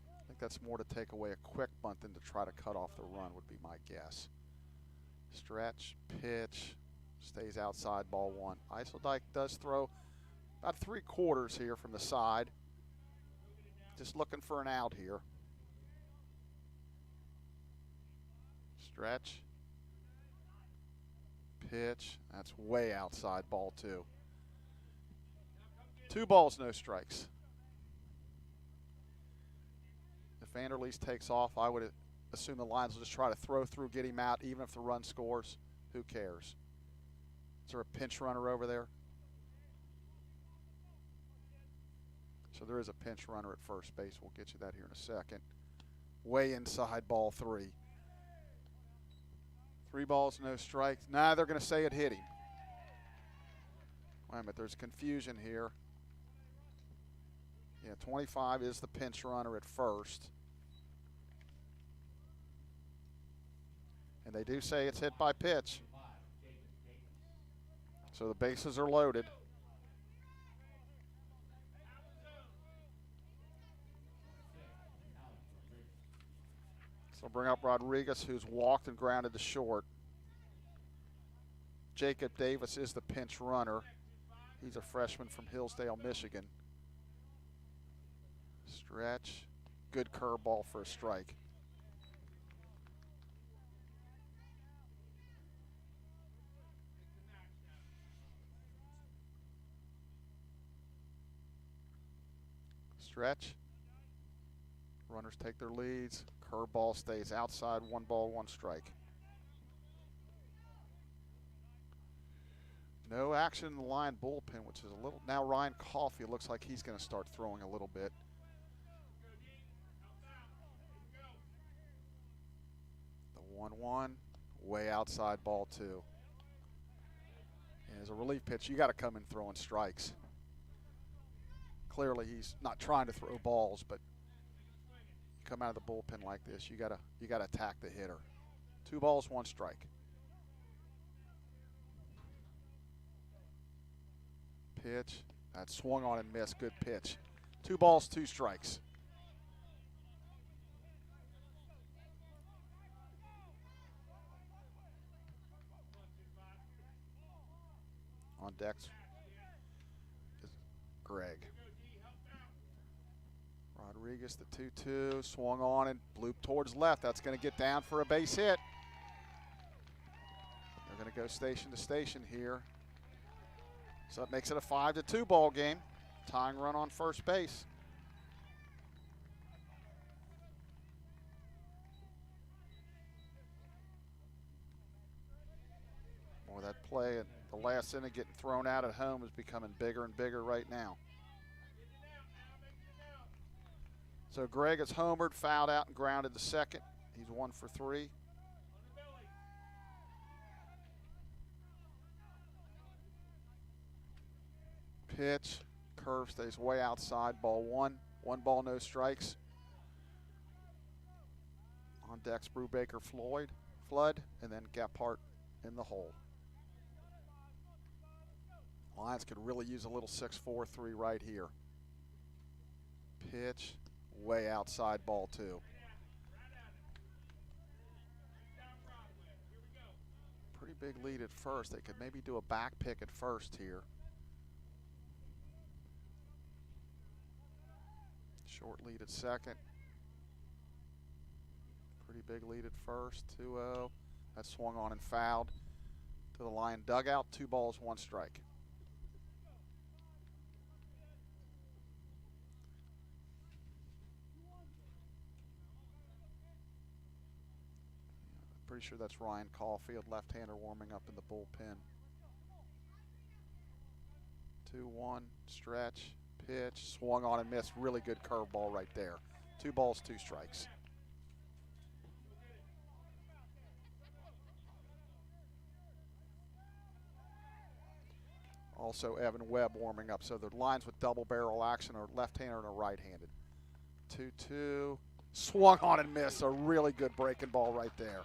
I think that's more to take away a quick bunt than to try to cut off the run would be my guess. Stretch, pitch, stays outside, ball 1. Eiseldike does throw about 3/4 here from the side. Just looking for an out here. Stretch, pitch, that's way outside, ball 2. 2 balls, no strikes. If Vanderleest takes off, I would assume the Lions will just try to throw through, get him out, even if the run scores. Who cares? Is there a pinch runner over there? So there is a pinch runner at first base. We'll get you that here in a second. Way inside, ball 3. 3 balls, no strikes. Nah, they're going to say it hit him. Wait a minute, there's confusion here. Yeah, 25 is the pinch runner at first. And they do say it's hit by pitch. So the bases are loaded. So bring up Rodriguez, who's walked and grounded to short. Jacob Davis is the pinch runner. He's a freshman from Hillsdale, Michigan. Stretch. Good curveball for a strike. Stretch. Runners take their leads. Curveball stays outside. 1 ball, 1 strike. No action in the line bullpen, which is a little. Now Ryan Coffey looks like he's going to start throwing a little bit. The 1-1, way outside, ball 2. And as a relief pitch, you got to come in throwing strikes. Clearly, he's not trying to throw balls, but you come out of the bullpen like this, you gotta attack the hitter. 2 balls, 1 strike. Pitch. That swung on and missed. Good pitch. 2 balls, 2 strikes. On decks is Greg. Rodriguez, the 2-2, swung on and blooped towards left. That's going to get down for a base hit. They're going to go station to station here. So that makes it a 5-2 ball game. Tying run on first base. Boy, that play at the last inning getting thrown out at home is becoming bigger and bigger right now. So Greg has homered, fouled out, and grounded to second. He's 1 for 3. Pitch, curve stays way outside, ball 1. 1 ball, no strikes. On deck's Brubaker, Flood, and then Gephardt in the hole. Lions could really use a little 6-4-3 right here. Pitch, way outside, ball 2. Pretty big lead at first. They could maybe do a back pick at first here. Short lead at second. Pretty big lead at first, 2-0. That swung on and fouled to the Lion dugout. 2 balls, 1 strike. Pretty sure that's Ryan Caulfield, left-hander, warming up in the bullpen. 2-1, stretch, pitch, swung on and missed. Really good curveball right there. 2 balls, 2 strikes. Also Evan Webb warming up. So the lines with double barrel action are left-hander and a right-handed. 2-2, swung on and missed. A really good breaking ball right there.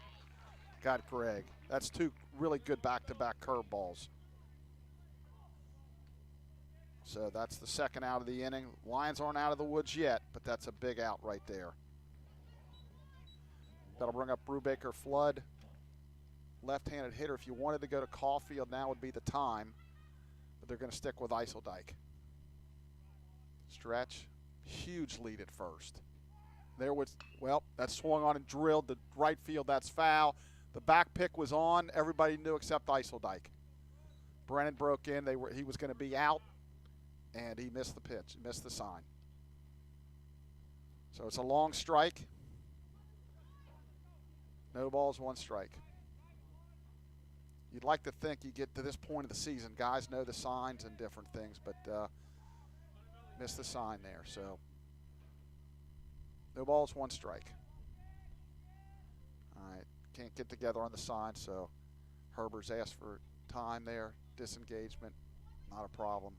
Got Greg. That's 2 really good back-to-back curveballs. So that's the second out of the inning. Lions aren't out of the woods yet, but that's a big out right there. That'll bring up Brubaker, Flood. Left-handed hitter. If you wanted to go to Caulfield, now would be the time. But they're going to stick with Eiseldike. Stretch. Huge lead at first. There was, well, that swung on and drilled to right field. That's foul. The back pick was on. Everybody knew except Eiseldike. Brennan broke in. He was going to be out, and he missed the pitch, missed the sign. So it's a long strike. No balls, 1 strike. You'd like to think you get to this point of the season, guys know the signs and different things, but missed the sign there. So no balls, 1 strike. All right. Can't get together on the sign, so Herbert's asked for time there. Disengagement, not a problem.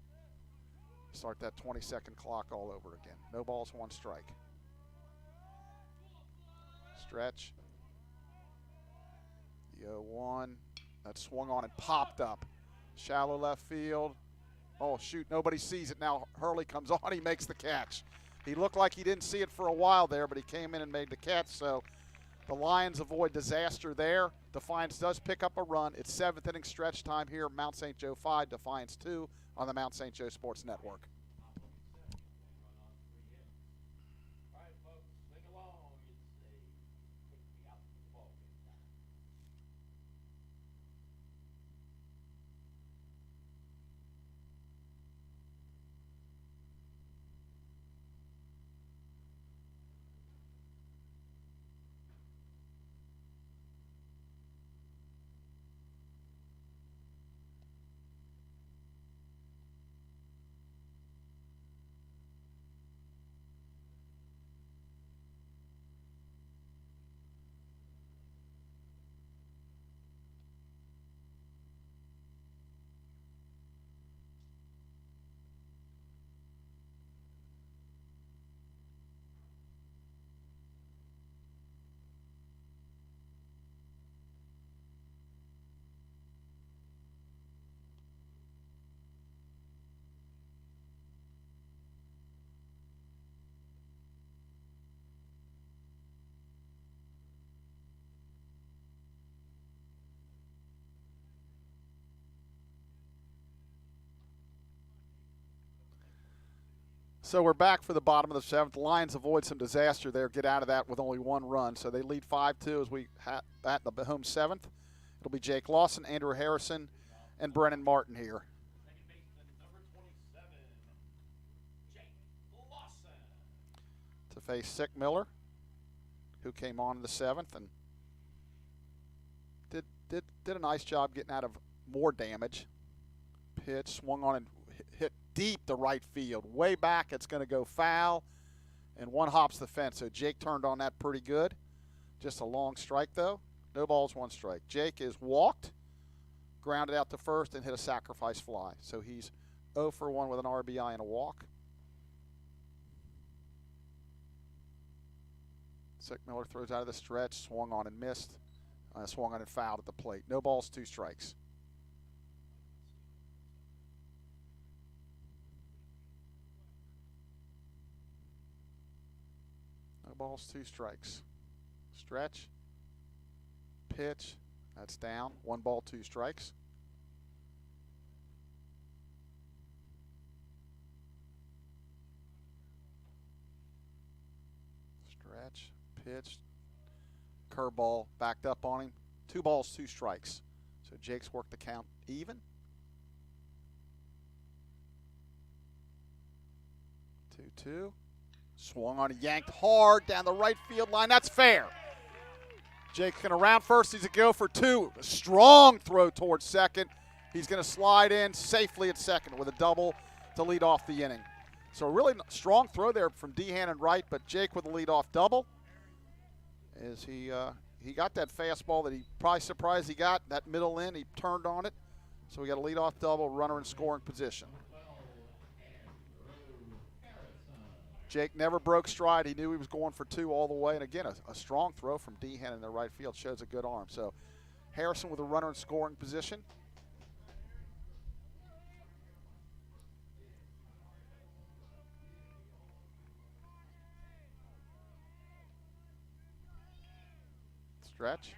Start that 20-second clock all over again. No balls, 1 strike. Stretch. The 0-1. That swung on and popped up. Shallow left field. Oh, shoot, nobody sees it now. Hurley comes on, he makes the catch. He looked like he didn't see it for a while there, but he came in and made the catch, so the Lions avoid disaster there. Defiance does pick up a run. It's 7th inning stretch time here. Mount St. Joe 5, Defiance 2 on the Mount St. Joe Sports Network. So we're back for the bottom of the seventh. The Lions avoid some disaster there, get out of that with only one run. So they lead 5-2 as we bat the home seventh. It'll be Jake Lawson, Andrew Harrison, and Brennan Martin here. To face Sick Miller, who came on in the seventh and did a nice job getting out of more damage. Pitch swung on and hit deep to right field. Way back, it's going to go foul, and one hops the fence. So Jake turned on that pretty good. Just a long strike, though. No balls, one strike. Jake is walked, grounded out to first, and hit a sacrifice fly. So he's 0 for 1 with an RBI and a walk. Sick Miller throws out of the stretch, swung on and missed. Swung on and fouled at the plate. No balls, 2 strikes. No balls, 2 strikes. Stretch. Pitch. That's down. 1 ball, 2 strikes. Stretch. Pitch. Curveball backed up on him. 2 balls, 2 strikes. So Jake's worked the count even. 2-2. Swung on and yanked hard down the right field line. That's fair. Jake's going to round first. He's going to go for 2. A strong throw towards second. He's going to slide in safely at second with a double to lead off the inning. So a really strong throw there from Dehan and right, but Jake with a leadoff double. As he got that fastball that he probably surprised he got, that middle in, he turned on it. So we got a leadoff double, runner in scoring position. Jake never broke stride. He knew he was going for 2 all the way. And again, a strong throw from Dehan in the right field shows a good arm. So Harrison with a runner in scoring position. Stretch.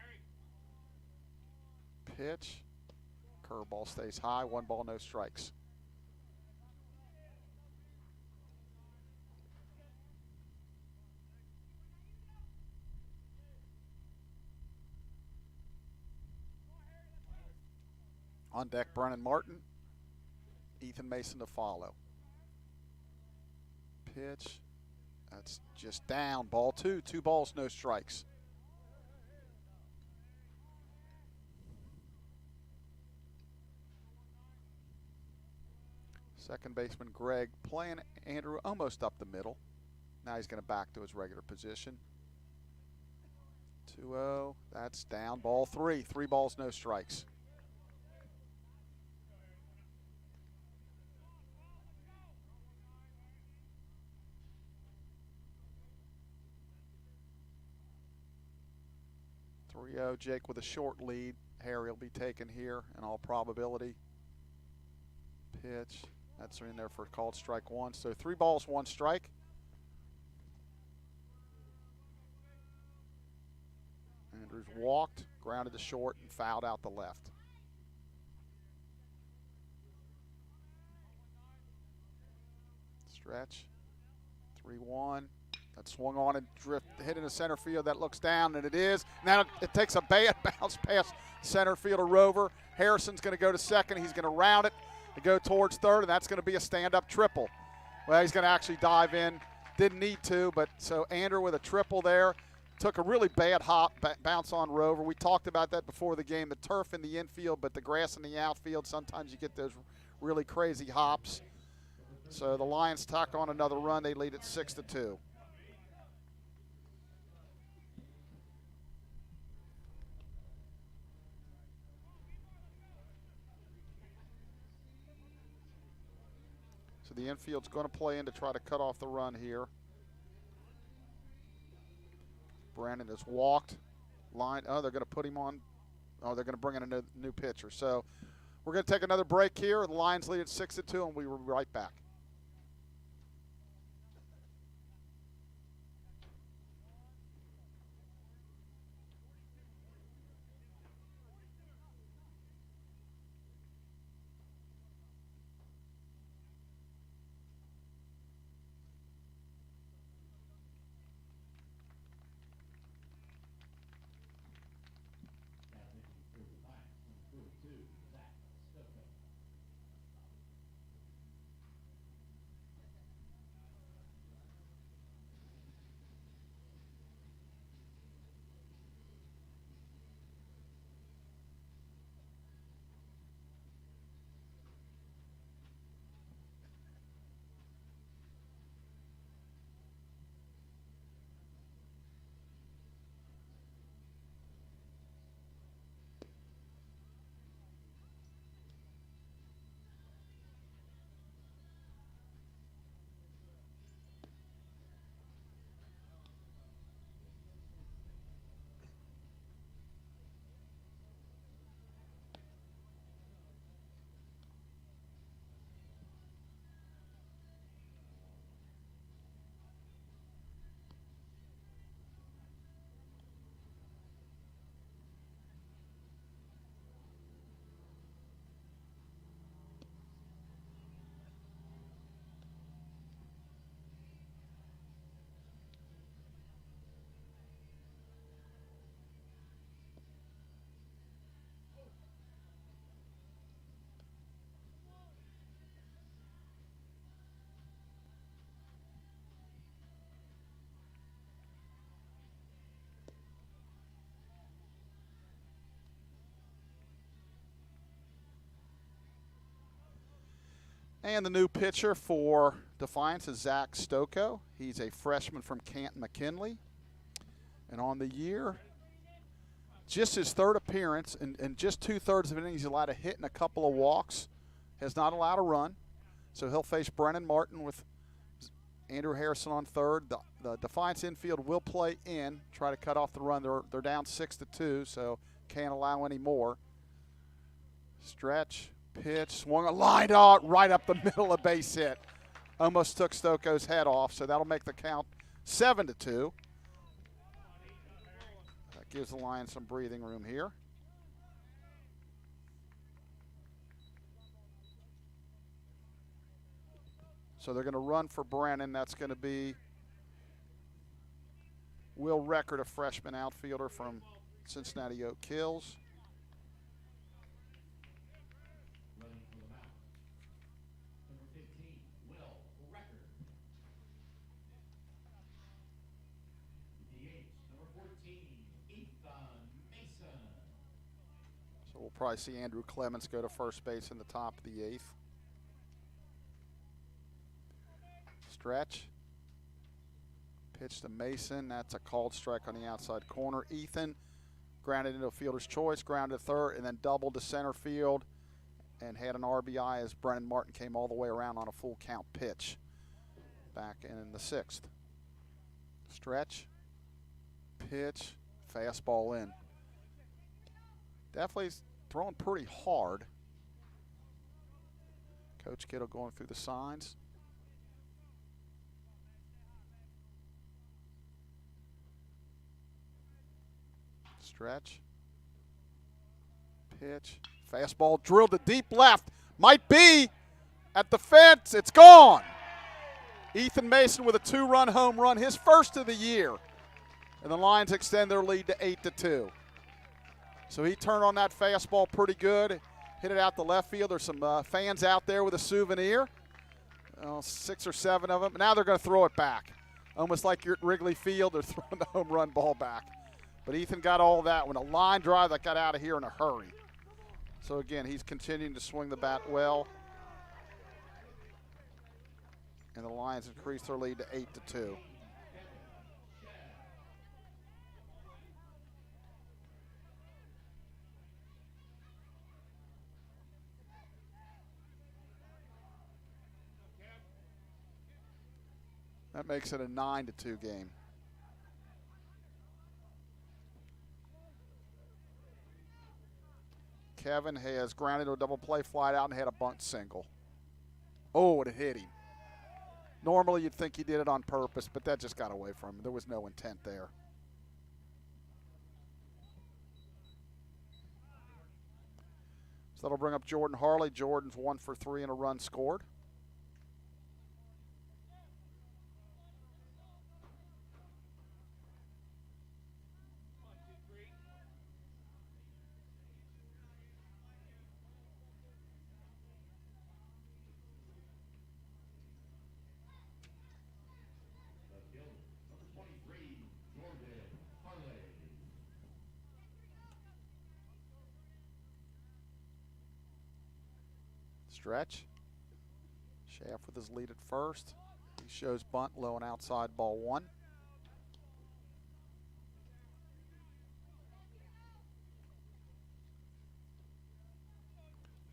Pitch. Curveball stays high. 1 ball, no strikes. On deck, Brennan Martin. Ethan Mason to follow. Pitch. That's just down. Ball 2. 2 balls, no strikes. Second baseman Greg playing Andrew almost up the middle. Now he's going to back to his regular position. 2-0. That's down. Ball 3. 3 balls, no strikes. Jake with a short lead. Harry will be taken here in all probability. Pitch. That's in there for called strike 1. So 3 balls, 1 strike. Andrews walked, grounded to short, and fouled out the left. Stretch. 3-1. That swung on and hit into center field. That looks down, and it is. Now it takes a bad bounce past center fielder Rover. Harrison's going to go to second. He's going to round it and go towards third, and that's going to be a stand-up triple. Well, he's going to actually dive in. Didn't need to, but so Andrew with a triple there. Took a really bad hop, bounce on Rover. We talked about that before the game. The turf in the infield, but the grass in the outfield, sometimes you get those really crazy hops. So the Lions tack on another run. They lead at 6-2. So the infield's going to play in to try to cut off the run here. Brandon has walked. Line. Oh, they're going to put him on. Oh, they're going to bring in a new pitcher. So we're going to take another break here. The Lions lead at 6-2, and we will be right back. And the new pitcher for Defiance is Zach Stocco. He's a freshman from Canton McKinley. And on the year, just his third appearance and just 2/3 of innings, he's allowed a hit and a couple of walks. Has not allowed a run. So he'll face Brennan Martin with Andrew Harrison on third. The Defiance infield will play in, try to cut off the run. They're down 6-2, so can't allow any more. Stretch, pitch, swung a line out right up the middle of base hit. Almost took Stocco's head off, so that'll make the count 7-2. That gives the Lions some breathing room here. So they're going to run for Brennan. That's going to be Will Record, a freshman outfielder from Cincinnati Oak Hills. So we'll probably see Andrew Clements go to first base in the top of the 8th. Stretch. Pitch to Mason. That's a called strike on the outside corner. Ethan grounded into a fielder's choice, grounded to third, and then doubled to center field and had an RBI as Brennan Martin came all the way around on a full count pitch back in the 6th. Stretch. Pitch. Fastball in. Definitely throwing pretty hard. Coach Kittle going through the signs. Stretch. Pitch. Fastball drilled to deep left. Might be at the fence. It's gone. Ethan Mason with a 2-run home run, his first of the year. And the Lions extend their lead to 8-2. So he turned on that fastball pretty good. Hit it out the left field. There's some fans out there with a souvenir. 6 or 7 of them. Now they're going to throw it back. Almost like you're at Wrigley Field. They're throwing the home run ball back. But Ethan got all that when a line drive that got out of here in a hurry. So again, he's continuing to swing the bat well. And the Lions increase their lead to 8-2. That makes it a 9-2 game. Kevin has grounded to a double play, flied out, and had a bunt single. Oh, it hit him. Normally you'd think he did it on purpose, but that just got away from him. There was no intent there. So that'll bring up Jordan Harley. Jordan's 1 for 3 and a run scored. Stretch. Schaff with his lead at first. He shows bunt, low and outside, ball 1.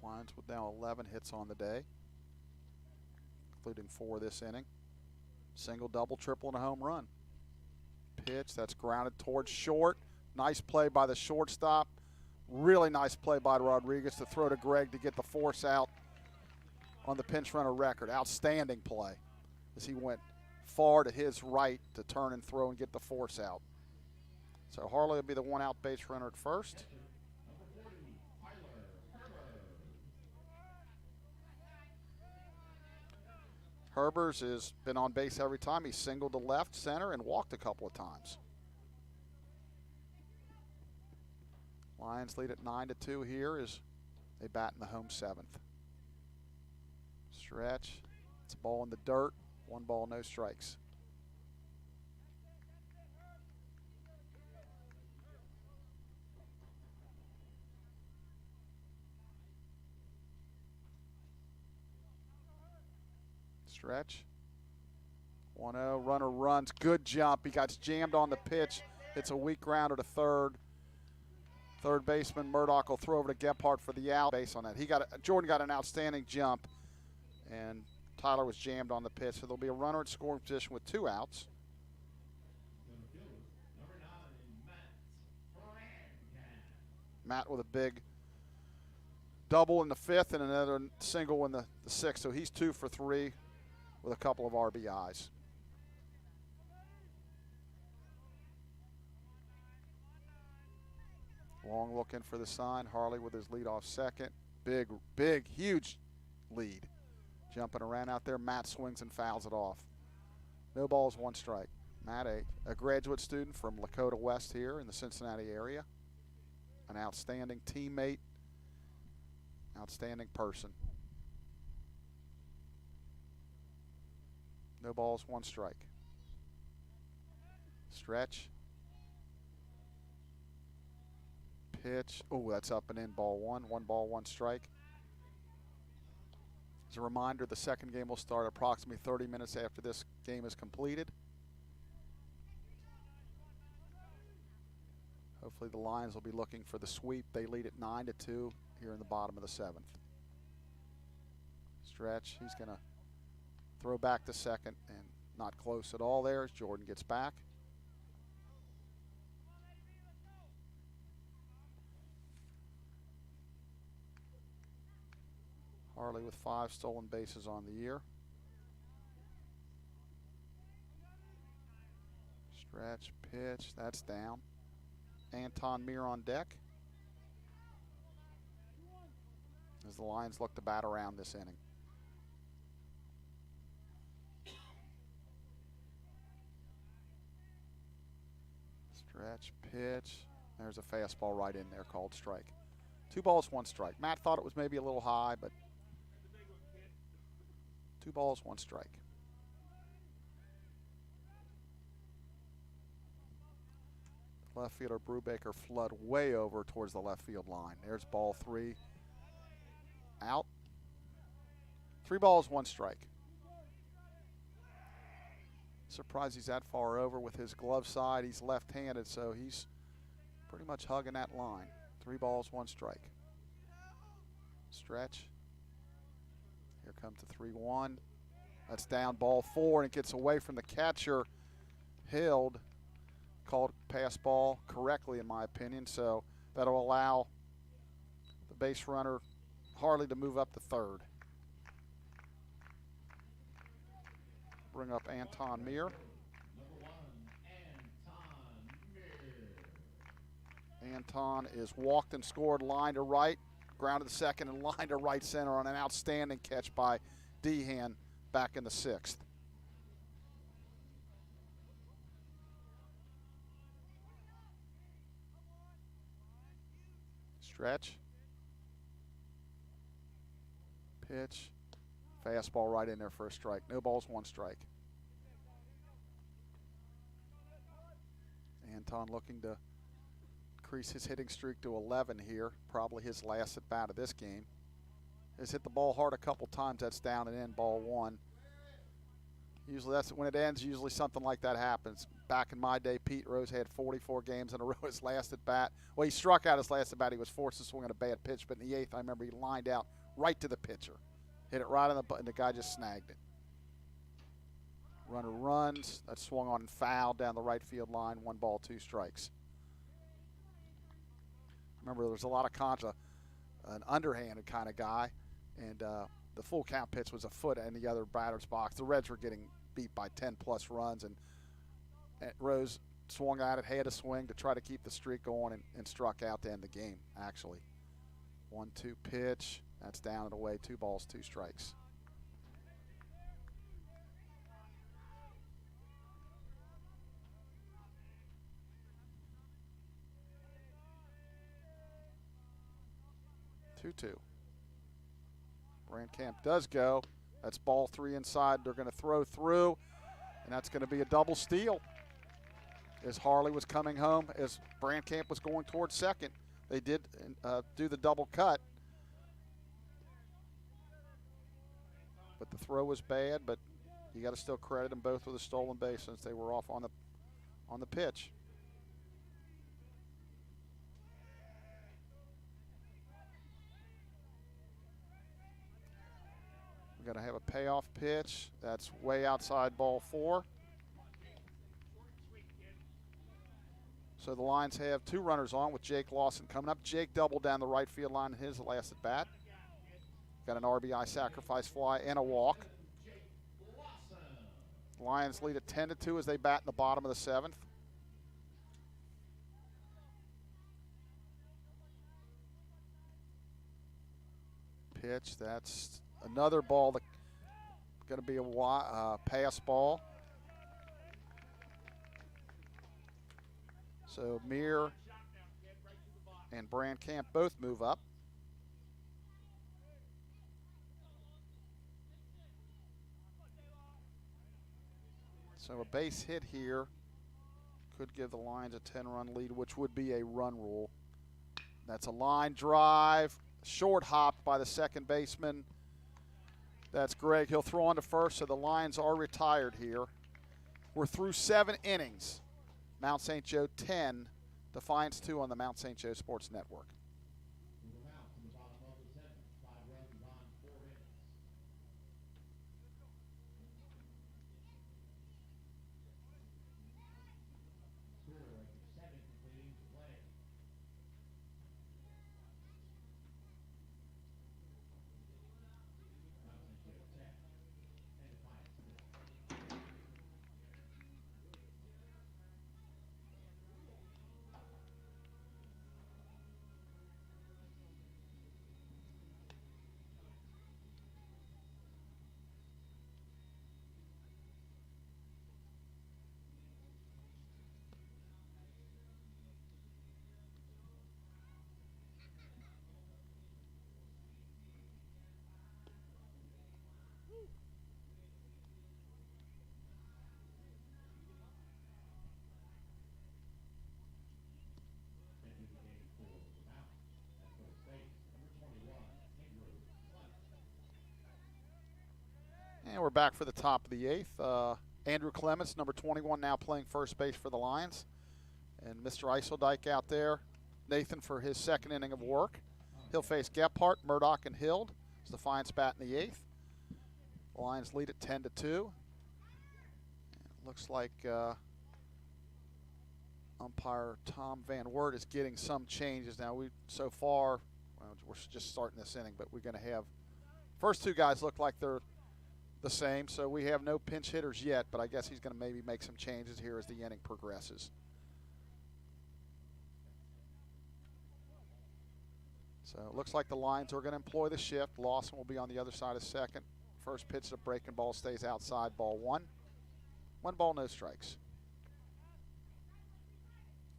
Lions with now 11 hits on the day, including 4 this inning. Single, double, triple, and a home run. Pitch, that's grounded towards short. Nice play by the shortstop. Really nice play by Rodriguez to throw to Greg to get the force out on the pinch runner Record. Outstanding play as he went far to his right to turn and throw and get the force out. So Harley will be the 1-out base runner at first. Herbers has been on base every time. He's singled to left, center, and walked a couple of times. Lions lead at 9-2 here as they bat in the home 7th. Stretch. It's a ball in the dirt. 1 ball, no strikes. Stretch. 1-0, runner runs, good jump. He got jammed on the pitch. It's a weak grounder to third. Third baseman Murdoch will throw over to Gephardt for the out base on that. Jordan got an outstanding jump, and Tyler was jammed on the pitch. So there'll be a runner at scoring position with 2 outs. Matt with a big double in the 5th and another single in the 6th. So he's 2 for 3 with a couple of RBIs. Long looking for the sign. Harley with his leadoff second. Big, huge lead. Jumping around out there. Matt swings and fouls it off. No balls, 1 strike. Matt, a graduate student from Lakota West here in the Cincinnati area. An outstanding teammate. Outstanding person. No balls, 1 strike. Stretch. Pitch. Oh, that's up and in, ball 1. 1 ball, 1 strike. As a reminder, the second game will start approximately 30 minutes after this game is completed. Hopefully the Lions will be looking for the sweep. They lead at 9-2 here in the bottom of the 7th. Stretch. He's going to throw back to second, and not close at all there as Jordan gets back. Harley with 5 stolen bases on the year. Stretch, pitch, that's down. Anton Mir on deck as the Lions look to bat around this inning. Stretch, pitch. There's a fastball right in there called strike. 2 balls, 1 strike. Matt thought it was maybe a little high, but 2 balls, 1 strike. Left fielder Brubaker flood way over towards the left field line. There's ball 3. Out. 3 balls, 1 strike. Surprised he's that far over with his glove side. He's left-handed, so he's pretty much hugging that line. 3 balls, 1 strike. Stretch. Here comes the 3-1. That's down, ball 4, and it gets away from the catcher. Held. Called pass ball correctly, in my opinion, so that'll allow the base runner Harley to move up to third. Bring up Anton Mir. Anton is walked and scored line to right, grounded to second and line to right center on an outstanding catch by Dehan back in the 6th. Stretch. Pitch. Fastball right in there for a strike. No balls, 1 strike. Anton looking to increase his hitting streak to 11 here. Probably his last at bat of this game. Has hit the ball hard a couple times. That's down and in, ball 1. Usually that's when it ends. Usually something like that happens. Back in my day, Pete Rose had 44 games in a row. His last at bat. Well, he struck out his last at bat. He was forced to swing on a bad pitch, but in the 8th, I remember he lined out right to the pitcher, hit it right on the button. The guy just snagged it. Runner runs. That swung on and fouled down the right field line. 1 ball, 2 strikes. Remember, there's a lot of an underhanded kind of guy, and the full count pitch was a foot in the other batter's box. The Reds were getting beat by 10-plus runs, and Rose swung at it, had a swing to try to keep the streak going, and struck out to end the game, actually. 1-2 pitch. That's down and away. 2 balls, 2 strikes. Brandcamp does go. That's ball 3 inside. They're going to throw through, and that's going to be a double steal. As Harley was coming home, as Brandcamp was going towards second, they did do the double cut. but the throw was bad, but you got to still credit them both with a stolen base since they were off on the pitch. We're going to have a payoff pitch. That's way outside ball 4. So the Lions have 2 runners on with Jake Lawson coming up. Jake doubled down the right field line in his last at bat. Got an RBI sacrifice fly and a walk. The Lions lead at 10-2 as they bat in the bottom of the 7th. Pitch, that's another ball that's going to be a pass ball. So Mir and Brandcamp both move up. So a base hit here could give the Lions a 10-run lead, which would be a run rule. That's a line drive, short hopped by the second baseman. That's Greg. He'll throw on to first, so the Lions are retired here. We're through 7 innings. Mount St. Joe 10, Defiance 2 on the Mount St. Joe Sports Network. And we're back for the top of the 8th. Andrew Clements, number 21, now playing first base for the Lions. And Mr. Eiseldike out there, Nathan for his second inning of work. He'll face Gephardt, Murdoch, and Hild as the Defiance bat in the 8th. The Lions lead at 10-2. It looks like umpire Tom Van Wert is getting some changes now. So far, we're just starting this inning, but we're going to have first 2 guys look like they're the same, so we have no pinch hitters yet, but I guess he's going to maybe make some changes here as the inning progresses. So it looks like the Lions are going to employ the shift. Lawson will be on the other side of second. First pitch, the breaking ball stays outside, ball 1. 1 ball, no strikes.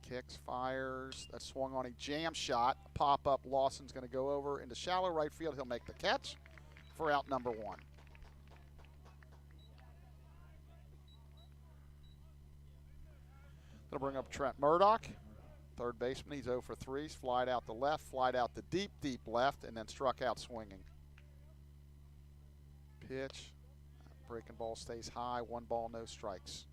Kicks, fires. That's swung on a jam shot. Pop up. Lawson's going to go over into shallow right field. He'll make the catch for out number 1. That'll bring up Trent Murdoch, third baseman. He's 0 for 3. He's flied out the left, flied out the deep, deep left, and then struck out swinging. Pitch. Breaking ball stays high. 1 ball, no strikes.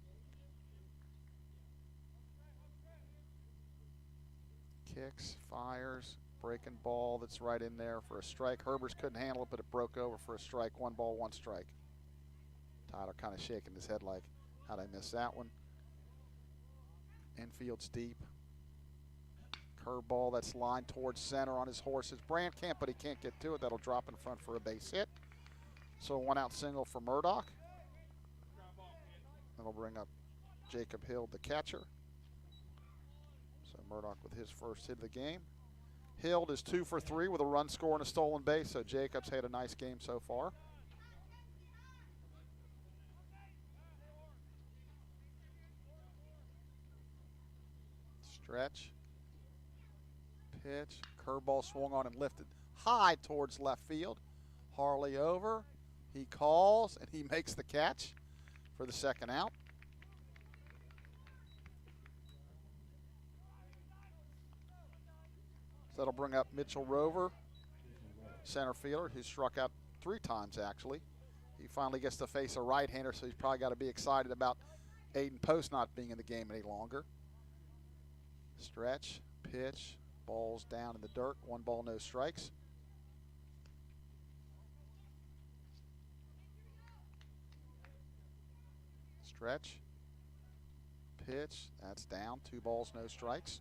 Kicks, fires, breaking ball that's right in there for a strike. Herbers couldn't handle it, but it broke over for a strike. 1 ball, 1 strike. Tyler kind of shaking his head like, how'd I miss that one? Infield's deep. Curveball that's lined towards center on his horses. Brandcamp, but he can't get to it. That'll drop in front for a base hit. So a 1-out single for Murdoch. That'll bring up Jacob Hild, the catcher. So Murdoch with his first hit of the game. Hild is 2 for 3 with a run score and a stolen base, so Jacob's had a nice game so far. Stretch. Pitch. Curveball swung on and lifted high towards left field. Harley over. He calls and he makes the catch for the second out. So that'll bring up Mitchell Rover, center fielder, who struck out 3 times actually. He finally gets to face a right-hander, so he's probably got to be excited about Aiden Post not being in the game any longer. Stretch, pitch, ball's down in the dirt. 1 ball, no strikes. Stretch, pitch, that's down. 2 balls, no strikes.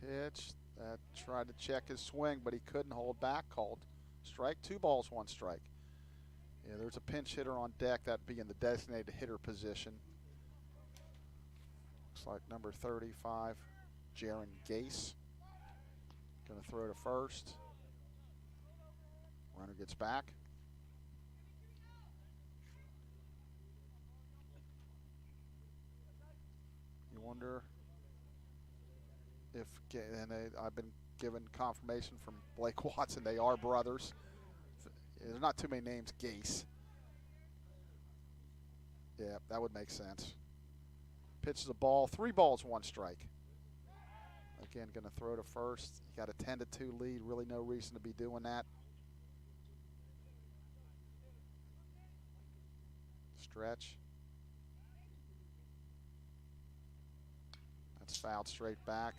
Pitch, that tried to check his swing, but he couldn't hold back. Called strike. 2 balls, 1 strike. Yeah, there's a pinch hitter on deck. That'd be in the designated hitter position. Looks like number 35, Jaron Gase. Going to throw to first. Runner gets back. You wonder if, and I've been given confirmation from Blake Watson, they are brothers. There's not too many names Gase. Yeah, that would make sense. Pitches a ball, 3 balls, 1 strike. Again, going to throw to first. You got a 10-2 lead. Really no reason to be doing that. Stretch. That's fouled straight back.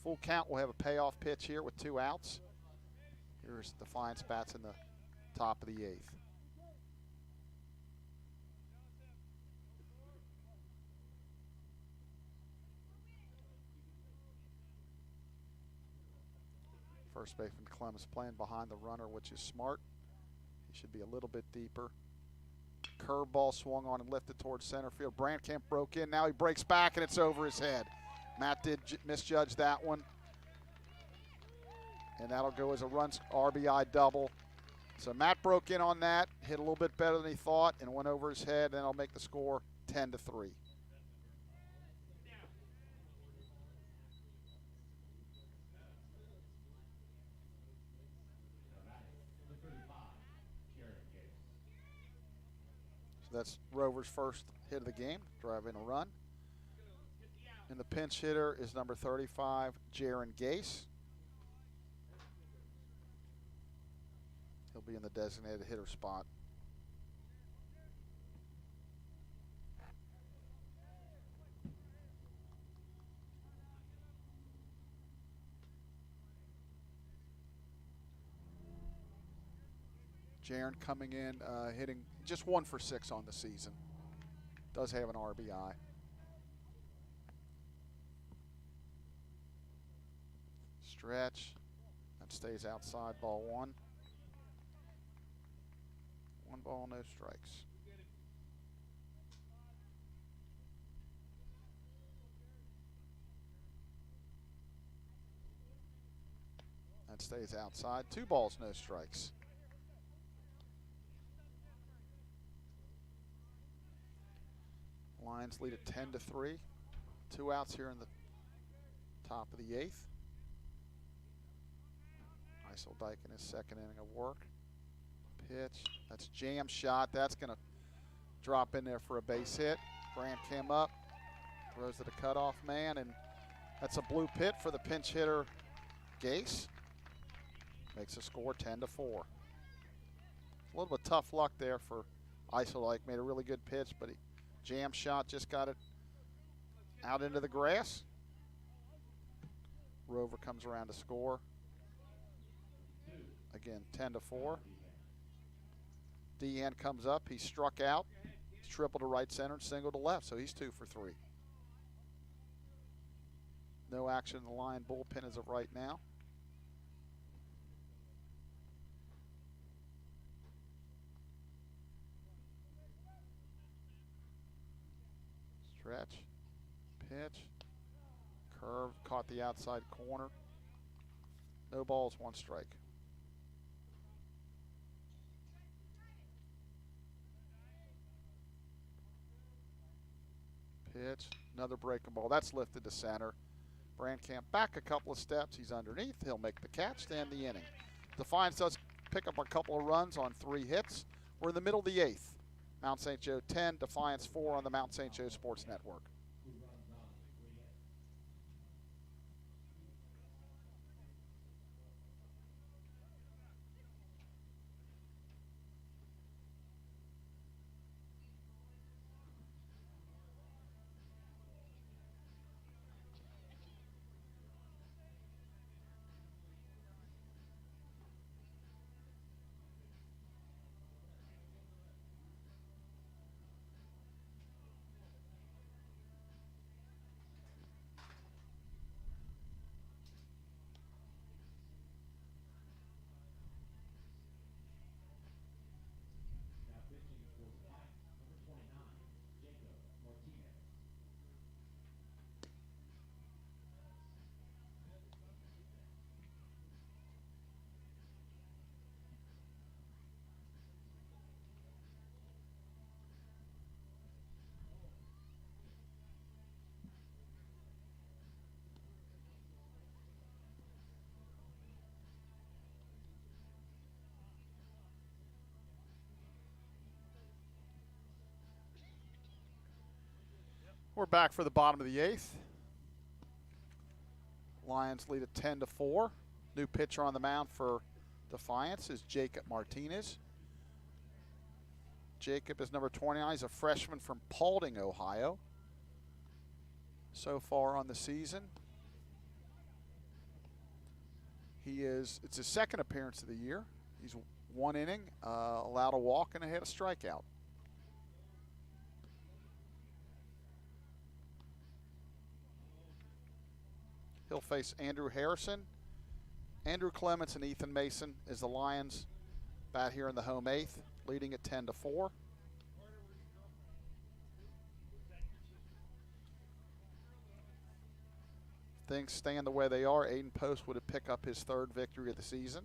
Full count. We'll have a payoff pitch here with 2 outs. Here's Defiance bats in the top of the 8th. First baseman Clem is playing behind the runner, which is smart. He should be a little bit deeper. Curveball swung on and lifted towards center field. Brandkamp broke in. Now he breaks back, and it's over his head. Matt did misjudge that one. And that'll go as a RBI double. So Matt broke in on that, hit a little bit better than he thought, and went over his head, and that'll make the score 10-3. So that's Rover's first hit of the game, driving a run. And the pinch hitter is number 35, Jaron Gase. He'll be in the designated hitter spot. Jaron coming in, hitting just 1 for 6 on the season. Does have an RBI. Stretch. That stays outside, ball 1. 1 ball, no strikes. That stays outside. 2 balls, no strikes. Lions lead at 10-3. 2 outs here in the top of the 8th. Dyke in his second inning of work. Pitch. That's jam shot. That's going to drop in there for a base hit. Grant came up, throws to the cutoff man, and that's a blue pit for the pinch hitter Gase. Makes the score 10-4. A little bit tough luck there for Dyke. Made a really good pitch, but he jam shot, just got it out into the grass. Rover comes around to score. Again, 10-4. Dehan comes up. He struck out. He's triple to right center and single to left, so he's 2 for 3. No action in the Lion bullpen as of right now. Stretch, pitch, curve, caught the outside corner. No balls, 1 strike. Pitch, another breaking ball. That's lifted to center. Brandkamp back a couple of steps. He's underneath. He'll make the catch to end the inning. Defiance does pick up a couple of runs on 3 hits. We're in the middle of the 8th. Mount St. Joe 10, Defiance 4 on the Mount St. Joe Sports Network. We're back for the bottom of the 8th. Lions lead at 10-4. New pitcher on the mound for Defiance is Jacob Martinez. Jacob is number 29. He's a freshman from Paulding, Ohio. So far on the season, it's his second appearance of the year. He's 1 inning, allowed a walk and had a strikeout. He'll face Andrew Harrison. Andrew Clements and Ethan Mason is the Lions bat here in the home 8th, leading at 10-4. Things stand the way they are, Aiden Post would have picked up his 3rd victory of the season.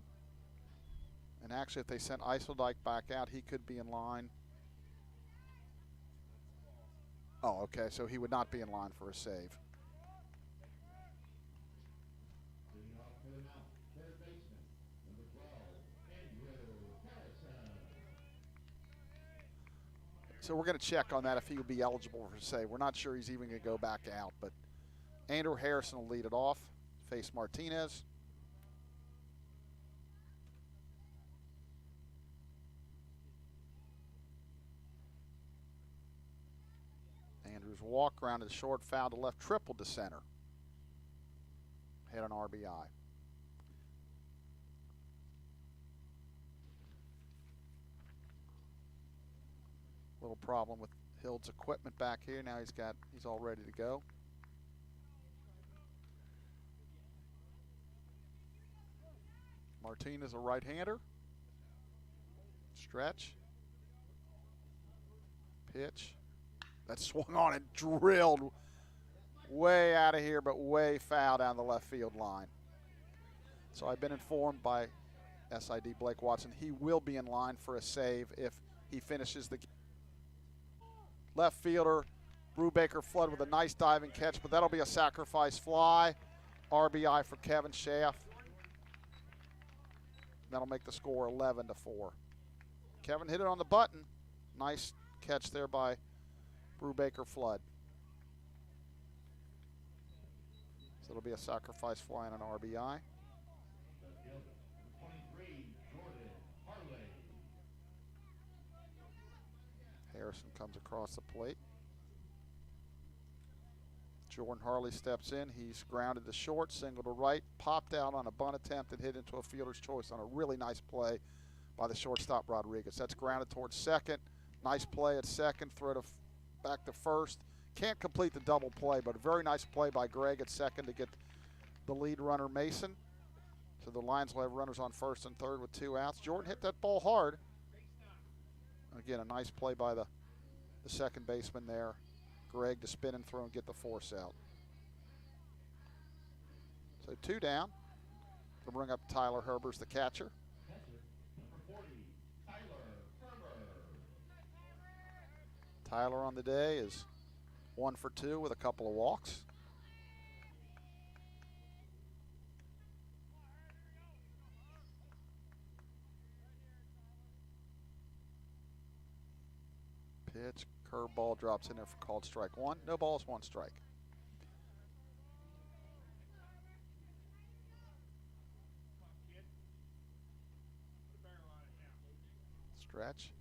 And actually, if they sent Eiseldike back out, he could be in line. Oh, okay, so he would not be in line for a save. So we're going to check on that if he will be eligible for a save. We're not sure he's even going to go back out, but Andrew Harrison will lead it off, face Martinez. Andrew's walk, grounded to short, foul to left, tripled to center. Had an RBI. Little problem with Hild's equipment back here. Now he's all ready to go. Martinez, a right-hander. Stretch. Pitch. That swung on and drilled way out of here, but way foul down the left field line. So I've been informed by SID Blake Watson he will be in line for a save if he finishes the game. Left fielder Brubaker Flood with a nice diving catch, but that'll be a sacrifice fly. RBI for Kevin Schaff. That'll make the score 11-4. Kevin hit it on the button. Nice catch there by Brubaker Flood. So it'll be a sacrifice fly and an RBI. Harrison comes across the plate. Jordan Harley steps in. He's grounded to short, single to right, popped out on a bunt attempt and hit into a fielder's choice on a really nice play by the shortstop Rodriguez. That's grounded towards second. Nice play at second, throw to back to first. Can't complete the double play, but a very nice play by Greg at second to get the lead runner Mason. So the Lions will have runners on first and third with 2 outs. Jordan hit that ball hard. Again, a nice play by the second baseman there, Greg, to spin and throw and get the force out. So 2 down. They'll bring up Tyler Herbers, the catcher. Tyler on the day is 1 for 2 with a couple of walks. Pitch, curveball drops in there for called strike 1. No balls, 1 strike. Stretch.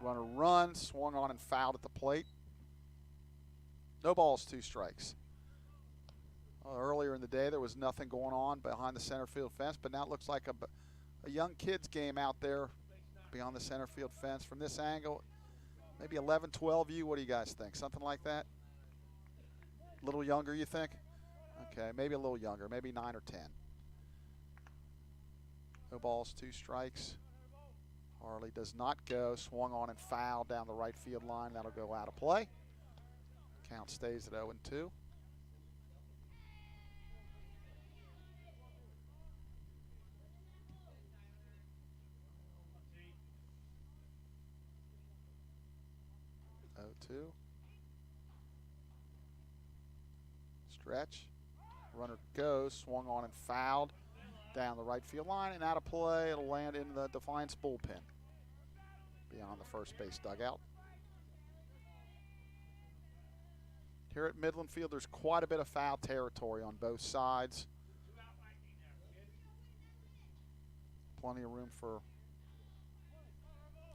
Runner runs, swung on and fouled at the plate. No balls, 2 strikes. Earlier in the day, there was nothing going on behind the center field fence, but now it looks like a young kid's game out there beyond the center field fence. From this angle, maybe 11, 12 you. What do you guys think? Something like that? A little younger, you think? Okay, maybe a little younger, maybe 9 or 10. No balls, 2 strikes. Harley does not go. Swung on and fouled down the right field line. That'll go out of play. Count stays at 0-2. Stretch. Runner goes, swung on and fouled down the right field line and out of play. It'll land in the Defiance bullpen beyond the first base dugout. Here at Midland Field, there's quite a bit of foul territory on both sides. Plenty of room for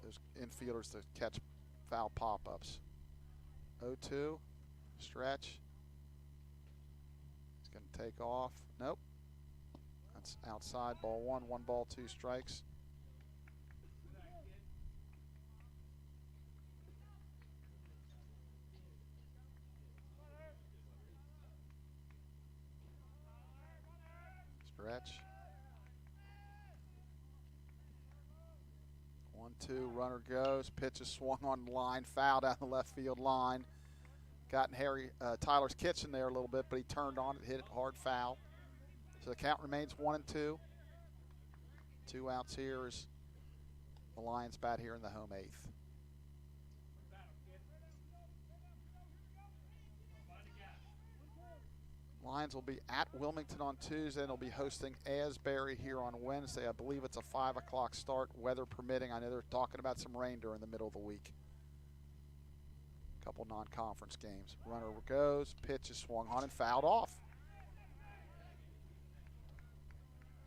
those infielders to catch foul pop-ups. 0-2, stretch. He's going to take off. Nope. That's outside, ball one. 1 ball, 2 strikes. Stretch. 1-2, runner goes. Pitch is swung on the line, foul down the left field line. Got in Tyler's kitchen there a little bit, but he turned on it, hit it hard, foul. So the count remains 1-2. 2 outs here as the Lions bat here in the home 8th. Lions will be at Wilmington on Tuesday, and they'll be hosting Asbury here on Wednesday. I believe it's a 5 o'clock start, weather permitting. I know they're talking about some rain during the middle of the week. A couple non-conference games. Runner goes, pitch is swung on and fouled off.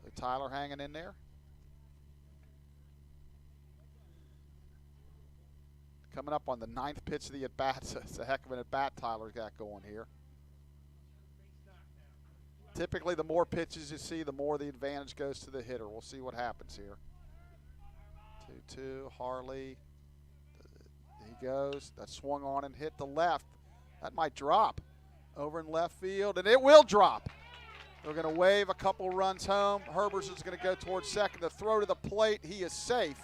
So Tyler hanging in there. Coming up on the 9th pitch of the at-bat, so it's a heck of an at-bat Tyler's got going here. Typically, the more pitches you see, the more the advantage goes to the hitter. We'll see what happens here. 2-2, Harley. He goes. That swung on and hit the left. That might drop over in left field, and it will drop. They're going to wave a couple runs home. Herbers is going to go towards second. The throw to the plate, he is safe.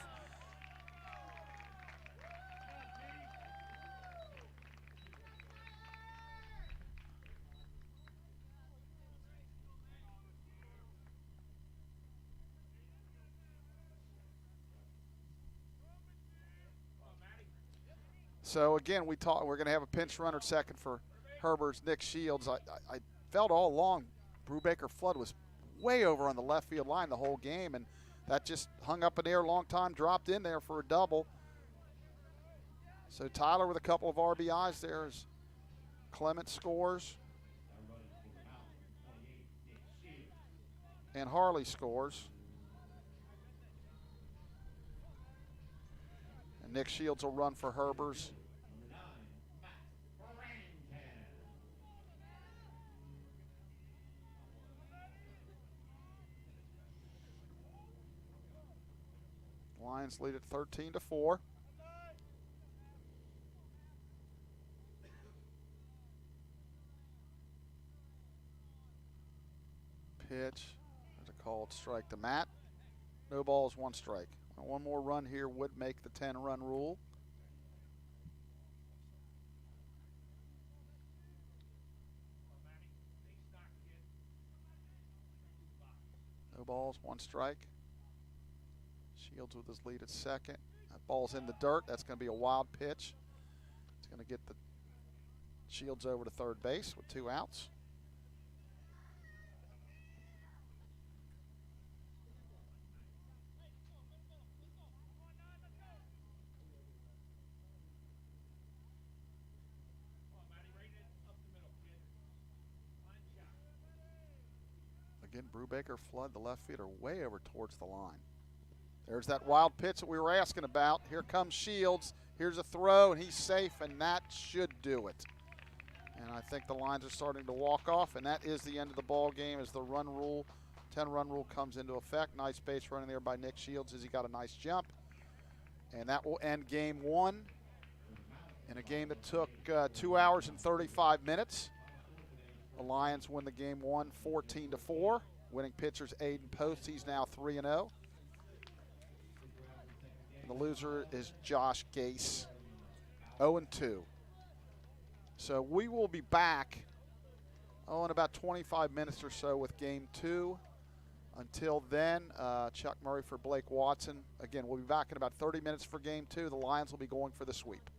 So again, we're going to have a pinch runner at second for Herbert's Nick Shields. I felt all along Brubaker Flood was way over on the left field line the whole game, and that just hung up in the air a long time, dropped in there for a double. So Tyler with a couple of RBIs there as Clement scores. And Harley scores. And Nick Shields will run for Herbers. Lions lead at 13-4. Pitch. There's a called strike to Matt. No balls, 1 strike. One more run here would make the 10-run rule. No balls, 1 strike. Shields with his lead at second. That ball's in the dirt. That's going to be a wild pitch. It's going to get the Shields over to third base with 2 outs. Again, Brubaker Flood, the left fielder, way over towards the line. There's that wild pitch that we were asking about. Here comes Shields. Here's a throw, and he's safe, and that should do it. And I think the Lions are starting to walk off, and that is the end of the ball game as the run rule, 10-run rule comes into effect. Nice base running there by Nick Shields as he got a nice jump. And that will end game 1 in a game that took 2 hours and 35 minutes. The Lions win the game 1, 14-4. Winning pitcher's Aiden Post. He's now 3-0. The loser is Josh Gase, 0-2. So we will be back, in about 25 minutes or so with game 2. Until then, Chuck Murray for Blake Watson. Again, we'll be back in about 30 minutes for game 2. The Lions will be going for the sweep.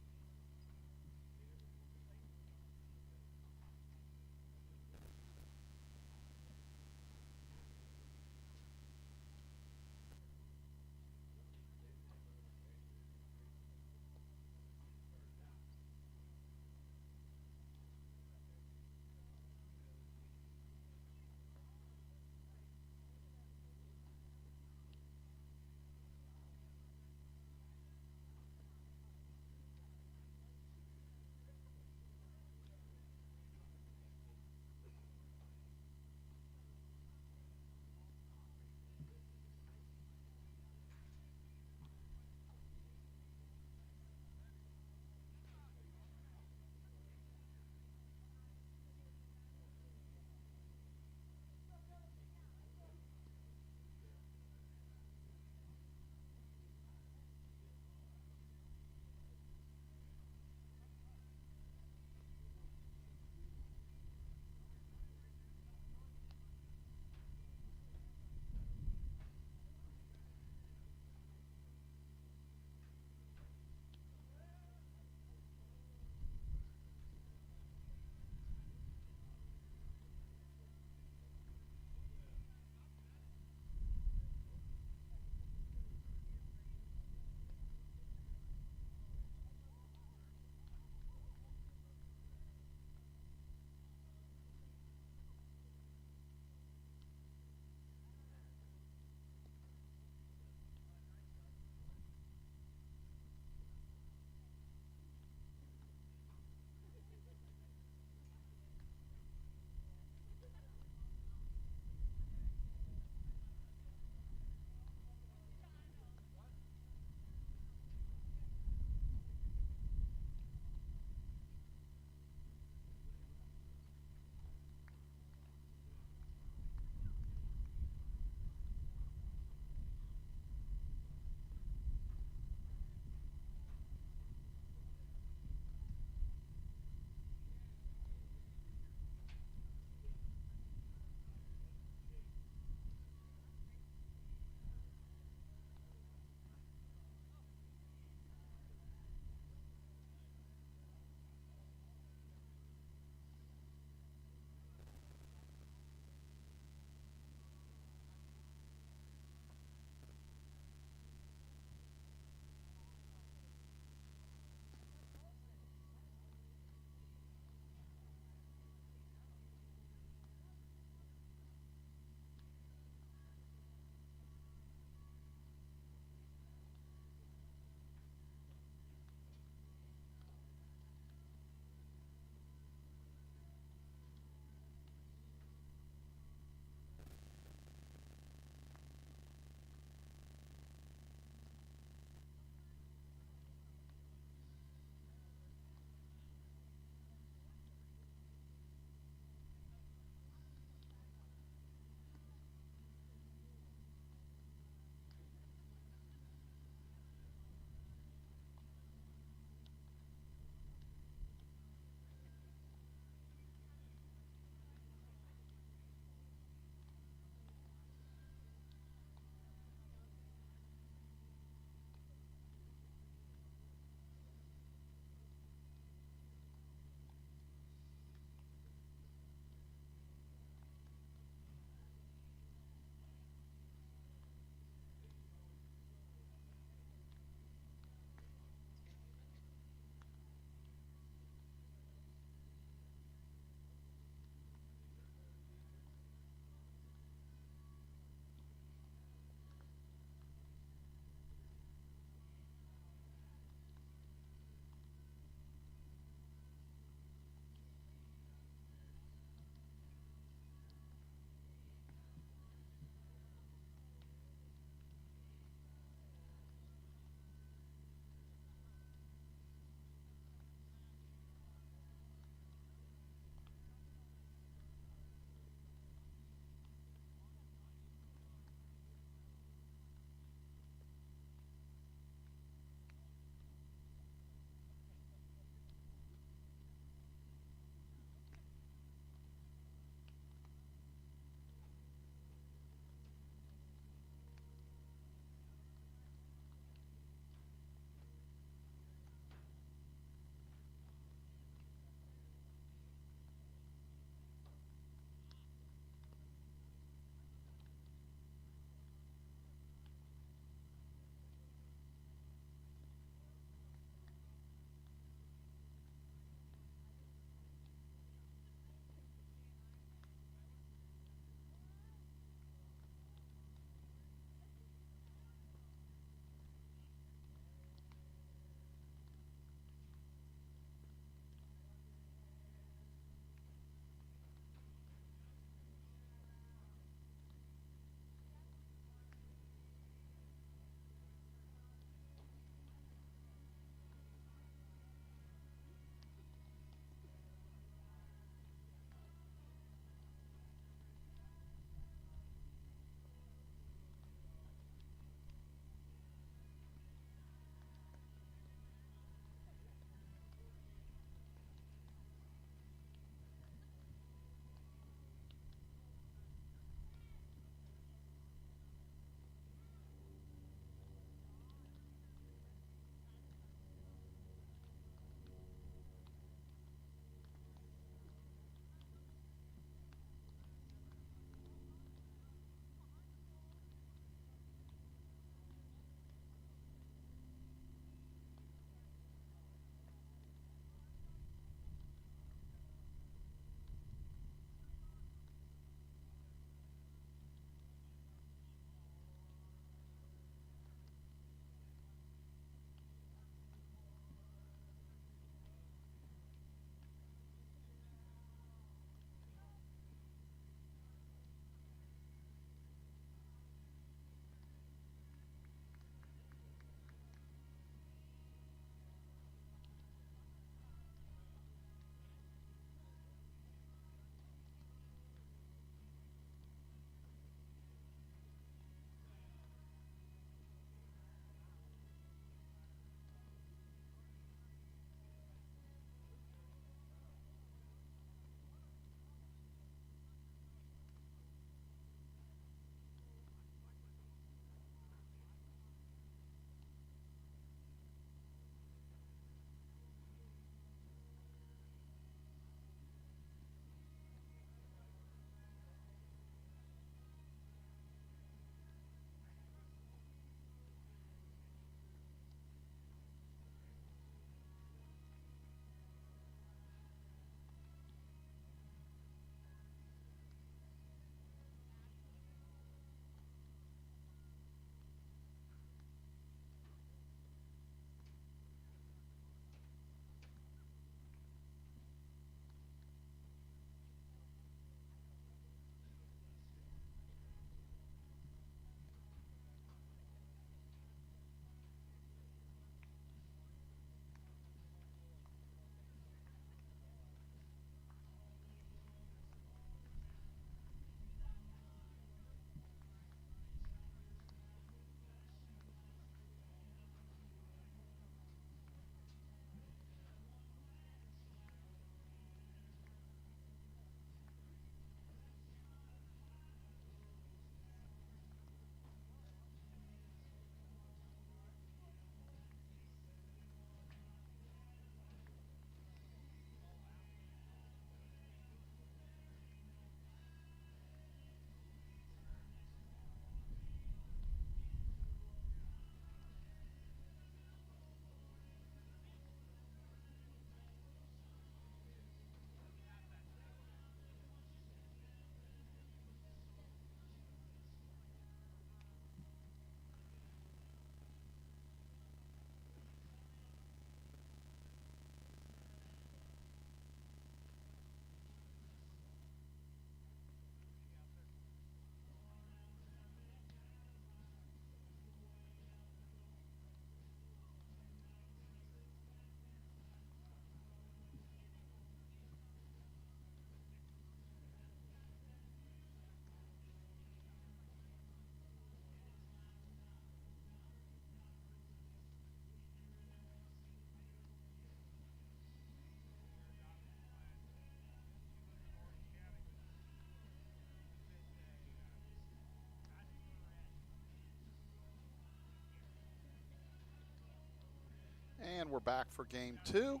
And we're back for game 2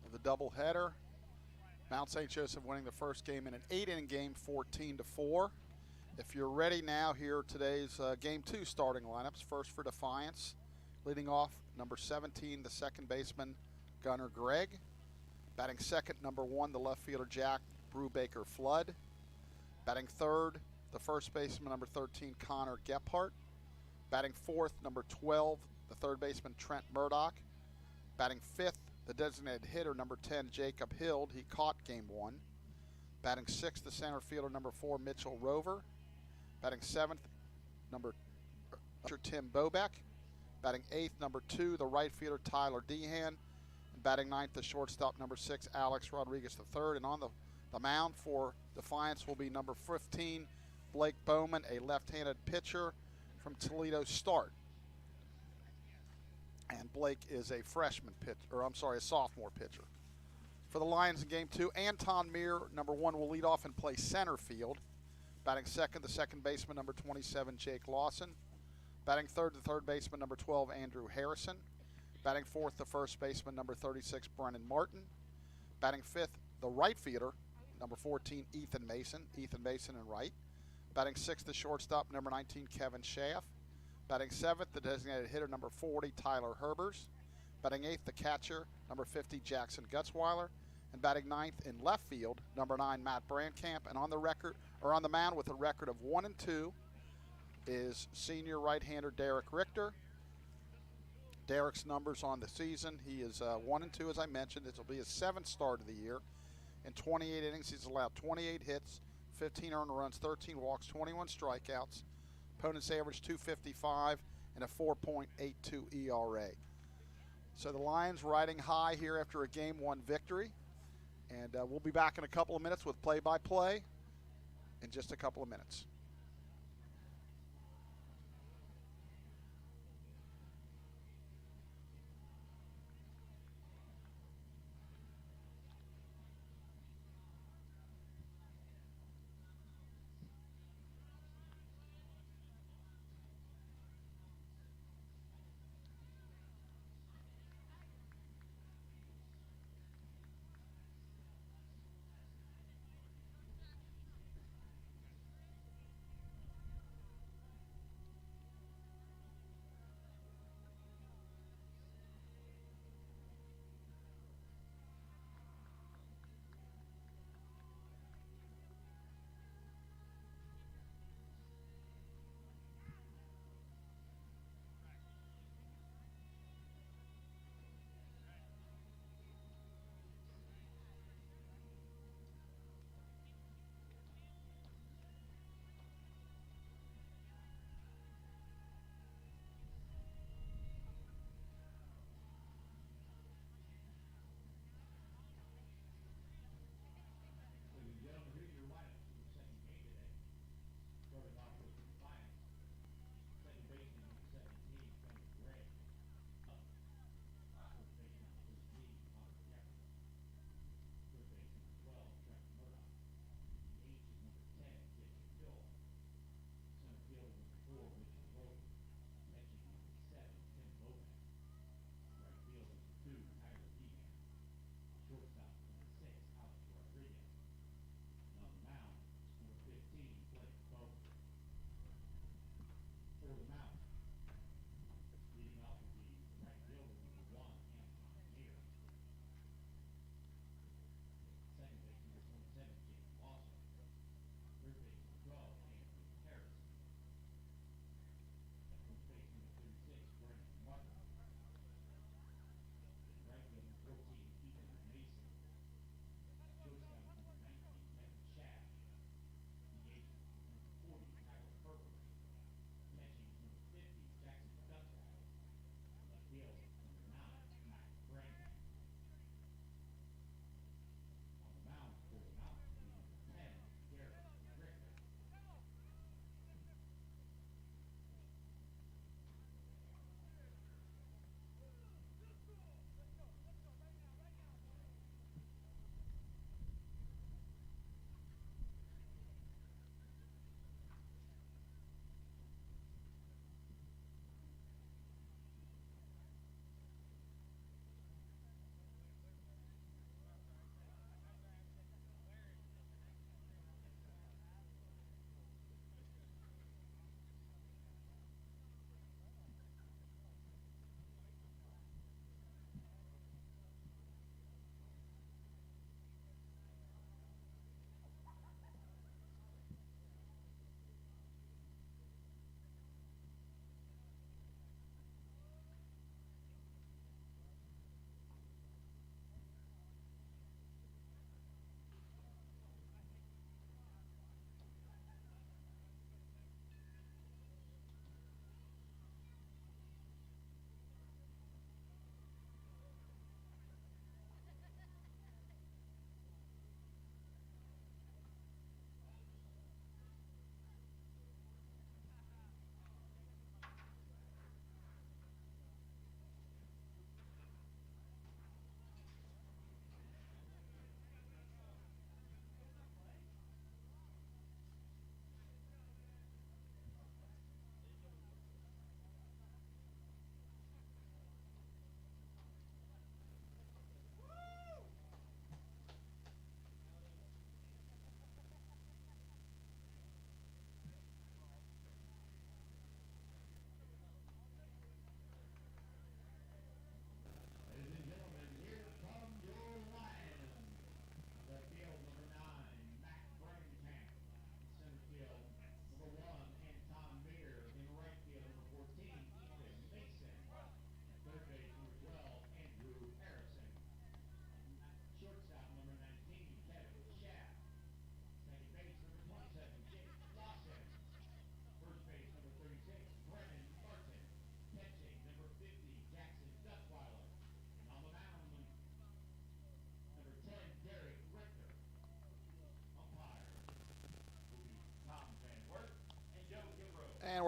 of the doubleheader. Mount St. Joseph winning the first game in an 8-inning game, 14-4. If you're ready now, here are today's game 2 starting lineups. First for Defiance, leading off number 17, the second baseman Gunnar Gregg. Batting second, number 1, the left fielder Jack Brubaker Flood. Batting third, the first baseman number 13, Connor Gephardt. Batting fourth, number 12, the third baseman Trent Murdoch. Batting fifth, the designated hitter number 10, Jacob Hild. He caught game 1. Batting sixth, the center fielder number 4, Mitchell Rover. Batting seventh, number Tim Bobeck. Batting eighth, number 2, the right fielder Tyler Dehan. And batting ninth, the shortstop number 6, Alex Rodriguez III. And on the mound for Defiance will be number 15, Blake Bowman, a left-handed pitcher from Toledo Start. And Blake is a sophomore pitcher. For the Lions in game 2, Anton Meir, number 1, will lead off and play center field. Batting second, the second baseman, number 27, Jake Lawson. Batting third, the third baseman, number 12, Andrew Harrison. Batting fourth, the first baseman, number 36, Brennan Martin. Batting fifth, the right fielder, number 14, Ethan Mason in right. Batting sixth, the shortstop, number 19, Kevin Schaff. Batting seventh, the designated hitter, number 40, Tyler Herbers. Batting eighth, the catcher, number 50, Jackson Gutzweiler. And batting ninth in left field, number 9, Matt Brandkamp. And on the mound with a record of 1-2 is senior right-hander Derek Richter. Derek's numbers on the season: he is 1-2, as I mentioned. This will be his 7th start of the year. In 28 innings, he's allowed 28 hits, 15 earned runs, 13 walks, 21 strikeouts. Opponents average 255 and a 4.82 ERA. So the Lions riding high here after a Game 1 victory. And we'll be back in a couple of minutes with play-by-play in just a couple of minutes.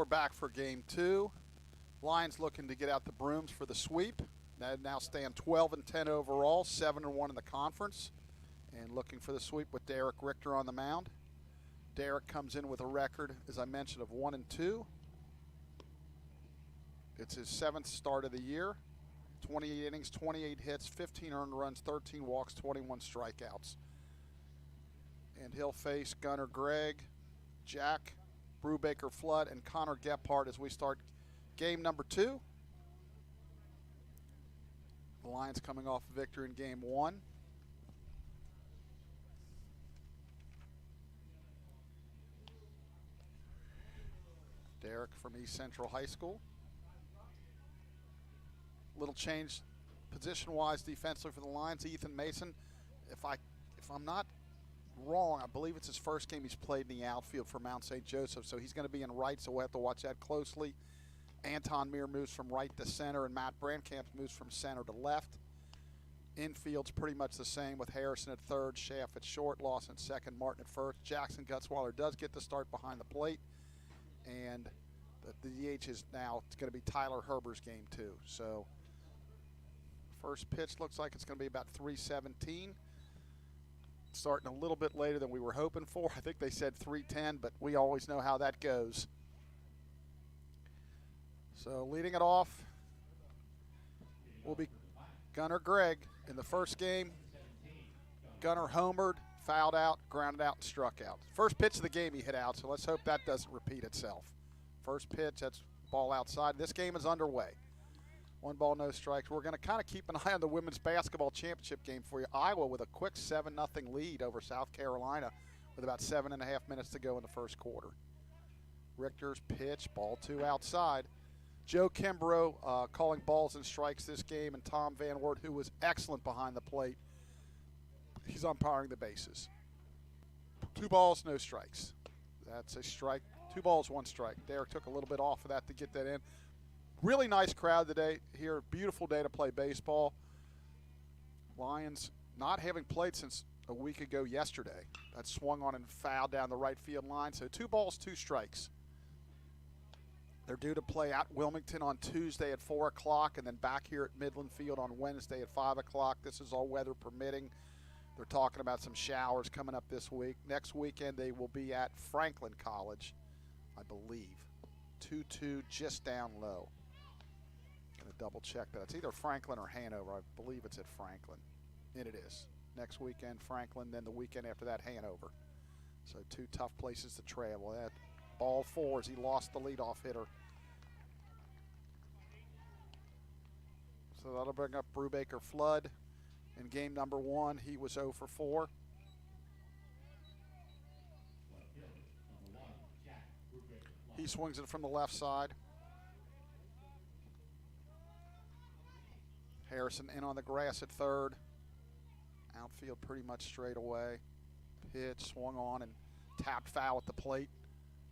back for game 2. Lions looking to get out the brooms for the sweep. They now stand 12-10 overall, 7-1 in the conference, and looking for the sweep with Derek Richter on the mound. Derek comes in with a record, as I mentioned, of 1-2. It's his 7th start of the year. 28 innings, 28 hits, 15 earned runs, 13 walks, 21 strikeouts. And he'll face Gunnar Gregg, Jack Brubaker Flood, and Connor Gephardt as we start game number 2. The Lions coming off a victory in game 1. Derek from East Central High School. Little change position-wise defensively for the Lions. Ethan Mason, if I'm not wrong, I believe it's his first game he's played in the outfield for Mount St. Joseph, so he's going to be in right, so we'll have to watch that closely. Anton Meir moves from right to center, and Matt Brandkamp moves from center to left. Infield's pretty much the same with Harrison at third, Schaff at short, Lawson at second, Martin at first. Jackson Gutzweiler does get the start behind the plate, and the DH is now going to be Tyler Herber's game 2. So first pitch looks like it's going to be about 3:17. Starting a little bit later than we were hoping for. I think they said 3:10, but we always know how that goes. So leading it off will be Gunnar Gregg. In the first game, Gunnar homered, fouled out, grounded out, and struck out. First pitch of the game he hit out, so let's hope that doesn't repeat itself. First pitch, that's ball outside. This game is underway. 1 ball, no strikes. We're going to kind of keep an eye on the women's basketball championship game for you. Iowa with a quick 7-0 lead over South Carolina with about 7.5 minutes to go in the first quarter. Richter's pitch, ball 2 outside. Joe Kimbrough calling balls and strikes this game, and Tom Van Wert, who was excellent behind the plate, he's umpiring the bases. 2 balls, no strikes. That's a strike. 2 balls, 1 strike. Derek took a little bit off of that to get that in. Really nice crowd today here. Beautiful day to play baseball. Lions not having played since a week ago yesterday. That swung on and fouled down the right field line. So 2 balls, 2 strikes. They're due to play at Wilmington on Tuesday at 4 o'clock and then back here at Midland Field on Wednesday at 5 o'clock. This is all weather permitting. They're talking about some showers coming up this week. Next weekend they will be at Franklin College, I believe. 2-2 just down low. Going to double check that. It's either Franklin or Hanover. I believe it's at Franklin. And it is. Next weekend Franklin, then the weekend after that Hanover. So 2 tough places to travel. That ball 4 as he lost the leadoff hitter. So that'll bring up Brubaker Flood. In game number 1, he was 0 for 4. He swings it from the left side. Harrison in on the grass at third. Outfield pretty much straight away. Pitch swung on and tapped foul at the plate.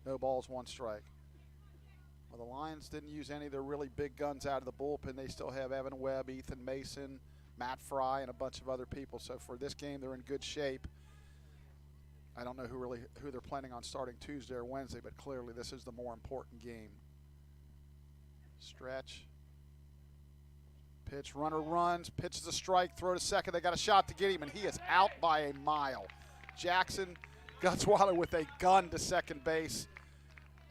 No balls, 1 strike. Well, the Lions didn't use any of their really big guns out of the bullpen. They still have Evan Webb, Ethan Mason, Matt Fry, and a bunch of other people. So for this game, they're in good shape. I don't know who they're planning on starting Tuesday or Wednesday, but clearly this is the more important game. Stretch. Pitch, runner runs, pitches a strike, throw to second. They got a shot to get him, and he is out by a mile. Jackson Gutzweiler with a gun to second base,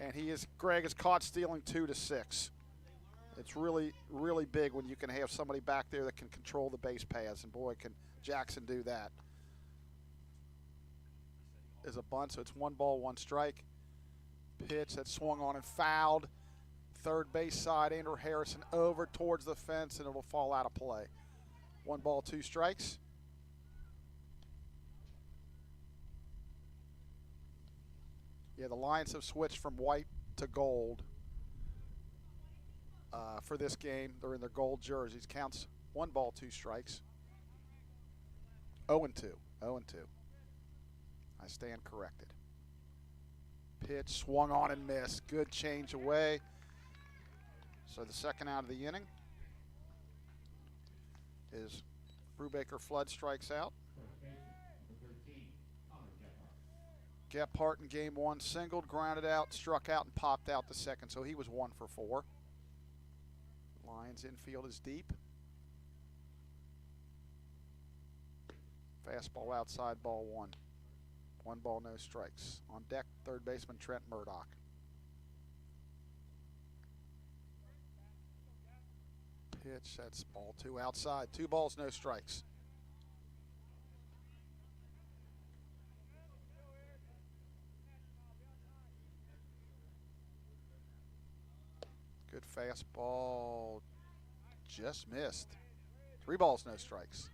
and Gregg is caught stealing 2 to 6. It's really, really big when you can have somebody back there that can control the base paths, and boy, can Jackson do that. Is a bunt, so it's 1 ball, 1 strike. Pitch that swung on and fouled. Third base side, Andrew Harrison over towards the fence, and it'll fall out of play. 1 ball, 2 strikes. Yeah, the Lions have switched from white to gold for this game. They're in their gold jerseys. Counts 1 ball, 2 strikes. 0-2. 0-2. I stand corrected. Pitch swung on and missed. Good change away. So the second out of the inning is Brubaker Flood strikes out. Gephardt in game 1 singled, grounded out, struck out, and popped out the second, so he was 1 for 4. Lions infield is deep. Fastball outside, ball 1. 1 ball, no strikes. On deck, third baseman Trent Murdoch. Pitch, that's ball 2 outside. 2 balls, no strikes. Good fastball, just missed. 3 balls, no strikes.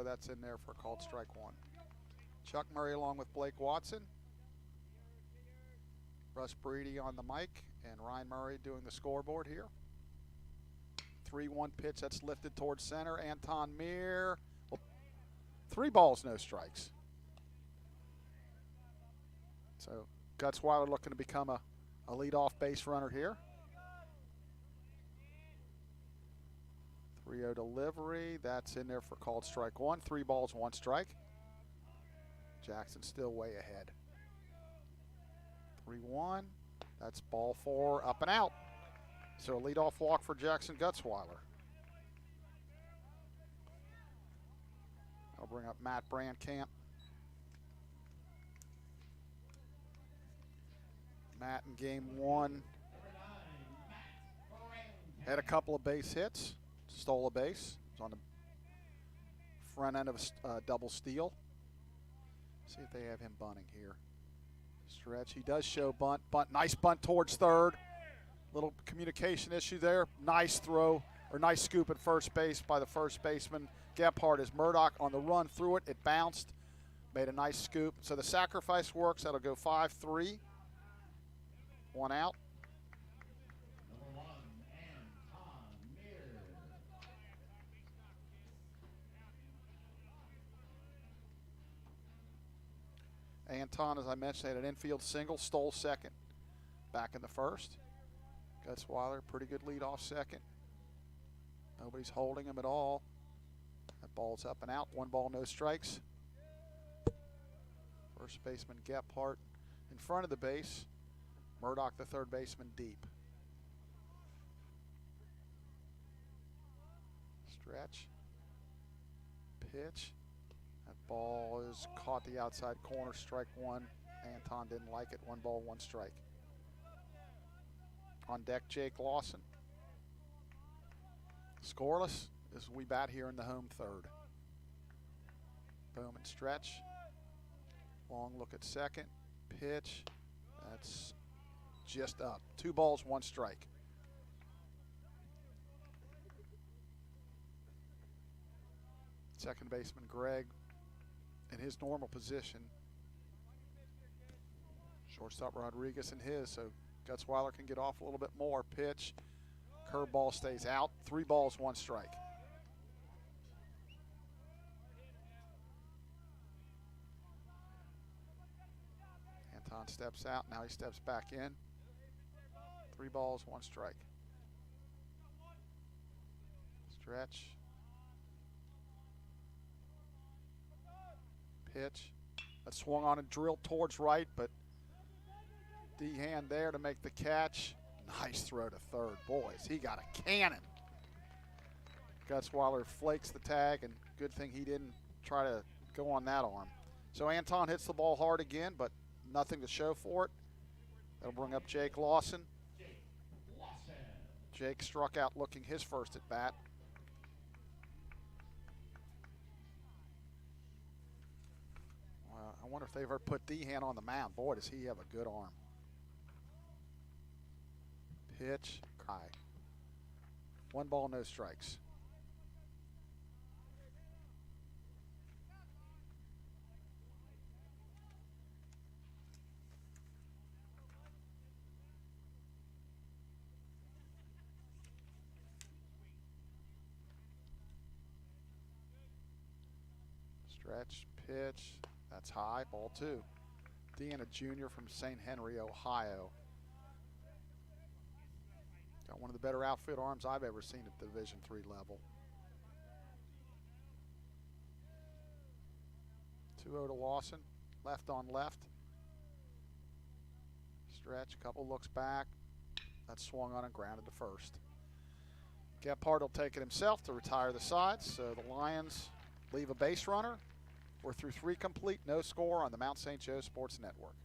That's in there for a called strike 1. Chuck Murray along with Blake Watson. Russ Breedy on the mic, and Ryan Murray doing the scoreboard here. 3-1 pitch, that's lifted towards center. Anton Meir. 3 balls, no strikes. So Gutzweiler looking to become a leadoff base runner here. 3-0 delivery, that's in there for called strike 1. 3 balls, 1 strike. Jackson still way ahead. 3-1, that's ball 4, up and out. So a leadoff walk for Jackson Gutzweiler. I'll bring up Matt Brandkamp. Matt in game 1 had a couple of base hits. Stole a base. It was on the front end of a double steal. See if they have him bunting here. Stretch. He does show bunt. Nice bunt towards third. Little communication issue there. Nice throw, or nice scoop at first base by the first baseman. Gephardt as Murdoch on the run through it. It bounced. Made a nice scoop. So the sacrifice works. That'll go 5-3. 1 out. Anton, as I mentioned, had an infield single, stole second, back in the first. Gutzweiler, pretty good lead off second. Nobody's holding him at all. That ball's up and out. 1 ball, no strikes. First baseman Gephardt in front of the base. Murdoch, the third baseman, deep. Stretch. Pitch. That ball is caught the outside corner, strike 1. Anton didn't like it. 1 ball, 1 strike. On deck, Jake Lawson. Scoreless as we bat here in the home third. Boom and stretch. Long look at second. Pitch. That's just up. 2 balls, 1 strike. Second baseman Greg in his normal position. Shortstop Rodriguez in his, so Gutzweiler can get off a little bit more. Pitch. Curveball stays out. 3 balls, 1 strike. Anton steps out. Now he steps back in. 3 balls, 1 strike. Stretch. Pitch. That swung on and drilled towards right, but D-hand there to make the catch. Nice throw to third. Boys, he got a cannon. Gutzweiler flakes the tag, and good thing he didn't try to go on that arm. So Anton hits the ball hard again, but nothing to show for it. That'll bring up Jake Lawson. Jake struck out looking his first at bat. I wonder if they've ever put D-hand on the mound. Boy, does he have a good arm. Pitch, high. 1 ball, no strikes. Stretch, pitch. That's high, ball 2. Deanna Jr. from St. Henry, Ohio. Got one of the better outfield arms I've ever seen at the Division III level. 2-0 to Lawson. Left on left. Stretch, couple looks back. That's swung on and grounded to first. Gephardt will take it himself to retire the sides, so the Lions leave a base runner. We're through 3 complete, no score on the Mount St. Joe Sports Network.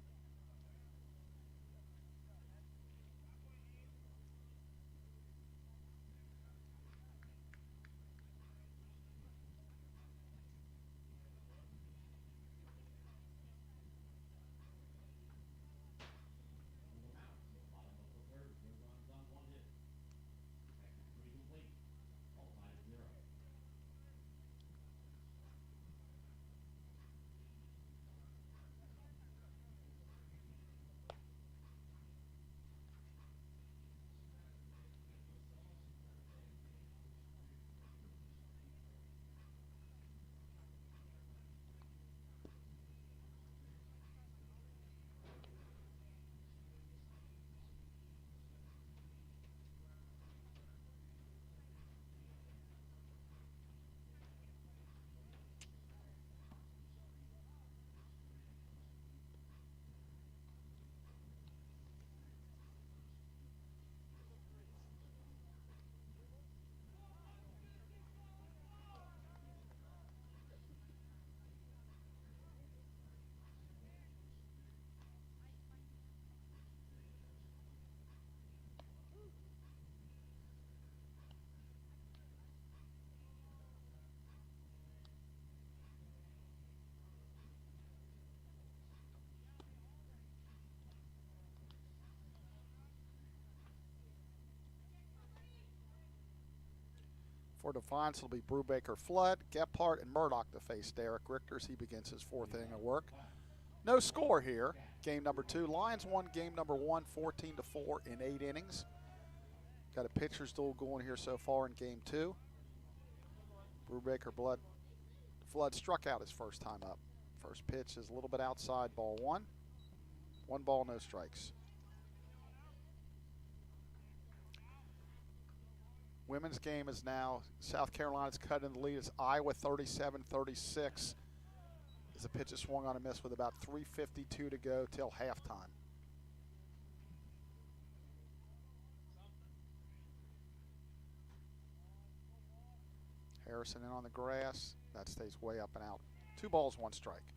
For Defiance, it'll be Brubaker, Flood, Gephardt, and Murdoch to face Derek Richters. He begins his 4th inning of work. No score here. Game number 2. Lions won game number 1, 14-4 in 8 innings. Got a pitcher's duel going here so far in game 2. Brubaker, Flood struck out his first time up. First pitch is a little bit outside, ball 1. 1 ball, no strikes. Women's game is now, South Carolina's cut in the lead. It's Iowa 37-36. As the pitch is swung on and missed with about 3:52 to go till halftime. Harrison in on the grass. That stays way up and out. 2 balls, 1 strike.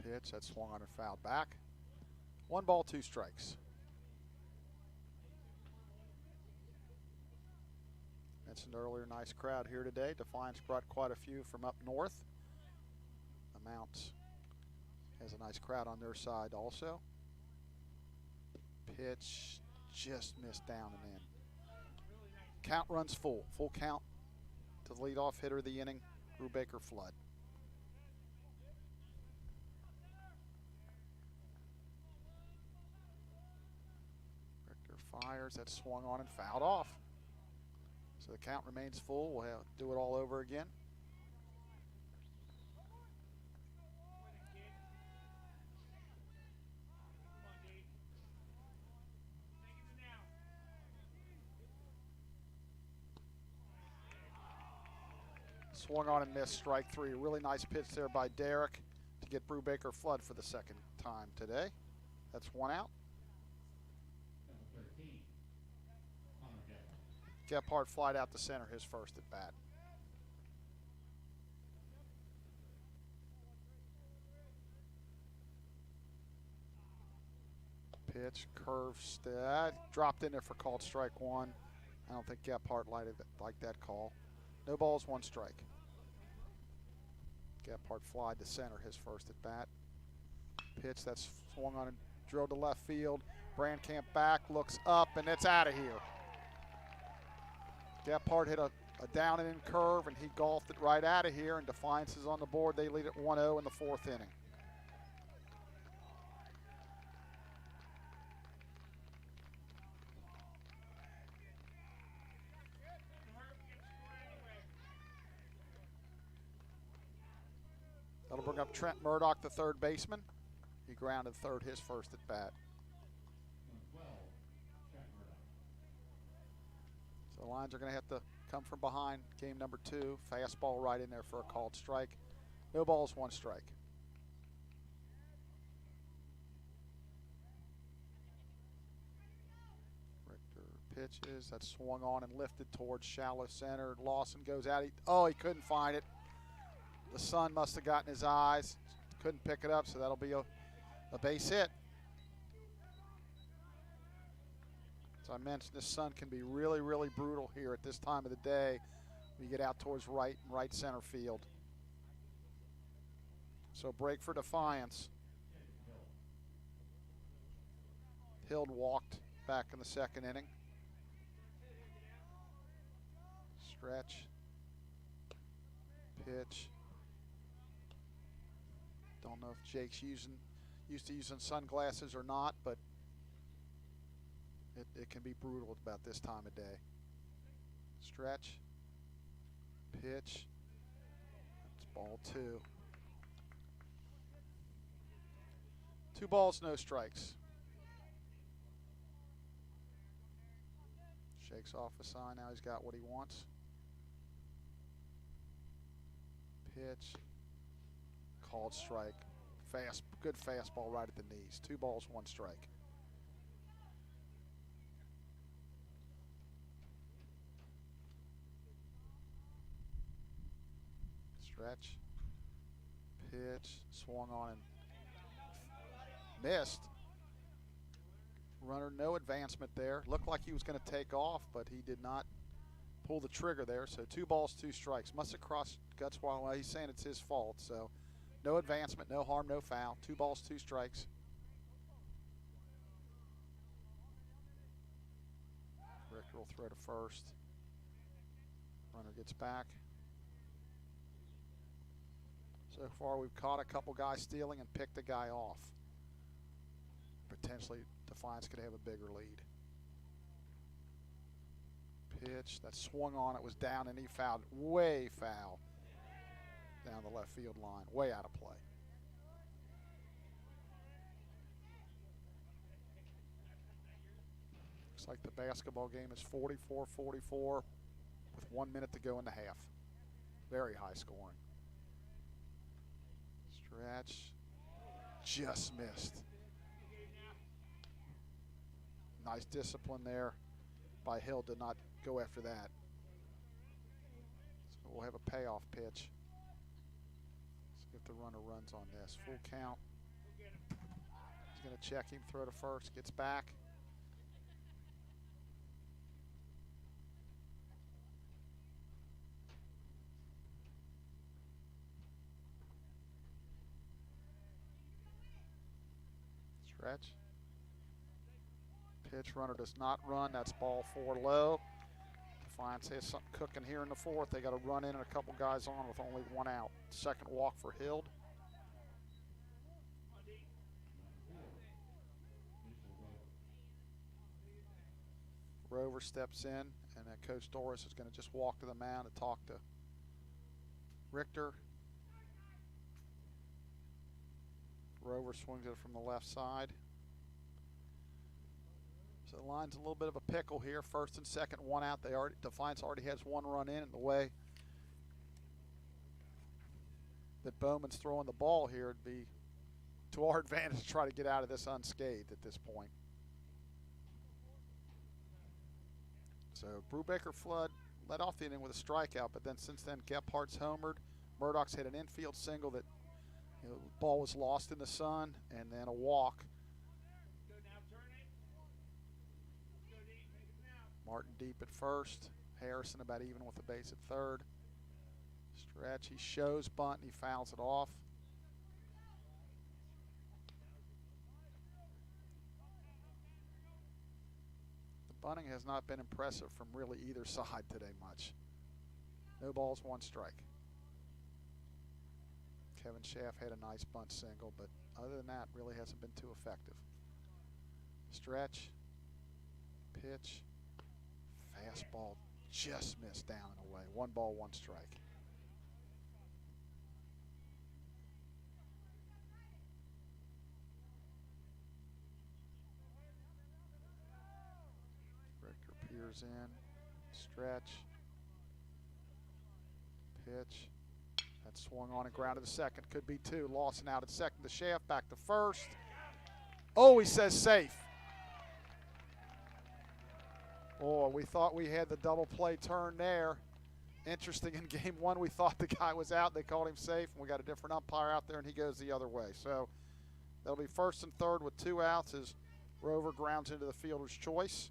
Pitch, that swung on and fouled back. 1 ball, 2 strikes. Mentioned earlier, nice crowd here today. Defiance brought quite a few from up north. The Mount has a nice crowd on their side also. Pitch just missed down and in. Count runs full. Full count to the leadoff hitter of the inning, Brubaker, Flood. Fires, that swung on and fouled off. So the count remains full. We'll do it all over again. Swung on and missed, strike 3. A really nice pitch there by Derek to get Brubaker, Flood for the 2nd time today. That's 1 out. Gephardt flied out to center, his first at bat. Pitch, curve, dropped in there for called strike 1. I don't think Gephardt liked that call. No balls, 1 strike. Gephardt flied to center, his first at bat. Pitch that's swung on and drilled to left field. Brandkamp back, looks up, and it's out of here. Gephardt hit a down and in curve, and he golfed it right out of here, and Defiance is on the board. They lead at 1-0 in the 4th inning. That'll bring up Trent Murdoch, the 3rd baseman. He grounded 3rd, his first at bat. The Lions are going to have to come from behind. Game number 2. Fastball right in there for a called strike. No balls, 1 strike. Richter pitches. That's swung on and lifted towards shallow center. Lawson goes out. He couldn't find it. The sun must have gotten his eyes. Couldn't pick it up, so that'll be a base hit. As I mentioned, the sun can be really, really brutal here at this time of the day. We get out towards right and right center field. So break for Defiance. Hild walked back in the 2nd inning. Stretch. Pitch. Don't know if Jake's used to using sunglasses or not, but it can be brutal about this time of day. Stretch. Pitch. It's ball 2. 2 balls, no strikes. Shakes off a sign. Now he's got what he wants. Pitch. Called strike. Good fastball right at the knees. 2 balls, 1 strike. Stretch. Pitch. Swung on and missed. Runner, no advancement there. Looked like he was going to take off, but he did not pull the trigger there. So 2 balls, 2 strikes. Must have crossed guts while he's saying it's his fault. So no advancement, no harm, no foul. 2 balls, 2 strikes. Richter will throw to first. Runner gets back. So far, we've caught a couple guys stealing and picked a guy off. Potentially, Defiance could have a bigger lead. Pitch that swung on. It was down, and he fouled it. Way foul down the left field line. Way out of play. Looks like the basketball game is 44-44 with 1 minute to go in the half. Very high scoring. Stretch. Just missed. Nice discipline there by Hild to not go after that. So we'll have a payoff pitch. Let's see if the runner runs on this. Full count. He's going to check him, throw to first, gets back. Stretch. Pitch, runner does not run. That's ball 4 low. Defiance has something cooking here in the 4th. They got to run in and a couple guys on with only 1 out. 2nd walk for Hild. Rover steps in, and then Coach Doris is going to just walk to the mound to talk to Richter. Rover swings it from the left side. So the line's a little bit of a pickle here. 1st and 2nd, 1 out. Defiance already has 1 run in, and the way that Bowman's throwing the ball here, it'd be to our advantage to try to get out of this unscathed at this point. So Brubaker Flood led off the inning with a strikeout, but then since then Gephardt's homered. Murdoch's hit an infield single that the ball was lost in the sun, and then a walk. Martin deep at first. Harrison about even with the base at 3rd. Stretch, he shows bunt, and he fouls it off. The bunting has not been impressive from really either side today much. No balls, 1 strike. Kevin Schaff had a nice bunt single, but other than that, really hasn't been too effective. Stretch, pitch, fastball just missed down and away. 1 ball, 1 strike. Richter peers in, Stretch. Pitch. That swung on and grounded to second. Could be two. Lawson out at second to Shaft. Back to first. Oh, he says safe. Oh, we thought we had the double play turn there. Interesting, in game one, we thought the guy was out. They called him safe, and we got a different umpire out there, and he goes the other way. So that'll be first and third with 2 outs as Rover grounds into the fielder's choice.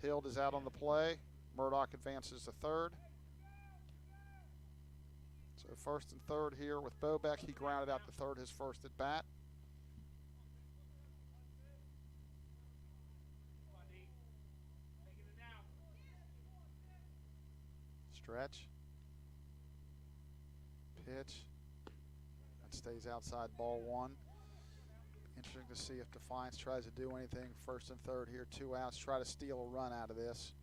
Hild is out on the play. Murdoch advances to third. So first and third here with Bobeck. He grounded out to third his first at bat. Stretch. Pitch. That stays outside, ball 1. Interesting to see if Defiance tries to do anything. First and third here, 2 outs. Try to steal a run out of this.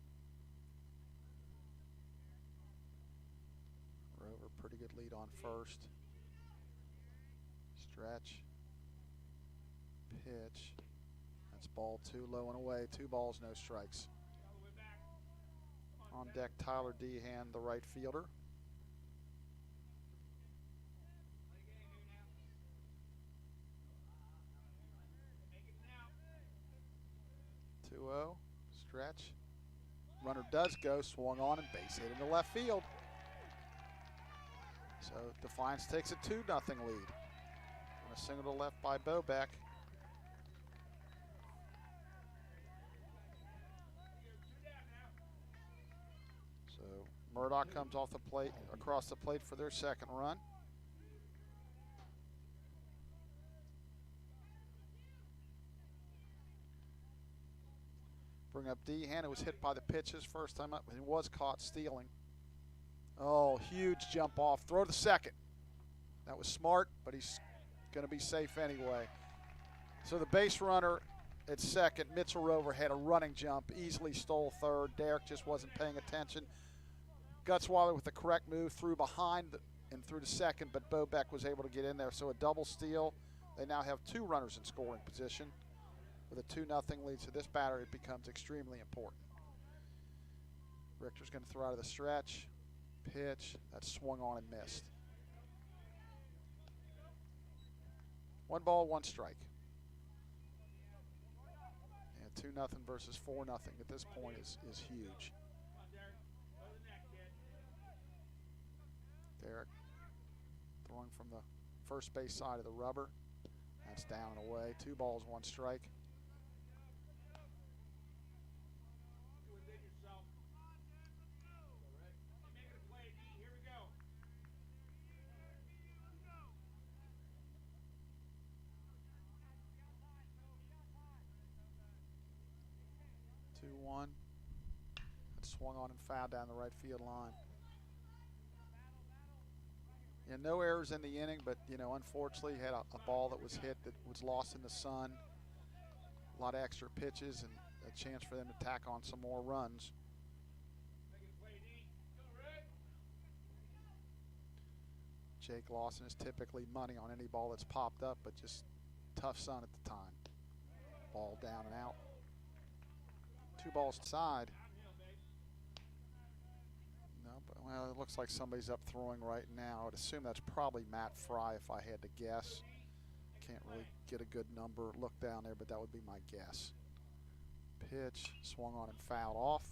Rover, pretty good lead on first. Stretch. Pitch. That's ball 2, low and away. 2 balls, no strikes. On deck, Tyler Dehan, the right fielder. 2-0. Stretch. Runner does go, swung on and base hit into left field. So Defiance takes a 2-0 lead. And a single to left by Bobeck. So Murdoch comes off the plate, across the plate for their second run. Bring up Dehan, who was hit by the pitch his first time up, and was caught stealing. Oh, huge jump off. Throw to second. That was smart, but he's going to be safe anyway. So the base runner at second, Mitchell Rover, had a running jump, easily stole third. Derek just wasn't paying attention. Gutzweiler with the correct move, threw behind and through to second, but Bobeck was able to get in there. So a double steal. They now have 2 runners in scoring position. With a 2-0 lead, so this batter, it becomes extremely important. Richter's going to throw out of the stretch. Pitch. That swung on and missed. 1 ball, 1 strike. And 2-0 versus 4-0 at this point is huge. Derek throwing from the first base side of the rubber. That's down and away. 2 balls, 1 strike. That swung on and fouled down the right field line. Yeah, no errors in the inning, but unfortunately had a ball that was hit that was lost in the sun. A lot of extra pitches and a chance for them to tack on some more runs. Jake Lawson is typically money on any ball that's popped up, but just tough sun at the time. Ball down and out. 2 balls side. No, but well, it looks like somebody's up throwing right now. I would assume that's probably Matt Fry if I had to guess. Can't really get a good number look down there, but that would be my guess. Pitch, swung on and fouled off.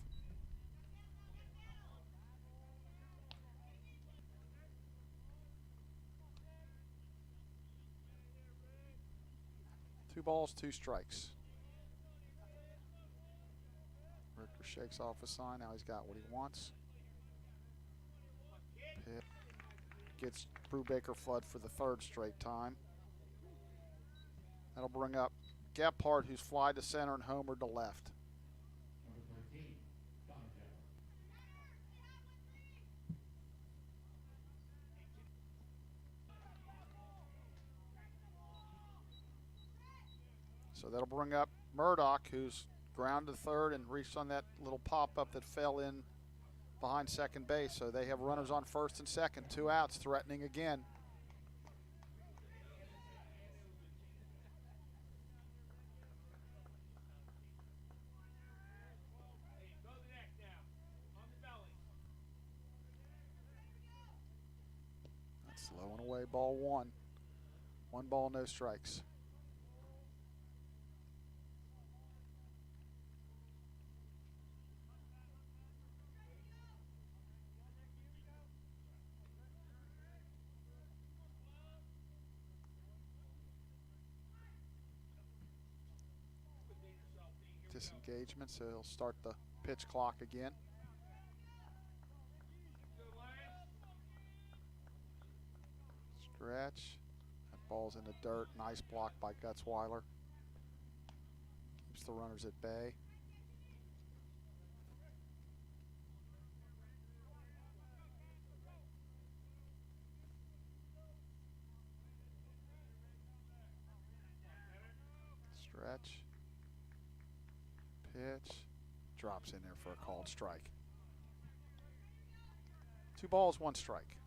Two balls, 2 strikes. Richter shakes off a sign. Now he's got what he wants. Pitt gets Brubaker Flood for the 3rd straight time. That'll bring up Gephardt, who's fly to center and homered to left. So that'll bring up Murdoch, who's ground to third and reached on that little pop-up that fell in behind second base. So they have runners on first and second, 2 outs, threatening again. away, ball one. 1 ball, no strikes. Disengagement, so he'll start the pitch clock again. Stretch. That ball's in the dirt. Nice block by Gutzweiler. Keeps the runners at bay. Stretch. Pitch. Drops in there for a called strike. 2 balls, 1 strike.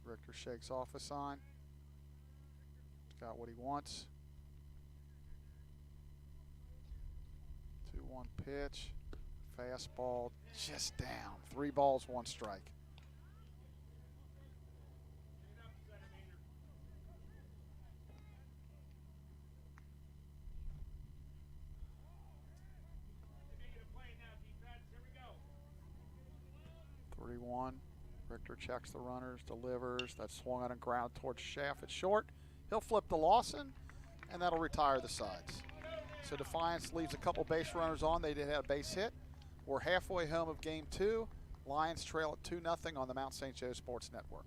Richter shakes off a sign. Got what he wants. 2-1 pitch. Fastball just down. 3 balls, 1 strike. Richter checks the runners, delivers. That's swung on and ground towards Schaff at short. He'll flip to Lawson, and that'll retire the sides. So Defiance leaves a couple base runners on. They did have a base hit. We're halfway home of game 2. Lions trail at 2-0 on the Mount St. Joe Sports Network.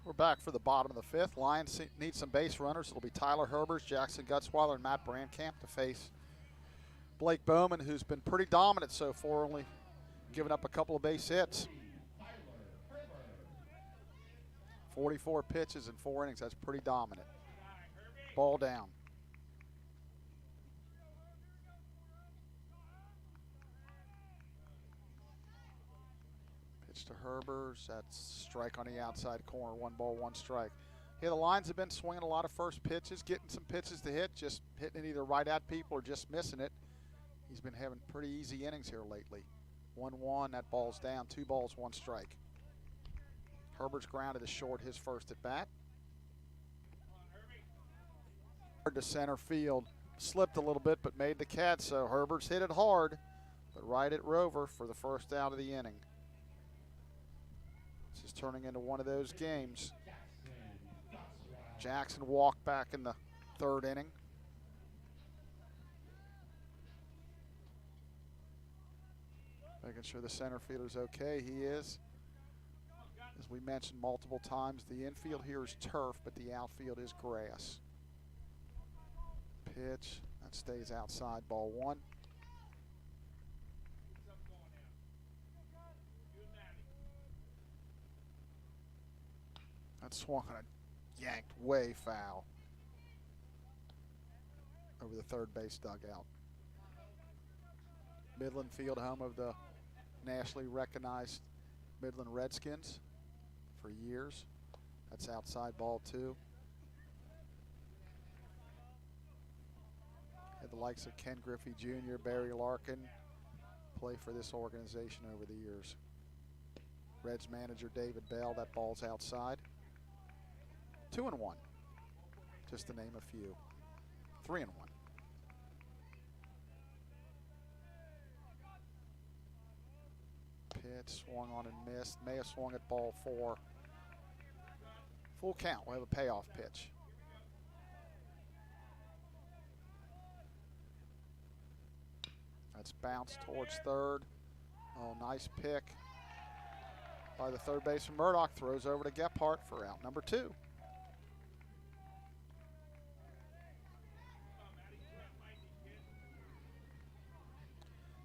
We're back for the bottom of the 5th. Lions need some base runners. It'll be Tyler Herbers, Jackson Gutzweiler, and Matt Brandkamp to face Blake Bowman, who's been pretty dominant so far, only giving up a couple of base hits. 44 pitches in 4 innings. That's pretty dominant. Ball down. Pitch to Herbers. That's strike on the outside corner. 1 ball, 1 strike. Yeah, the Lions have been swinging a lot of first pitches, getting some pitches to hit, just hitting it either right at people or just missing it. He's been having pretty easy innings here lately. 1-1, that ball's down. 2 balls, 1 strike. Herbert's grounded to short his first at bat. Hard to center field. Slipped a little bit, but made the catch, so Herbert's hit it hard, but right at Rover for the first out of the inning. This is turning into one of those games. Jackson walked back in the 3rd inning. Making sure the center fielder's okay. He is. As we mentioned multiple times, the infield here is turf, but the outfield is grass. Pitch. That stays outside, ball 1. That swung and yanked way foul over the 3rd base dugout. Midland Field, home of the nationally recognized Midland Redskins for years. That's outside, ball 2. Had the likes of Ken Griffey Jr., Barry Larkin play for this organization over the years. Reds manager David Bell. That ball's outside. 2-1, just to name a few. 3-1. Pitch swung on and missed. May have swung at ball 4. Full count. We'll have a payoff pitch. That's bounced towards third. Oh, nice pick by the third baseman. Murdoch throws over to Gephardt for out number 2.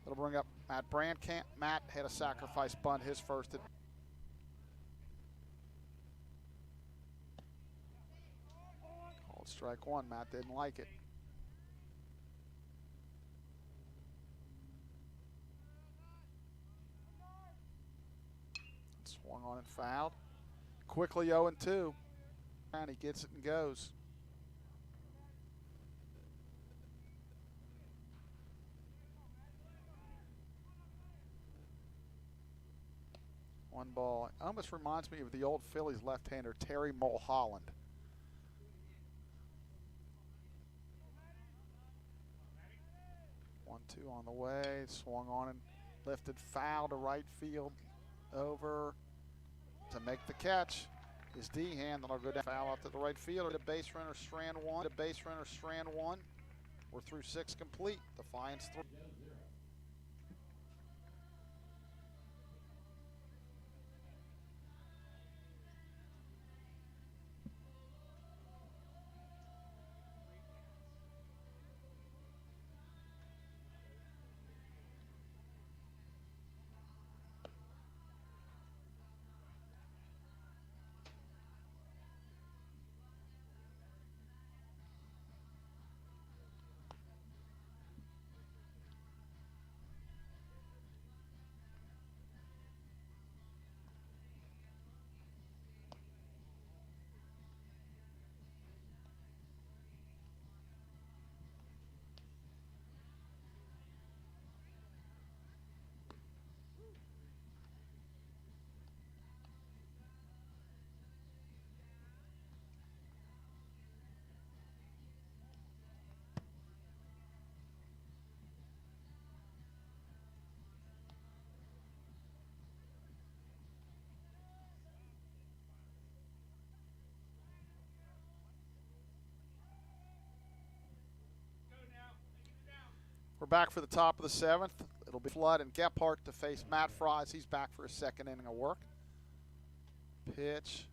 That'll bring up Matt Brandkamp. Matt had a sacrifice bunt, his first at called strike 1. Matt didn't like it. Swung on and fouled. Quickly 0-2. And he gets it and goes. One ball. It almost reminds me of the old Phillies left-hander Terry Mulholland. One, two on the way. Swung on and lifted foul to right field. Over to make the catch is Dehan. That'll go down foul out to the right fielder. To base runner strand 1. To base runner strand 1. We're through 6 complete. Defiance 3. We're back for the top of the 7th. It'll be Flood and Gephardt to face Matt Fries. He's back for his 2nd inning of work. Pitch,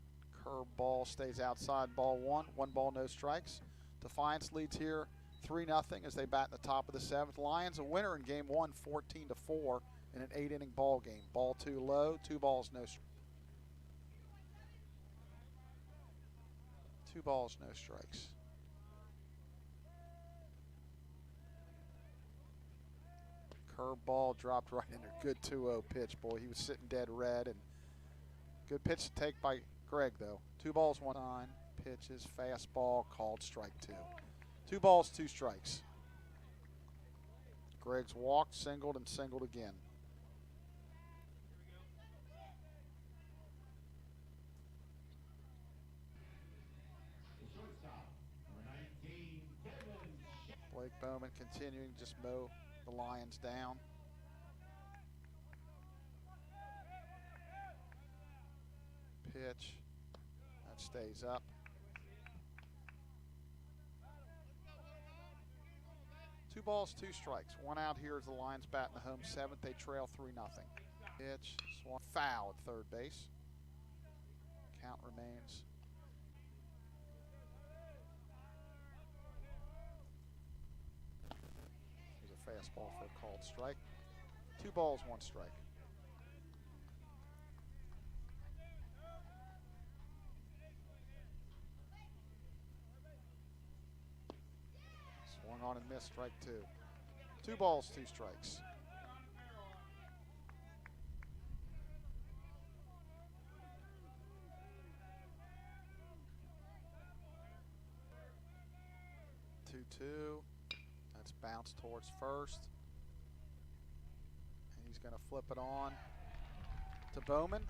curve ball stays outside, ball 1. 1 ball, no strikes. Defiance leads here 3-0 as they bat in the top of the 7th. Lions a winner in game 1, 14-4 in an 8-inning ball game. Ball 2 low, 2 balls, no strikes. 2 balls, no strikes. Curve ball dropped right in there. Good 2-0 pitch, boy. He was sitting dead red. And good pitch to take by Greg, though. 2 balls, 1 line. Pitches, fastball, called strike 2. 2 balls, 2 strikes. Greg's walked, singled, and singled again. Blake Bowman continuing to just mow the Lions down. Pitch. That stays up. 2 balls, 2 strikes. 1 out here as the Lions bat in the home 7th. They trail 3-0. Pitch. Swung foul at third base. Count remains. Fastball for a called strike. 2 balls, 1 strike. Swung on and missed, strike 2. 2 balls, 2 strikes. Two. That's bounced towards first. And he's going to flip it on to Bowman.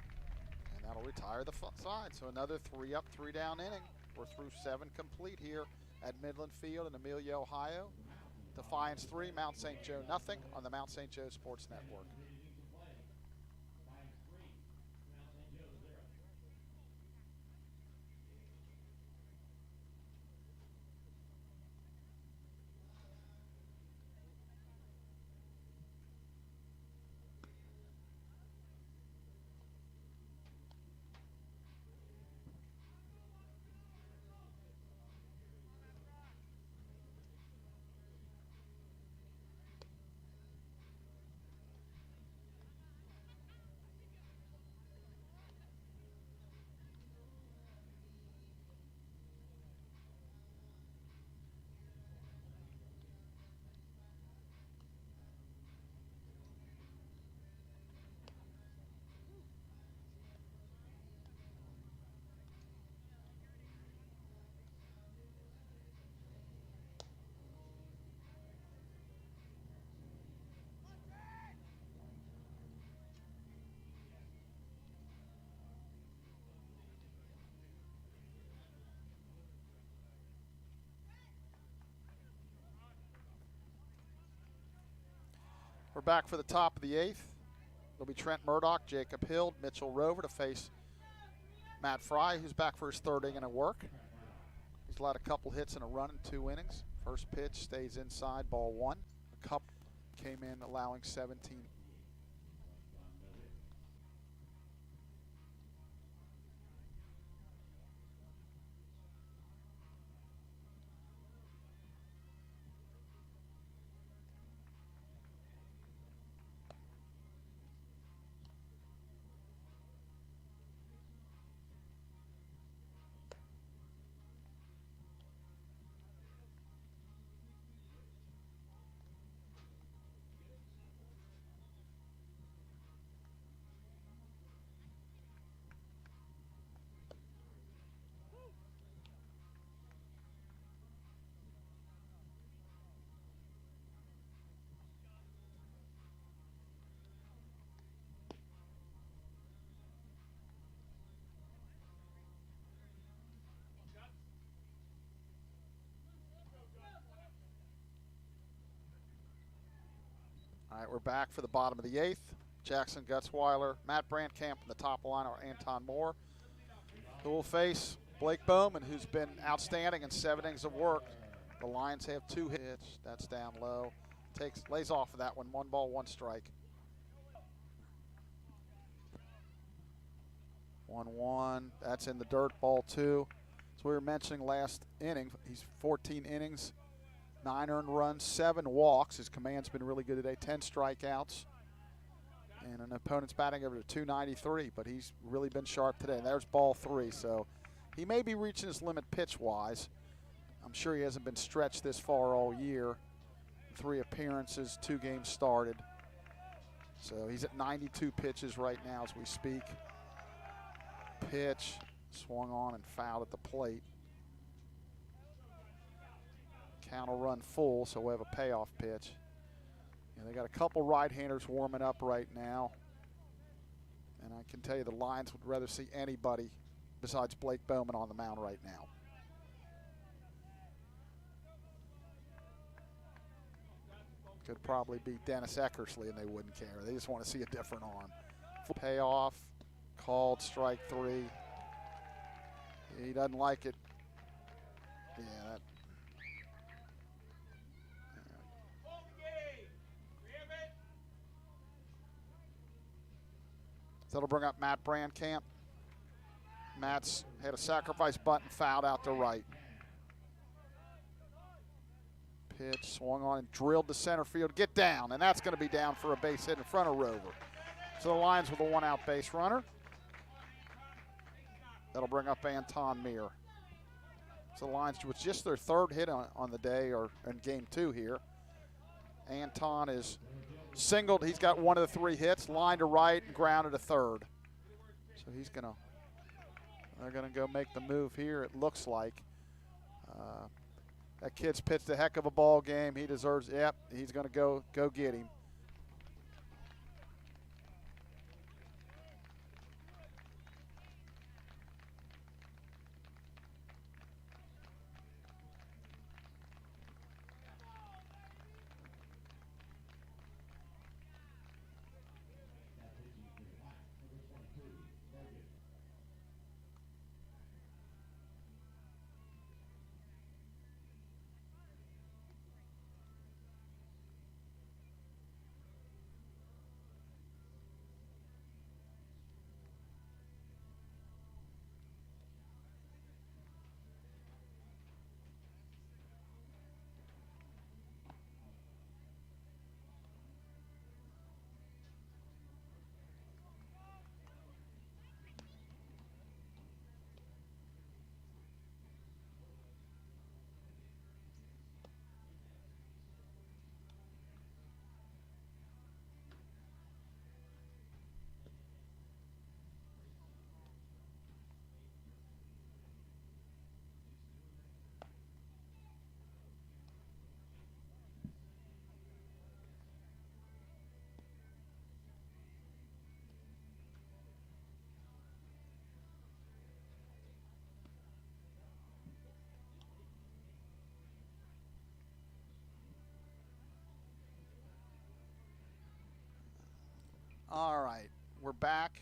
That'll retire the side. So another 3 up, 3 down inning. We're through 7 complete here at Midland Field in Amelia, Ohio. Defiance 3, Mount St. Joe nothing on the Mount St. Joe Sports Network. We're back for the top of the 8th. It'll be Trent Murdoch, Jacob Hill, Mitchell Rover to face Matt Fry, who's back for his 3rd inning of work. He's allowed a couple hits and a run in 2 innings. First pitch stays inside, ball 1. A couple came in allowing 17. All right, we're back for the bottom of the 8th. Jackson Gutzweiler, Matt Brandkamp in the top line, or Anton Moore, who will face Blake Bowman, who's been outstanding in 7 innings of work. The Lions have 2 hits. That's down low. Lays off of that one. 1 ball, 1 strike. 1-1. That's in the dirt, ball 2. As we were mentioning last inning, he's 14 innings. 9 earned runs, 7 walks. His command's been really good today. 10 strikeouts. And an opponent's batting over to 293, but he's really been sharp today. And there's ball 3. So he may be reaching his limit pitch-wise. I'm sure he hasn't been stretched this far all year. 3 appearances, 2 games started. So he's at 92 pitches right now as we speak. Pitch, swung on and fouled at the plate. Count will run full, so we'll have a payoff pitch. And they got a couple right-handers warming up right now. And I can tell you the Lions would rather see anybody besides Blake Bowman on the mound right now. Could probably be Dennis Eckersley and they wouldn't care. They just want to see a different arm. Payoff, called strike 3. He doesn't like it. Yeah, that. That'll bring up Matt Brandkamp. Matt's had a sacrifice button fouled out to right. Pitch swung on and drilled to center field. Get down, and that's going to be down for a base hit in front of Rover. So the Lions with a 1-out base runner. That'll bring up Anton Meir. So the Lions with just their 3rd hit on the day, or in game 2 here. Anton is singled. He's got 1 of the 3 hits, line to right and grounded to 3rd. So they're gonna go make the move here, it looks like. That kid's pitched a heck of a ball game. He deserves, yep, he's gonna go get him. All right, we're back.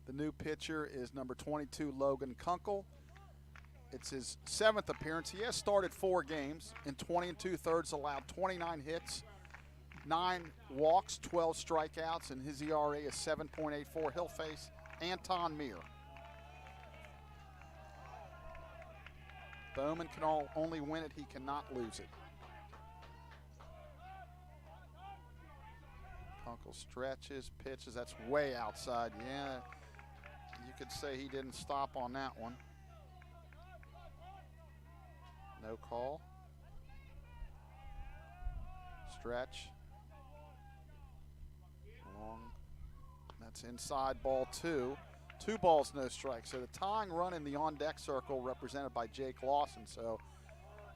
The new pitcher is number 22, Logan Kunkel. It's his 7th appearance. He has started 4 games in 20 2/3, allowed 29 hits, 9 walks, 12 strikeouts, and his ERA is 7.84. He'll face Anton Meir. Bowman can only win it. He cannot lose it. Kunkel stretches, pitches. That's way outside. Yeah, you could say he didn't stop on that one. No call. Stretch. Long. That's inside, ball 2. 2 balls, no strikes. So the tying run in the on-deck circle represented by Jake Lawson. So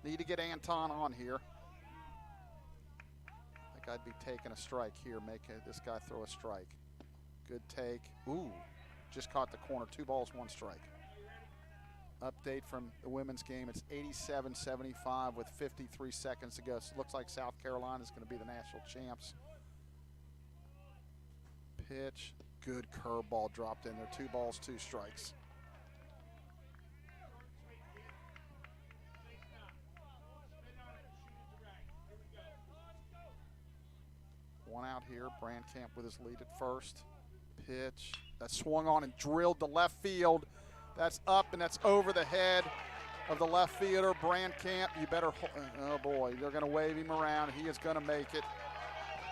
need to get Anton on here. I think I'd be taking a strike here, make this guy throw a strike. Good take. Ooh, just caught the corner. 2 balls, 1 strike. Update from the women's game. It's 87-75 with 53 seconds to go. So it looks like South Carolina is going to be the national champs. Pitch. Good curveball dropped in there. 2 balls, 2 strikes. One out here. Brandkamp with his lead at first. Pitch. That swung on and drilled to left field. That's up and that's over the head of the left fielder, Brandkamp. You better, oh boy, they're going to wave him around. He is going to make it.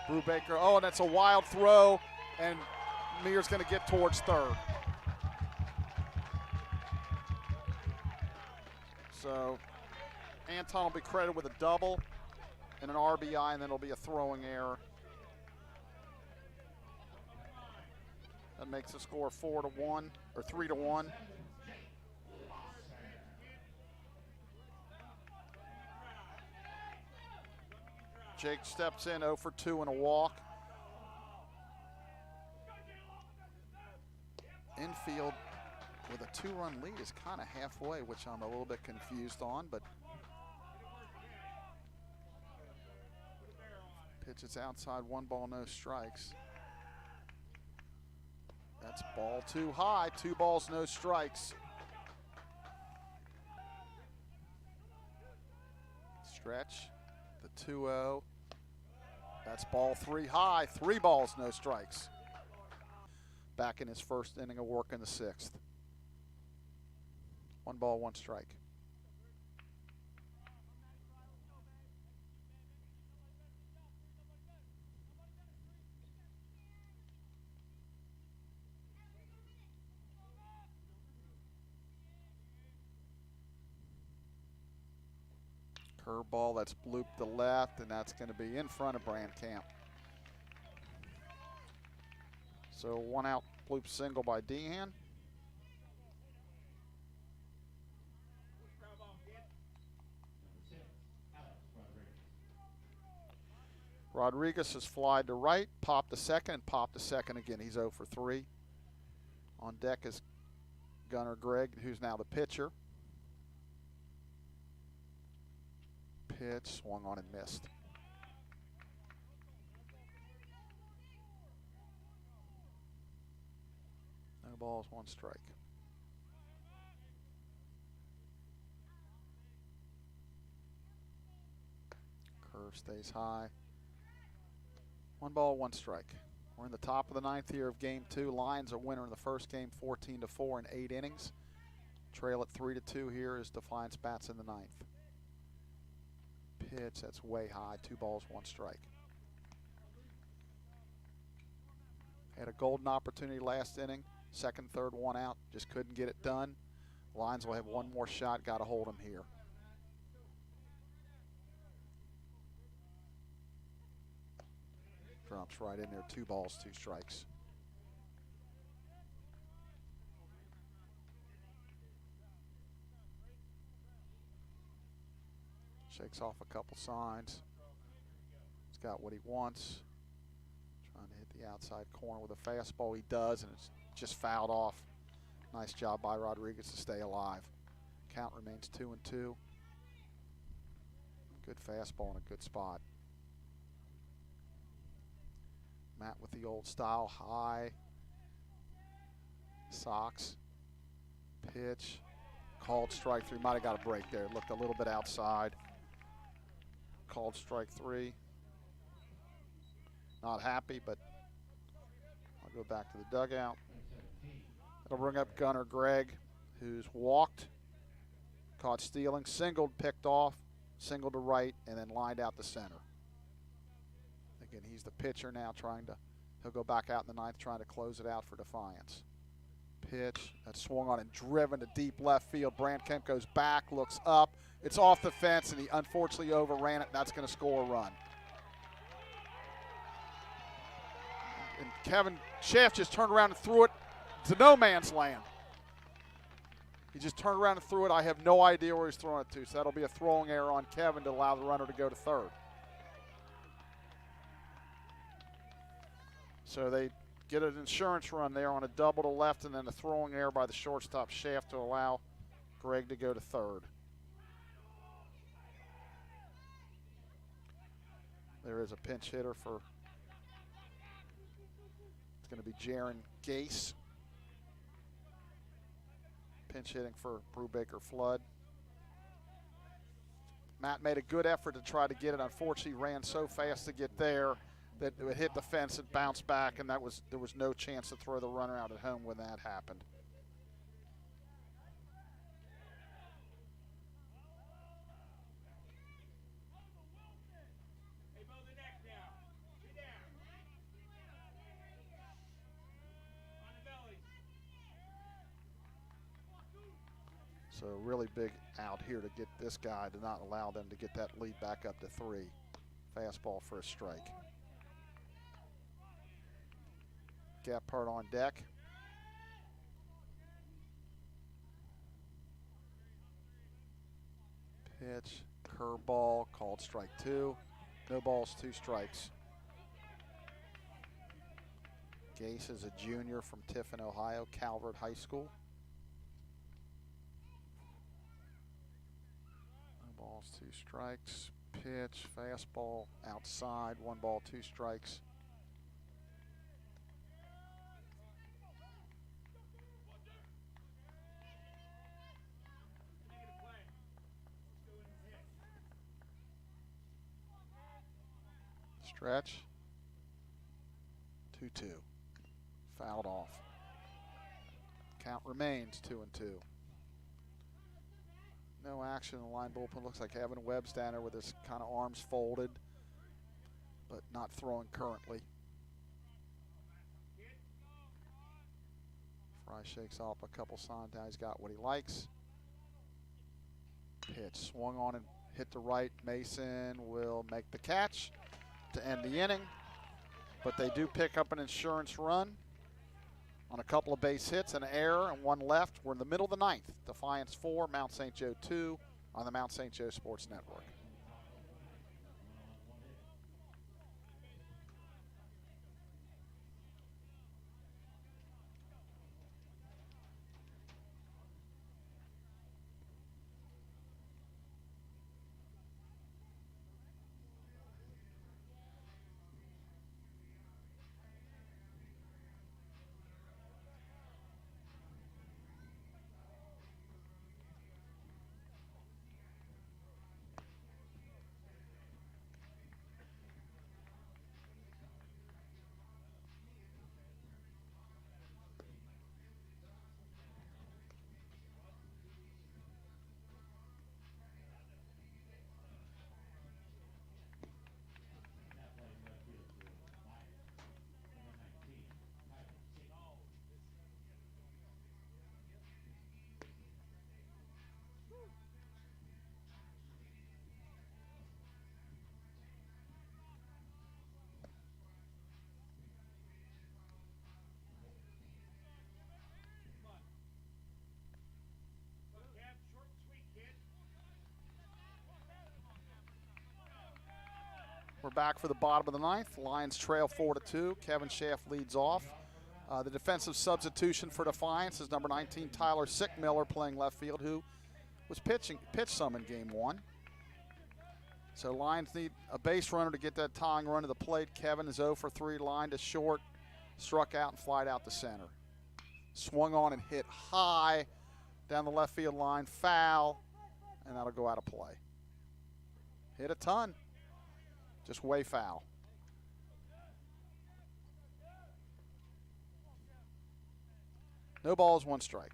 Brubaker, oh, and that's a wild throw, and Meir's going to get towards third. So Anton will be credited with a double and an RBI, and then it'll be a throwing error. That makes the score 4-1 or 3-1. Jake steps in 0 for 2 and a walk. Infield with a 2-run lead is kind of halfway, which I'm a little bit confused on, but pitch is outside, 1 ball, no strikes. That's ball too high, 2 balls, no strikes. Stretch, the 2-0. That's ball 3 high, 3 balls, no strikes. Back in his first inning of work in the 6th. 1 ball, 1 strike. Curveball, that's blooped to left, and that's going to be in front of Brandkamp. So 1 out, bloop single by Dehan. Rodriguez has flied to right, popped to second, and popped to second again. He's 0 for 3. On deck is Gunnar Gregg, who's now the pitcher. Pitch, swung on and missed. No balls, 1 strike. Curve stays high. 1 ball, 1 strike. We're in the top of the 9th here of game 2. Lions are winner in the first game, 14-4 in 8 innings. Trail at 3-2 here as Defiance bats in the 9th. Pitch, that's way high, 2 balls, 1 strike. Had a golden opportunity last inning, 2nd, 3rd, 1 out, just couldn't get it done. Lions will have 1 more shot, got to hold him here. Drops right in there, 2 balls, 2 strikes. Shakes off a couple signs. He's got what he wants. Trying to hit the outside corner with a fastball. He does, and it's just fouled off. Nice job by Rodriguez to stay alive. Count remains 2-2. Good fastball in a good spot. Matt with the old style, high. Socks. Pitch. Called strike three. Might have got a break there. Looked a little bit outside. Called strike three. Not happy, but I'll go back to the dugout. It'll bring up gunner Greg, who's walked, caught stealing, singled, picked off, singled to right, and then lined out to center. Again, he's the pitcher now he'll go back out in the ninth trying to close it out for Defiance. Pitch, that's swung on and driven to deep left field. Brand Kemp goes back, looks up. It's off the fence, and he unfortunately overran it, and that's going to score a run. And Kevin Schaff just turned around and threw it to no man's land. He just turned around and threw it. I have no idea where he's throwing it to, so that'll be a throwing error on Kevin to allow the runner to go to third. So they get an insurance run there on a double to left, and then a throwing error by the shortstop Schaff to allow Greg to go to third. There is a pinch hitter for, it's going to be Jaron Gase. Pinch hitting for Brubaker Flood. Matt made a good effort to try to get it. Unfortunately, ran so fast to get there that it hit the fence and bounced back, and there was no chance to throw the runner out at home when that happened. So really big out here to get this guy to not allow them to get that lead back up to 3. Fastball for a strike. Gephardt on deck. Pitch, curveball, called strike 2. No balls, 2 strikes. Gase is a junior from Tiffin, Ohio, Calvert High School. No balls, 2 strikes. Pitch, fastball, outside, 1 ball, 2 strikes. Stretch. 2-2. Fouled off. Count remains 2-2. No action in the line bullpen. Looks like Evan Webb's down there with his kind of arms folded, but not throwing currently. Fry shakes off a couple signs. Now he's got what he likes. Pitch swung on and hit to right. Mason will make the catch to end the inning, but they do pick up an insurance run on a couple of base hits, an error, and 1 left. We're in the middle of the ninth. Defiance 4, Mount St. Joe 2 on the Mount St. Joe Sports Network. We're back for the bottom of the ninth. Lions trail 4-2. Kevin Schaff leads off. The defensive substitution for Defiance is number 19, Tyler Sickmiller, playing left field, who was pitched some in game 1. So Lions need a base runner to get that tying run to the plate. Kevin is 0 for 3, line to short, struck out and flied out to center. Swung on and hit high down the left field line, foul, and that'll go out of play. Hit a ton, just way foul. No balls, 1 strike.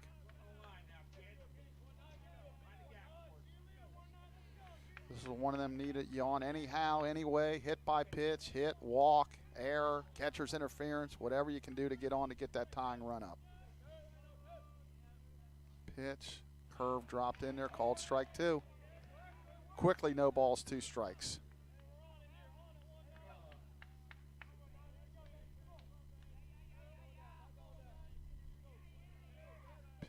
This is one of them needed yawn anyhow, anyway, hit by pitch, hit, walk, error, catcher's interference, whatever you can do to get on to get that tying run up. Pitch, curve dropped in there, called strike 2. Quickly, no balls, 2 strikes.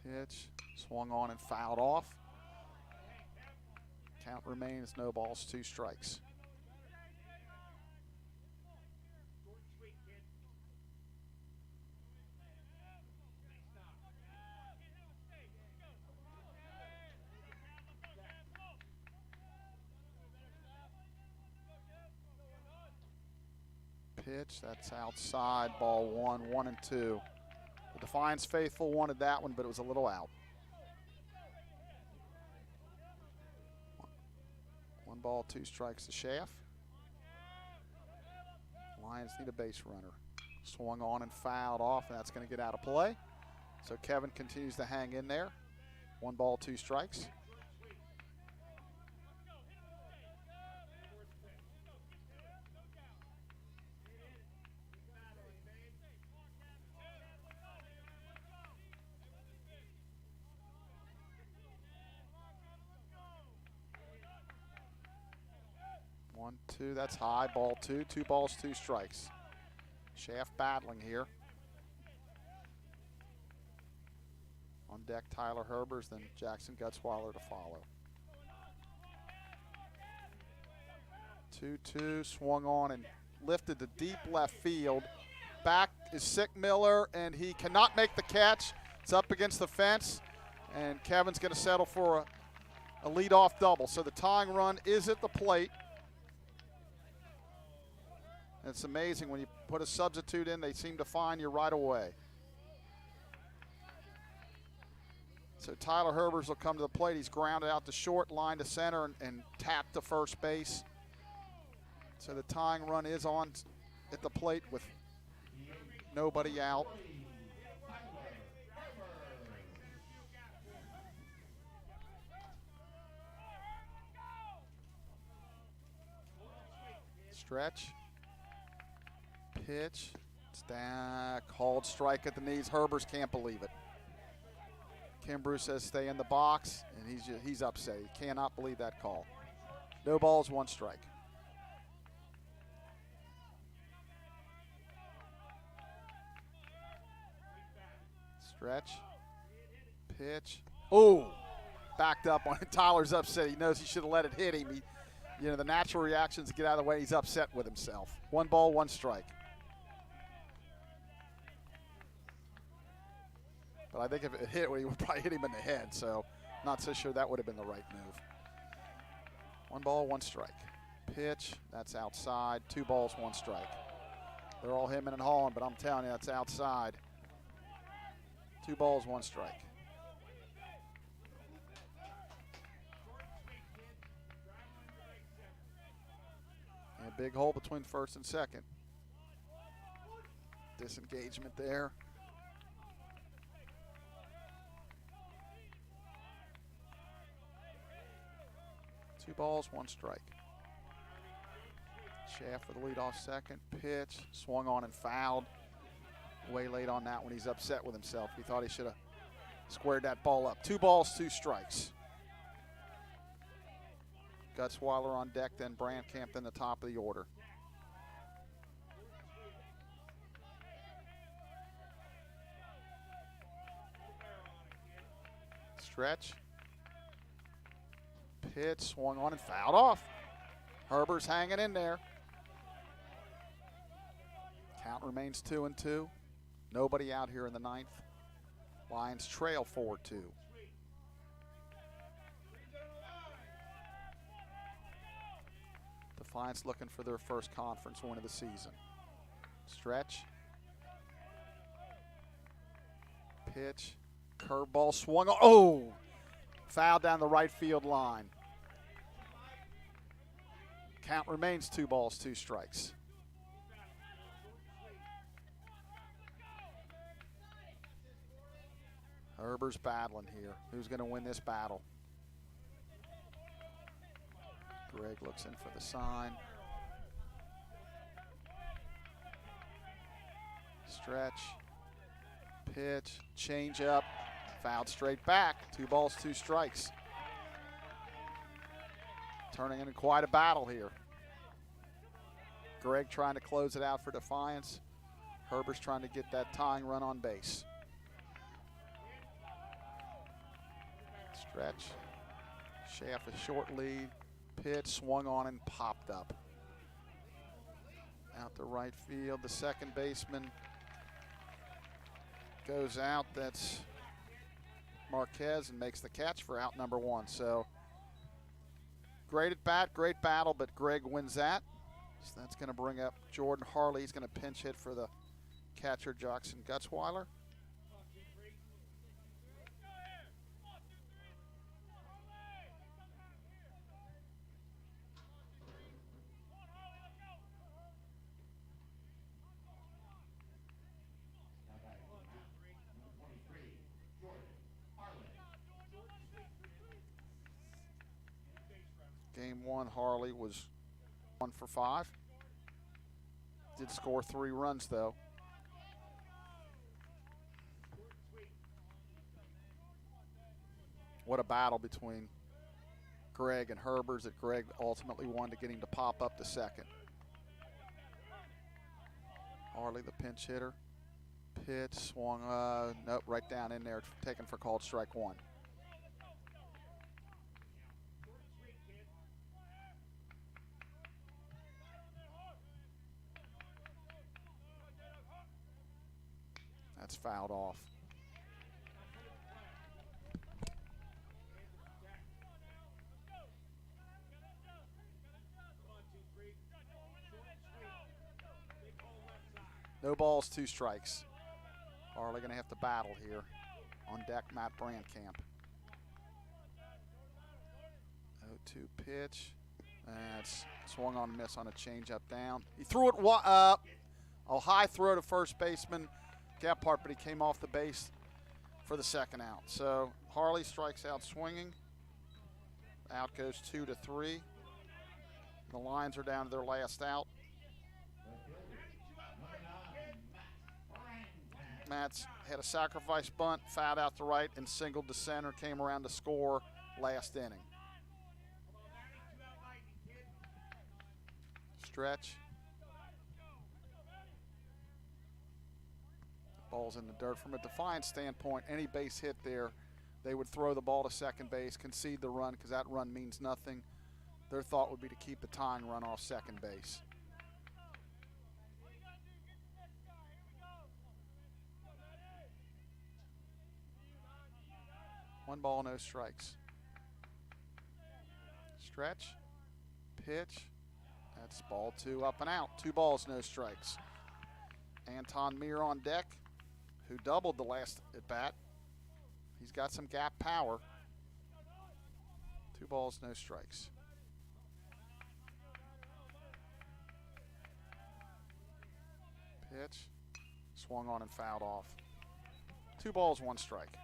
Pitch, swung on and fouled off. Count remains, no balls, 2 strikes. Pitch, that's outside, ball 1, 1-2. The Defiance faithful wanted that one, but it was a little out. 1 ball, 2 strikes to Schaff. Lions need a base runner. Swung on and fouled off, and that's going to get out of play. So Kevin continues to hang in there. 1 ball, 2 strikes. One, two, that's high, ball 2. 2 balls, 2 strikes. Schaff battling here. On deck, Tyler Herbers, then Jackson Gutzweiler to follow. 2-2, swung on and lifted to deep left field. Back is Sick Miller, and he cannot make the catch. It's up against the fence, and Kevin's going to settle for a leadoff double. So the tying run is at the plate. It's amazing when you put a substitute in, they seem to find you right away. So Tyler Herbers will come to the plate. He's grounded out to short, line to center, and tapped to first base. So the tying run is on at the plate with nobody out. Stretch. Pitch. It's down. Called strike at the knees. Herbers can't believe it. Kim Bruce says stay in the box, and he's upset. He cannot believe that call. No balls, 1 strike. Stretch. Pitch. Oh, backed up on it. Tyler's upset. He knows he should have let it hit him. The natural reaction is to get out of the way. He's upset with himself. 1 ball, 1 strike. But I think if it hit, he would probably hit him in the head. So not so sure that would have been the right move. 1 ball, 1 strike. Pitch, that's outside. 2 balls, 1 strike. They're all hemming and hawing, but I'm telling you, that's outside. 2 balls, 1 strike. And a big hole between first and second. Disengagement there. 2 balls, 1 strike. Schaff for the leadoff second. Pitch, swung on and fouled. Way late on that one. He's upset with himself. He thought he should have squared that ball up. 2 balls, 2 strikes. Gutzweiler on deck, then Brandkamp in the top of the order. Stretch. Pitch, swung on and fouled off. Herbers hanging in there. Count remains 2-2. Nobody out here in the 9th. Lions trail 4-2. Defiance looking for their first conference win of the season. Stretch. Pitch. Curveball swung on. Oh! Foul down the right field line. Count remains 2 balls, 2 strikes. Herber's battling here. Who's going to win this battle? Greg looks in for the sign. Stretch. Pitch. Change up. Fouled straight back. 2 balls, 2 strikes. Turning into quite a battle here. Greg trying to close it out for Defiance. Herber's trying to get that tying run on base. Stretch. Shaft a short lead. Pitch swung on and popped up. Out to right field. The second baseman goes out. That's Marquez and makes the catch for out number 1. So great at bat, great battle, but Greg wins that. So that's going to bring up Jordan Harley. He's going to pinch hit for the catcher, Jackson Gutzweiler. Game 1, Harley was 1 for 5. Did score 3 runs, though. What a battle between Greg and Herbers that Greg ultimately won to get him to pop up to second. Harley, the pinch hitter. Pitch, swung, nope, right down in there, taken for called strike 1. That's fouled off. No balls, 2 strikes. Harley going to have to battle here. On deck, Matt Brandkamp. 0-2 pitch. That's swung on a miss on a changeup down. He threw it up. A high throw to first baseman Gephardt, but he came off the base for the second out. So Harley strikes out swinging. Out goes 2-3. The Lions are down to their last out. Matt's had a sacrifice bunt, fouled out to right, and singled to center, came around to score last inning. Stretch. Ball's in the dirt. From a Defiance standpoint, any base hit there, they would throw the ball to second base, concede the run because that run means nothing. Their thought would be to keep the tying run off second base. One ball, no strikes. Stretch, pitch. That's ball 2 up and out. 2 balls, no strikes. Anton Meir on deck, who doubled the last at bat. He's got some gap power. 2 balls, no strikes. Pitch, swung on and fouled off. 2 balls, 1 strike.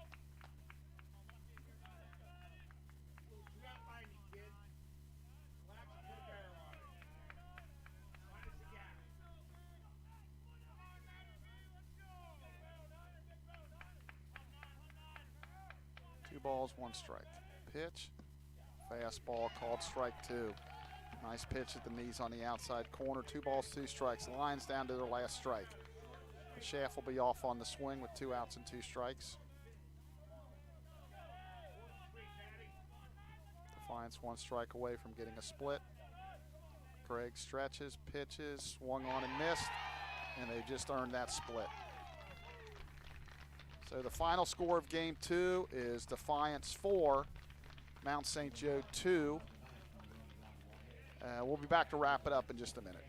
Balls, 1 strike. Pitch, fastball called strike 2. Nice pitch at the knees on the outside corner. 2 balls, 2 strikes. Lions down to their last strike. The shaft will be off on the swing with 2 outs and 2 strikes. Defiance 1 strike away from getting a split. Craig stretches, pitches, swung on and missed, and they just earned that split. So the final score of Game 2 is Defiance 4, Mount St. Joe 2. We'll be back to wrap it up in just a minute.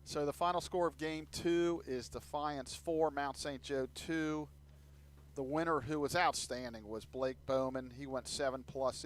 So the final score of Game 2 is Defiance 4, Mount St. Joe 2. The winner, who was outstanding, was Blake Bowman. He went 7+ innings.